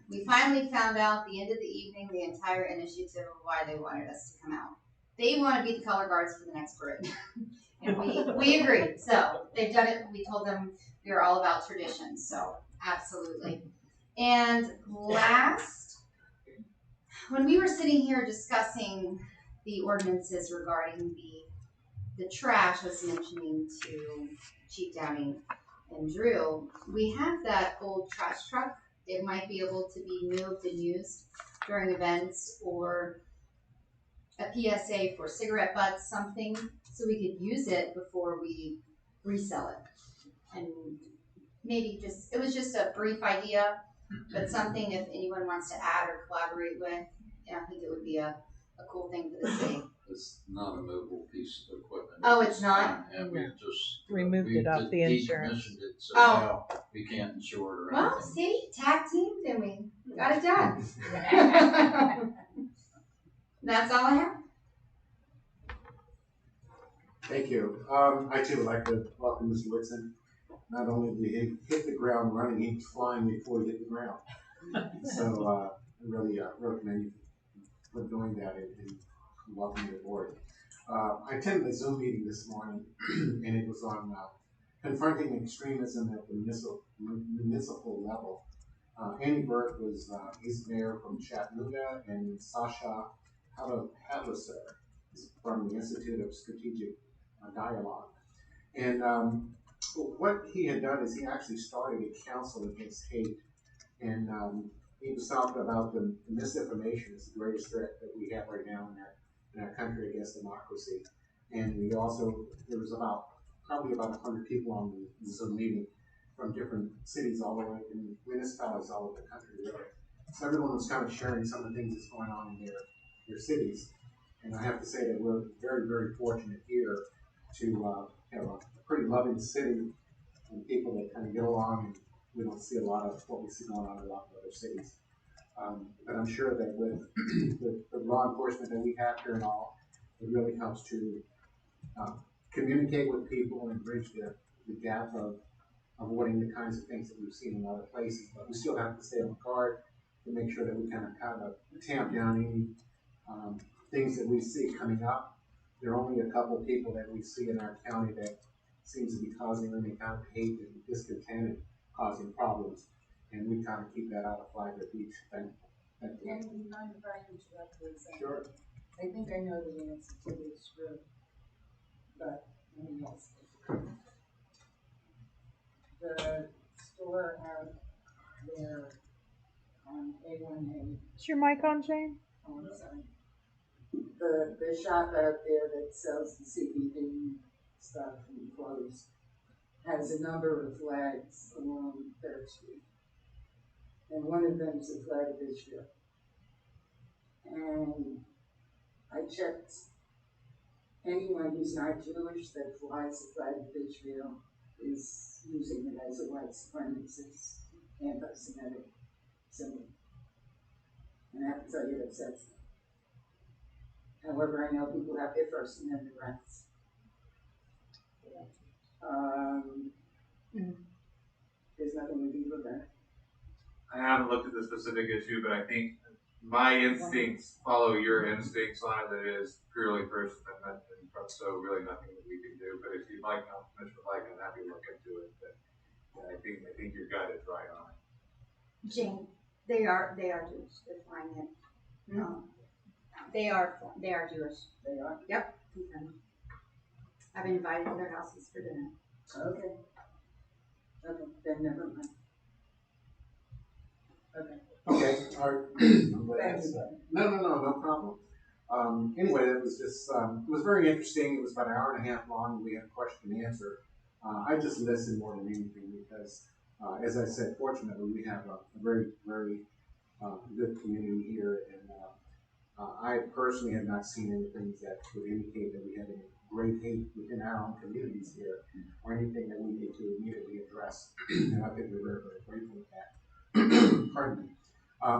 we finally found out at the end of the evening the entire initiative of why they wanted us to come out. They want to be the color guards for the next parade. And we agreed. So they've done it. We told them we were all about tradition. So absolutely. And last, when we were sitting here discussing the ordinances regarding the trash, I was mentioning to Chief Downing and Drew, we have that old trash truck. It might be able to be moved and used during events or a PSA for cigarette butts, something, so we could use it before we resell it. And maybe it was just a brief idea, but something if anyone wants to add or collaborate with, I think it would be a cool thing for the city. It's not a mobile piece of equipment. Oh, it's not? And we just removed it off the insurance. Decommissioned it, so now we can't insure it or anything. Well, see, tag teamed and we got it done. That's all I have. Thank you. I too would like to welcome Mr. Whitson. Not only did he hit the ground running, he was flying before he hit the ground. So I really commend you for doing that and welcome you aboard. I attended a Zoom meeting this morning, and it was on confronting extremism at the municipal level. Andy Burke was his mayor from Chattanooga, and Sasha Hadlisser is from the Institute of Strategic Dialogue. And what he had done is he actually started a council against hate, and he was talking about the misinformation is the greatest threat that we have right now in our country against democracy. And there was probably about 100 people on the Zoom meeting from different cities all the way, and municipalities all over the country, really. So everyone was kind of sharing some of the things that's going on in their cities. And I have to say that we're very, very fortunate here to have a pretty loving city and people that kind of get along, and we don't see a lot of what we see going on in a lot of other cities. But I'm sure that with the law enforcement that we have here and all, it really helps to communicate with people and bridge the gap of avoiding the kinds of things that we've seen in other places. But we still have to stay on guard to make sure that we kind of tamp down any things that we see coming up. There are only a couple of people that we see in our county that seems to be causing any kind of hate and discontent and causing problems. And we kind of keep that out of Flagler Beach. Thank you. And do you mind if I interrupt for a second? Sure. I think I know the answer to this group, but let me ask it. The store out there on A1A. Is your mic on, Jane? Oh, I'm sorry. The shop out there that sells the CBD stuff and clothes has a number of flags along 3rd Street. And one of them is a flag of Israel. And I checked anyone who's not Jewish that flies the flag of Israel is using it as a white supremacist, anti-Semitic symbol. And I have to tell you, it upsets me. However, I know people have their First Amendment rights. There's nothing we can do with that. I haven't looked at the specific issue, but I think my instincts follow your instincts on it. It is purely First Amendment, and so really nothing that we can do. But if you'd like, Commissioner Blake, I'm happy to look into it. But I think your gut is right on it. Jane, they are Jewish. They're flying in. They are Jewish. They are? Yep. Okay. I've been invited to their houses for dinner. Okay. Okay, then never mind. Okay. Okay, all right. I'm glad Thank that's, you. no problem. Anyway, it was just, it was very interesting. It was about an hour and a half long. We had question and answer. I just listened more than anything because, as I said, fortunately, we have a very, very good community here. And I personally have not seen anything that would indicate that we have any great hate within our own communities here or anything that we need to immediately address. And I think we're very, very grateful with that. Pardon me.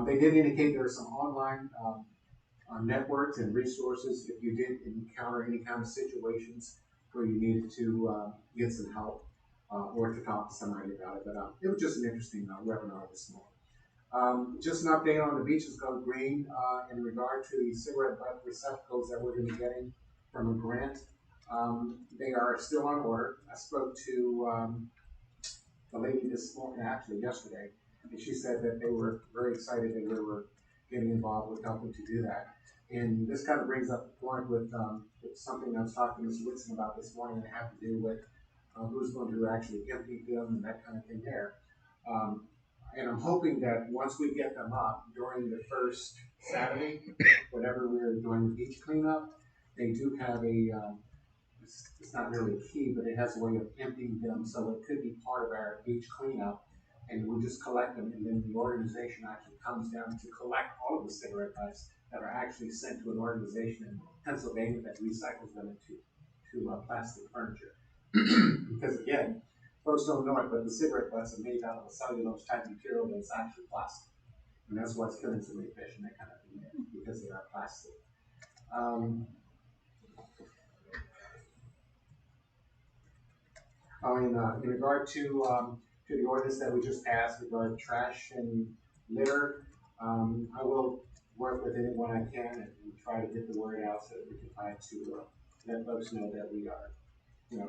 They did indicate there are some online networks and resources if you did encounter any kind of situations where you needed to get some help or to talk to somebody about it. But it was just an interesting webinar this morning. Just an update on the Beaches Go Green in regard to the cigarette butt receptacles that we're going to be getting from a grant. They are still on order. I spoke to the lady this morning, actually yesterday, and she said that they were very excited that we were getting involved with helping to do that. And this kind of brings up the point with something I was talking to Ms. Whitson about this morning that had to do with who's going to actually empty them and that kind of thing there. And I'm hoping that once we get them up during the first Saturday, whenever we're doing the beach cleanup, they do have a, it's not really a key, but it has a way of emptying them, so it could be part of our beach cleanup. And we just collect them, and then the organization actually comes down to collect all of the cigarette butts that are actually sent to an organization in Pennsylvania that recycles them into plastic furniture. Because again, folks don't know it, but the cigarette butts are made out of a cellulose type material that's actually plastic. And that's what's killing so many fish and that kind of thing, because they are plastic. In regard to the ordinance that we just passed regarding trash and litter, I will work with anyone I can and try to get the word out so that we can try to let folks know that we are,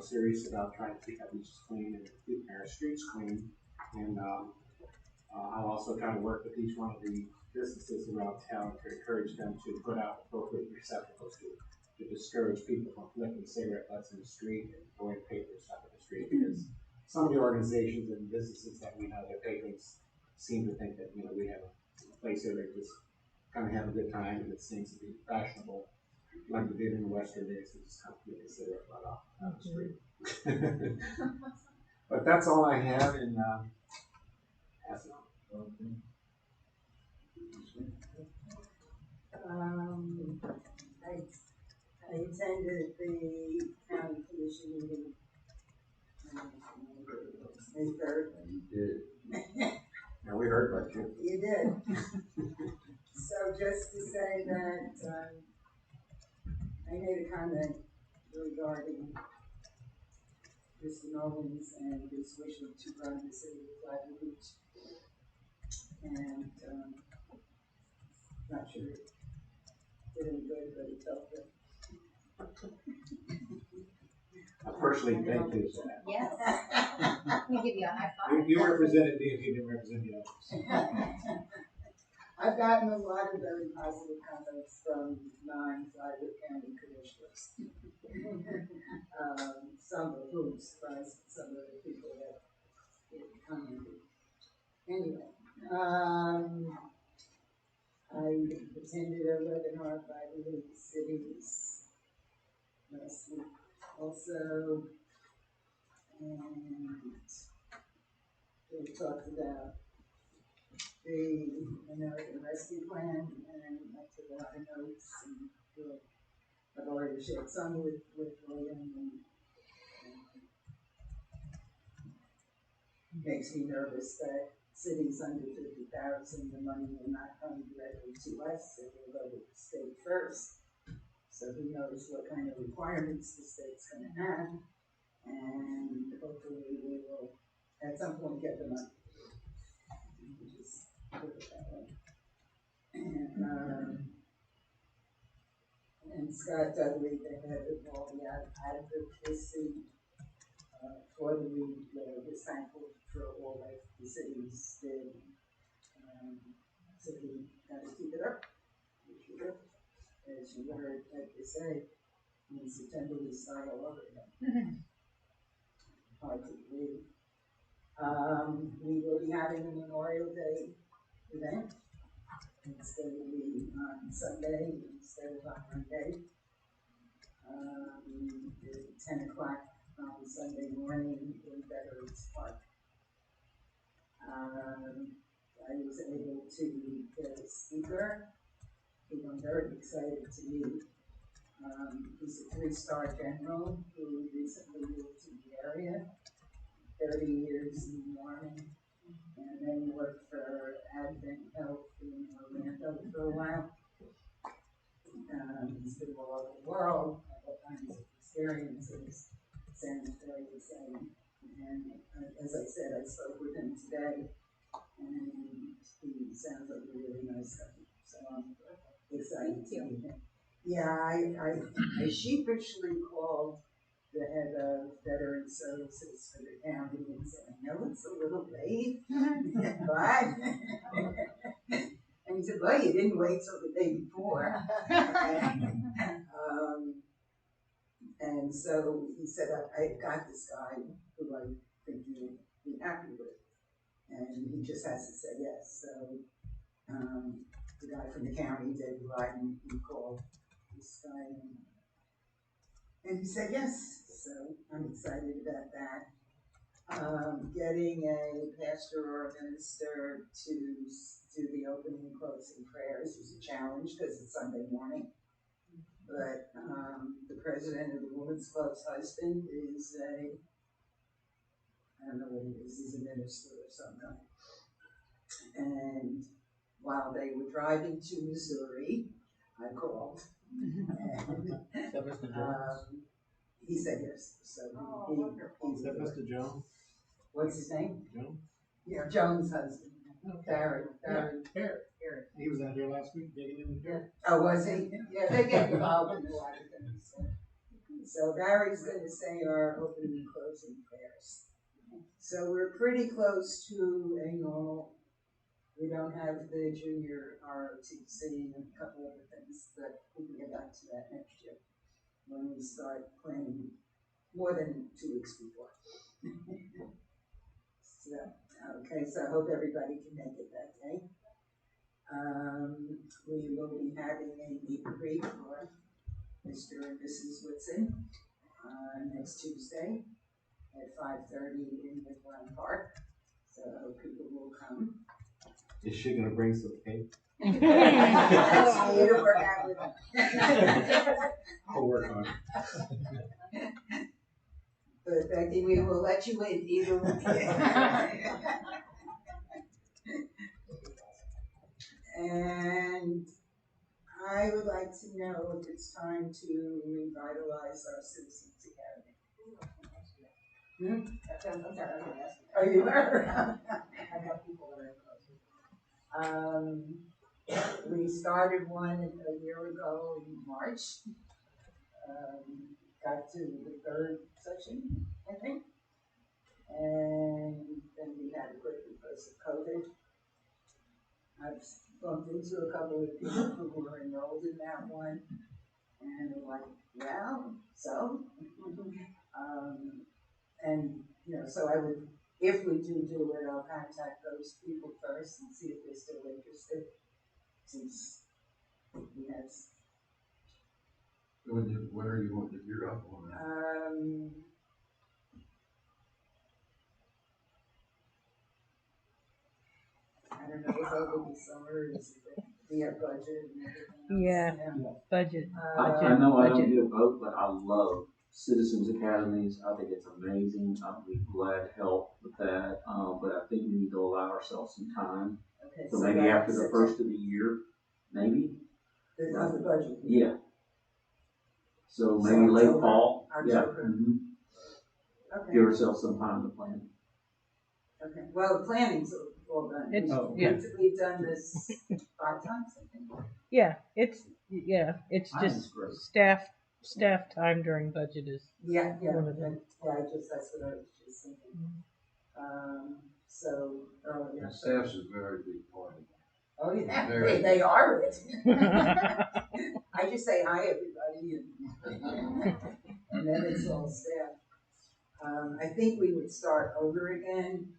serious about trying to keep our beaches clean and keep our streets clean. And I'll also try to work with each one of the businesses around town to encourage them to put out appropriate receptacles to discourage people from flipping cigarette butts in the street and throwing paper stuff in the street, because some of the organizations and businesses that we know, their patrons seem to think that, we have a place here that just kind of have a good time and it seems to be fashionable, like we did in the Western days, to just come get a cigarette butt off the street. But that's all I have, and pass it on. I attended the county commission meeting May 3rd. You did. Now we heard about you. You did. So just to say that I made a comment regarding Mr. Nolan's and his wish to run the city of Flagler Beach. And not sure it did any good, but it felt good. I personally thank you for that. Yes. Let me give you a high five. You represented me if you didn't represent the others. I've gotten a lot of very positive comments from non-Flagler County commissioners. Some of whom surprised some of the people that commented. Anyway, I attended a webinar by the League of Cities last week also, and they talked about the American Rescue Plan, and I took a lot of notes, and I've already shared some with William, and it makes me nervous that cities under 50,000, the money will not come directly to us, it will go to the state first. So who knows what kind of requirements the state's going to have, and hopefully we will at some point get the money. Just put it that way. And Scott Dudley, the head of all the advocacy for the league, was thankful for all that the cities did. So we gotta keep it up. As you heard Edgar say, in September we start all over again. Hard to believe. We will be having a Memorial Day event. It's going to be on Sunday instead of on Monday. 10 o'clock on Sunday morning in Veterans Park. I was able to get a speaker who I'm very excited to meet. He's a 3-star general who recently moved to the area, 30 years in the Army, and then worked for Advent Health in Orlando for a while. He's been all over the world, all kinds of experiences. Sounds very exciting. And as I said, I spoke with him today, and he sounds like a really nice guy. So I'm excited to meet him. Yeah, I sheepishly called the head of Veteran Services for the county and said, I know it's a little late, but, and he said, well, you didn't wait till the day before. And so he said, I got this guy who I think you'll be happy with. And he just has to say yes. So the guy from the county, David Lyden, he called this guy and he said yes. So I'm excited about that. Getting a pastor or a minister to do the opening and closing prayers is a challenge because it's Sunday morning. But the president of the Women's Club's husband is I don't know what he is, he's a minister or something. And while they were driving to Missouri, I called. He said yes. So Is that Mr. Jones? What's his name? Jones? Yeah, Jones' husband. Barry. He was out here last week digging in the dirt. Oh, was he? Yeah, they get involved in a lot of things. So Barry's going to say our opening and closing prayers. So we're pretty close to a normal. We don't have the junior ROTC and a couple other things, but we can get back to that next year when we start playing more than 2 weeks before. So, okay, so I hope everybody can make it that day. We will be having a meet and greet for Mr. and Mrs. Whitson next Tuesday at 5:30 in Woodlawn Park. So I hope people will come. Is she gonna bring some cake? That's for you to work out with them. I'll work on it. But Becky, we will let you in either way. And I would like to know if it's time to revitalize our Citizens Academy. I'm sorry, I'm gonna ask you. Oh, you are? I have people that are close. We started one a year ago in March. Got to the 3rd session, I think. And then we had to quit because of COVID. I've bumped into a couple of people who were enrolled in that one. And I'm like, well, so? And, you know, so I would, if we do it, I'll contact those people first and see if they're still interested. Since we have. When are you wanting to gear up on that? I don't know if over the summer is we have budget and everything. Yeah, budget. I know I don't do a vote, but I love Citizens Academies. I think it's amazing. I'd be glad to help with that. But I think we need to allow ourselves some time. Okay, So maybe after the first of the year, maybe. The budget. Yeah. So maybe late fall. October. Yeah. Mm-hmm. Okay. Give ourselves some time to plan. Okay, well, the planning's all done. It's- We've- We've done this 5 times, I think. Yeah, it's Time is just great. staff time during budget is Yeah, one of them. that's what I was just thinking. So, oh, yeah. And staff's a very big part of it. Oh, yeah, Very they big. are it. I just say hi, everybody, and then it's all staff. I think we would start over again.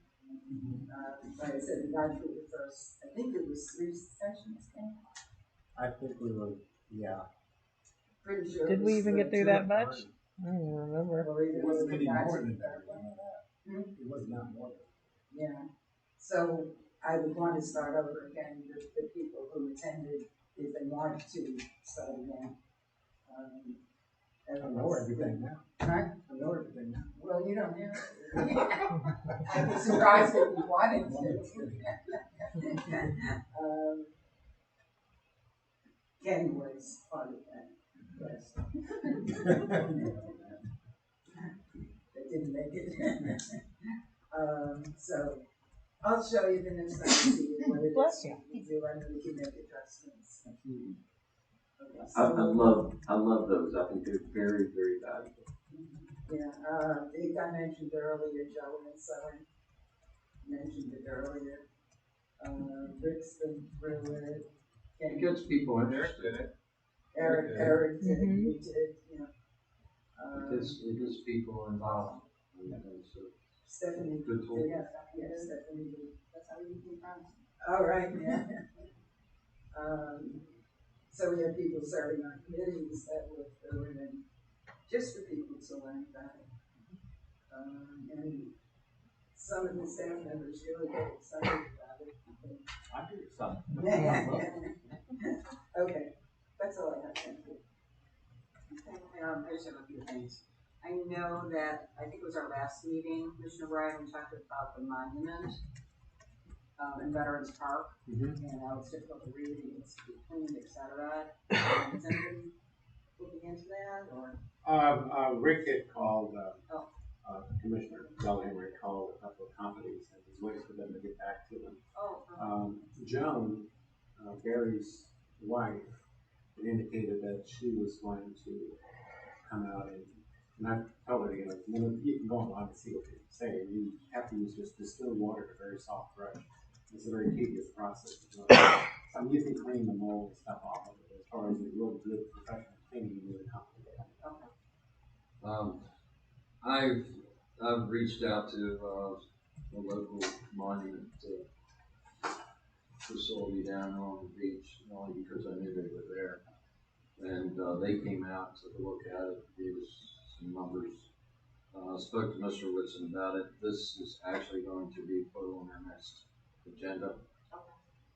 Like I said, we got through the first, I think it was 3 sessions, Ken? I think we were, yeah. Pretty sure. Did it we was even get through 2. that much? I don't even remember. Or either It wasn't we any got more to than the that. third one. It was not more than Yeah, so I would want to start over again, the people who attended, if they want to start again. I know everything now. Huh? I know everything now. Well, you don't have to. I'd be surprised if you wanted to. Ken was part of that, yes. They didn't make it. So I'll show you the next time, see what it Bless is you. we do, and we can make adjustments. Okay, I love those. I think they're very, very valuable. Yeah, I think I mentioned earlier, Joe and Sullen mentioned it earlier. Rick's been through it. It gets people interested. Eric did, we did, you know. It gets people involved. So Stephanie. good tool. Yeah, Stephanie did. That's how we became friends. All right, yeah. So we have people serving on committees that work through it, and just for people to learn about it. And some of the staff members really get excited about it. I do some. Okay, that's all I have, thank you. I just have a few things. I know that, I think it was our last meeting, Commissioner Bryan, we talked about the monument in Veterans Park, and how it's difficult to read, it needs to be cleaned, et cetera. Is anybody looking into that, or? Rick had called, Commissioner Bellingham had called a couple of companies and was waiting for them to get back to him. Joan, Barry's wife, indicated that she was going to come out and I told her, you can go online and see what they say. You have to use just distilled water to very soft brush. It's a very tedious process. So you can clean the mold and stuff off of it. As far as a real good professional cleaning, you need a company. I've reached out to the local monument facility down on the beach, only because I knew they were there. And they came out, took a look at it, gave us some numbers. Spoke to Mr. Whitson about it. This is actually going to be put on our next agenda.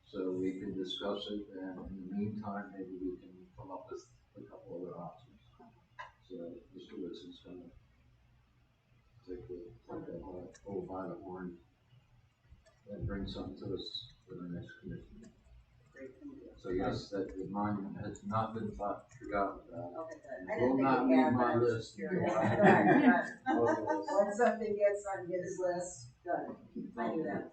So we can discuss it, and in the meantime, maybe we can come up with a couple other options. So Mr. Whitson's gonna take that old violet horn and bring something to us for the next commission. So yes, that the monument has not been forgotten about. Okay, good. It will not leave my list. When something gets on his list, good. I knew that.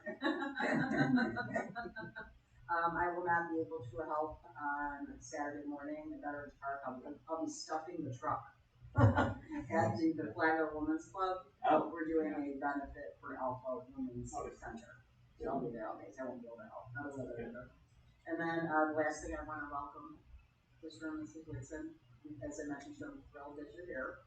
I will not be able to help on Saturday morning at Veterans Park. I'll be stuffing the truck at the Flagler Women's Club. We're doing a benefit for Alpha Women's Center. So I'll be there all day, so I won't be able to help. That was other. And then the last thing I want to welcome Mr. and Mrs. Whitson. As I mentioned, I'm thrilled that you're here.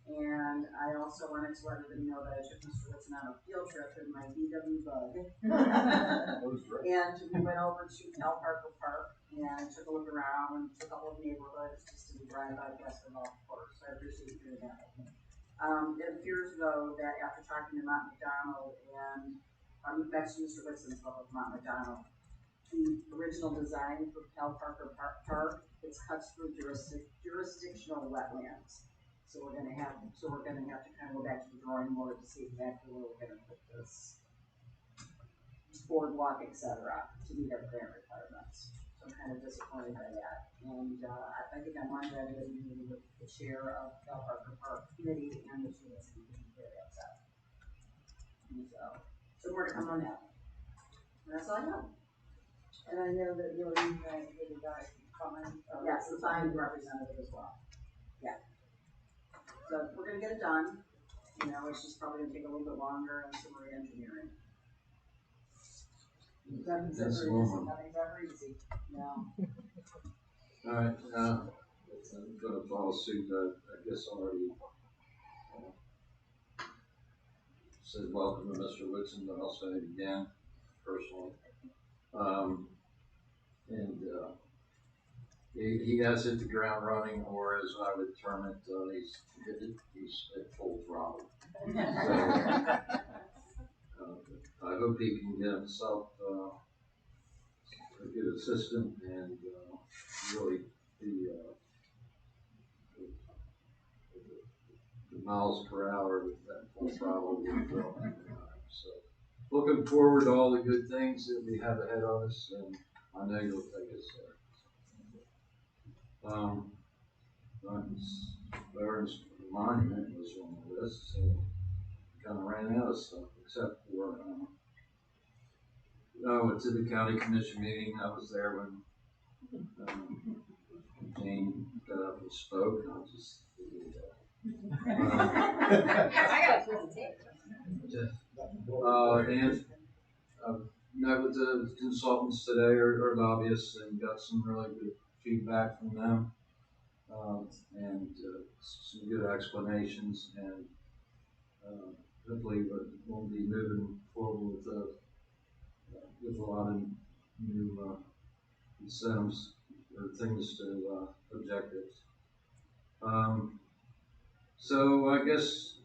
And I also wanted to let everybody know that I took Mr. Whitson on a field trip in my VW Bug. And we went over to Cal Parker Park and took a look around, took a couple of neighborhoods just to drive by past the golf course. So I appreciate you doing that with me. It appears though that after talking to Mont McDonald and next to Mr. Whitson's spoke with Mont McDonald, the original design for Cal Parker Park, it's cuts through jurisdictional wetlands. So we're gonna have to kind of go back to the drawing board to see exactly where we're gonna put this boardwalk, et cetera, to meet our grant requirements. So I'm kind of disappointed by that. And I think on Monday I'm going to be meeting with the chair of Cal Parker Park Committee and the two of us will be very upset. And so So more to come on that. And that's all I know. And I know that you're in with the guy coming. Yes, the planning representative as well. Yeah. So we're gonna get it done. You know, it's just probably gonna take a little bit longer and some re-engineering. That's normal. Nothing's ever easy. No. All right, I'm gonna follow suit, I guess already said welcome to Mr. Whitson, but I'll say it again personally. He has hit the ground running, or as I would term it, he's at full throttle. So, I hope he can get himself a good assistant and really the miles per hour with that full throttle will go. So, looking forward to all the good things that we have ahead of us, and I know you'll take us there. Veterans Monument was on the list, so kind of ran out of stuff, except for to the county commission meeting. I was there when Jane got up and spoke, and I just I got a presentation. And met with the consultants today, or lobbyists, and got some really good feedback from them, and some good explanations, and hopefully we'll be moving forward with a lot of new incentives or things to objectives. So I guess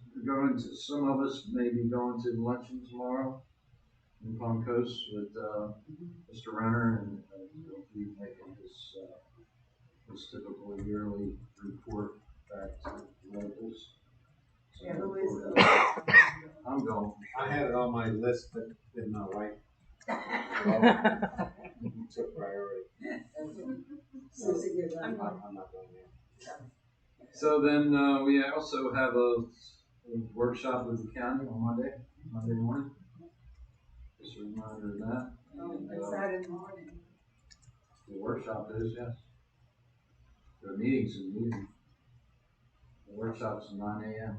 some of us may be going to luncheon tomorrow in Palm Coast with Mr. Renner, and he'll be making his typical yearly report back to the locals. So Yeah, who is I'm going. I had it on my list, but did not write. Took priority. I'm not going there. So then we also have a workshop with the county on Monday morning. Just a reminder of that. And, Saturday morning. the workshop is, yes. The meeting's in the evening. The workshop's at 9 a.m.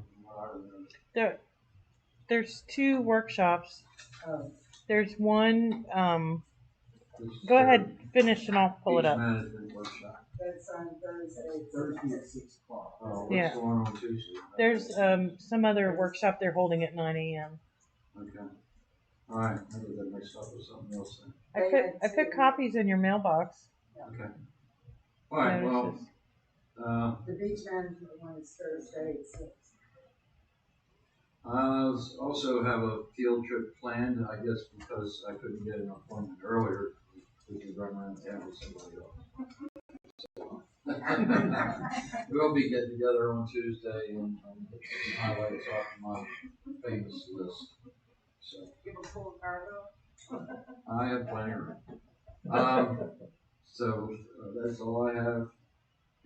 There's two workshops. Oh. There's one. Go ahead, finish, and I'll pull it up. Management workshop. That's on Thursday. Thursday at 6 o'clock. Oh, Yeah. what's going on Tuesday? There's some other workshop they're holding at 9 a.m. Okay. All right. I get that mixed up with something else then. I put copies in your mailbox. Okay. All right. Well. Notices. The beach management one is Thursday at 6. I also have a field trip planned, I guess, because I couldn't get an appointment earlier. We could run around town with somebody else. So, we'll be getting together on Tuesday and highlights off my famous list. So You have a full cargo? I have plenty of room. So that's all I have.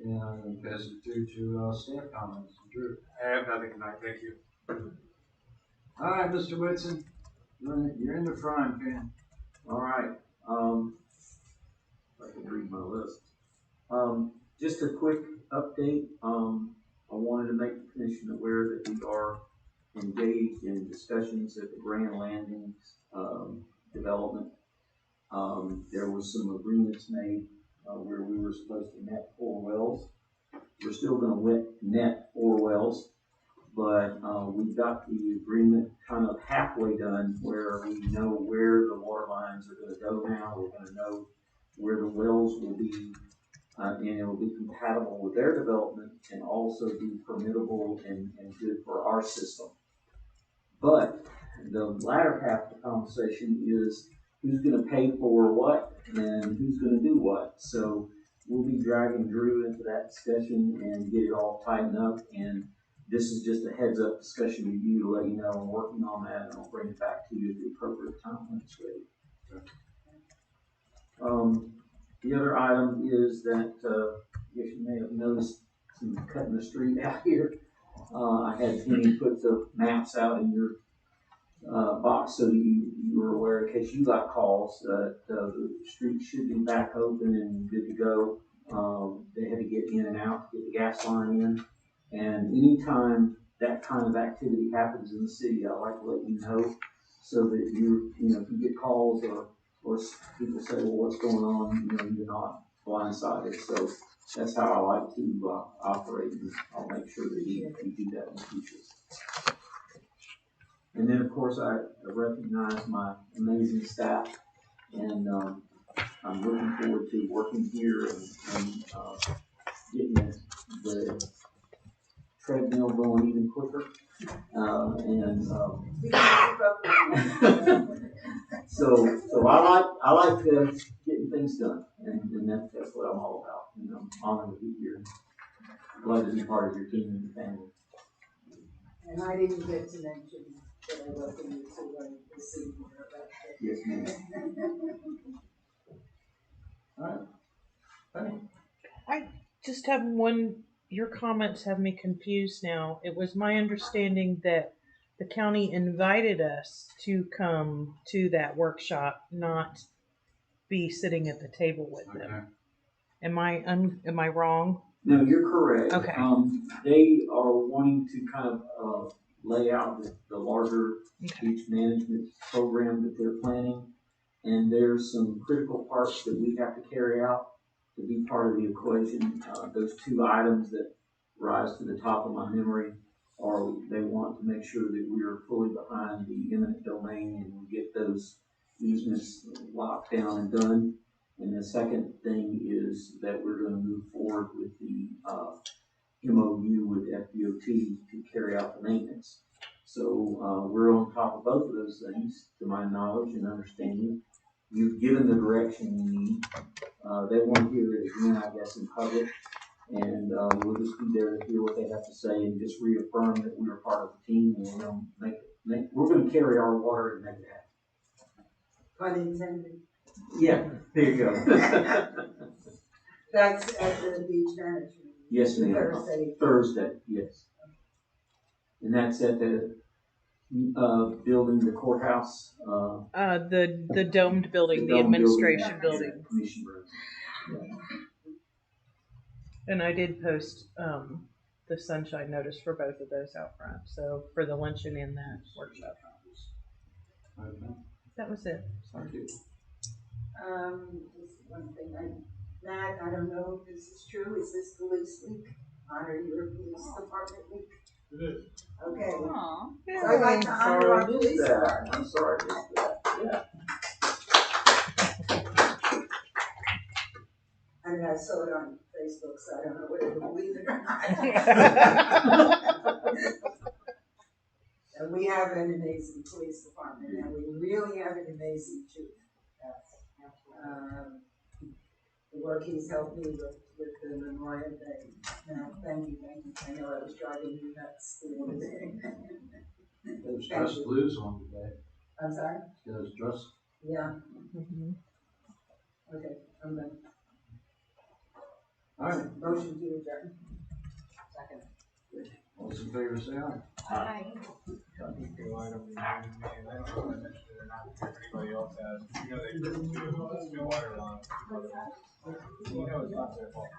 And I'm going to pass it through to staff comments. Drew. I have nothing tonight, thank you. All right, Mr. Whitson, you're in the frying pan. All right, I can read my list. Just a quick update. I wanted to make the commission aware that we are engaged in discussions at the Grand Landings development. There was some agreements made where we were supposed to net 4 wells. We're still going to net 4 wells, but we've got the agreement kind of halfway done where we know where the water lines are going to go now. We're going to know where the wells will be, and it will be compatible with their development and also be permittable and good for our system. But the latter half of the conversation is who's going to pay for what and who's going to do what. So we'll be dragging Drew into that discussion and get it all tightened up. And this is just a heads up discussion with you to let you know I'm working on that, and I'll bring it back to you at the appropriate time when it's ready. The other item is that, I guess you may have noticed some cutting the street out here. I had Penny put the maps out in your box so you were aware in case you got calls that the street should be back open and good to go. They had to get in and out to get the gas line in. And anytime that kind of activity happens in the city, I like to let you know so that if you get calls or people say, well, what's going on, you're not blindsided. So that's how I like to operate, and I'll make sure that you do that in the future. And then, of course, I recognize my amazing staff, and I'm looking forward to working here and getting the treadmill going even quicker. So I like getting things done, and that's what I'm all about. And I'm honored to be here. Glad to be part of your team and your family. And I didn't get to mention that I welcome you to the city. Yes, ma'am. All right. Thank you. I just have one. Your comments have me confused now. It was my understanding that the county invited us to come to that workshop, not be sitting at the table with them. Am I wrong? No, you're correct. Okay. They are wanting to kind of lay out the larger beach management program that they're planning, and there's some critical parts that we have to carry out to be part of the equation. Those two items that rise to the top of my memory are they want to make sure that we are fully behind the eminent domain and we get those easements locked down and done. And the second thing is that we're going to move forward with the MOU with FDOT to carry out the maintenance. So we're on top of both of those things, to my knowledge and understanding. You've given the direction we need. They want to hear it again, I guess, in public. And we'll just be there to hear what they have to say and just reaffirm that we are part of the team, and we're going to carry our water and make it happen. Pun intended. Yeah, there you go. That's at the beach management. Yes, ma'am. Thursday, yes. And that's at the building, the courthouse. The domed building, the administration building. Commission room. Yeah. And I did post the sunshine notice for both of those out front. So for the luncheon and that workshop. Okay. That was it. Thank you. Just one thing, Matt, I don't know if this is true. Is this police week? Honor your police department week? It is. Okay. Aww. So I'd like to honor our police department. I'm sorry I missed that. Yeah. I mean, I saw it on Facebook, so I don't know whether to believe it or not. And we have an amazing police department, and we really have an amazing chief. The work he's helped me with the Memorial Day. Thank you. I know I was driving you nuts the other day. Those dress blues on today. I'm sorry? Those dress. Yeah. Okay, I'm done. All right. Motion to adjourn. Second. All those in favor say aye. Aye. Anybody else has, they put two water lines. You know it's not their fault.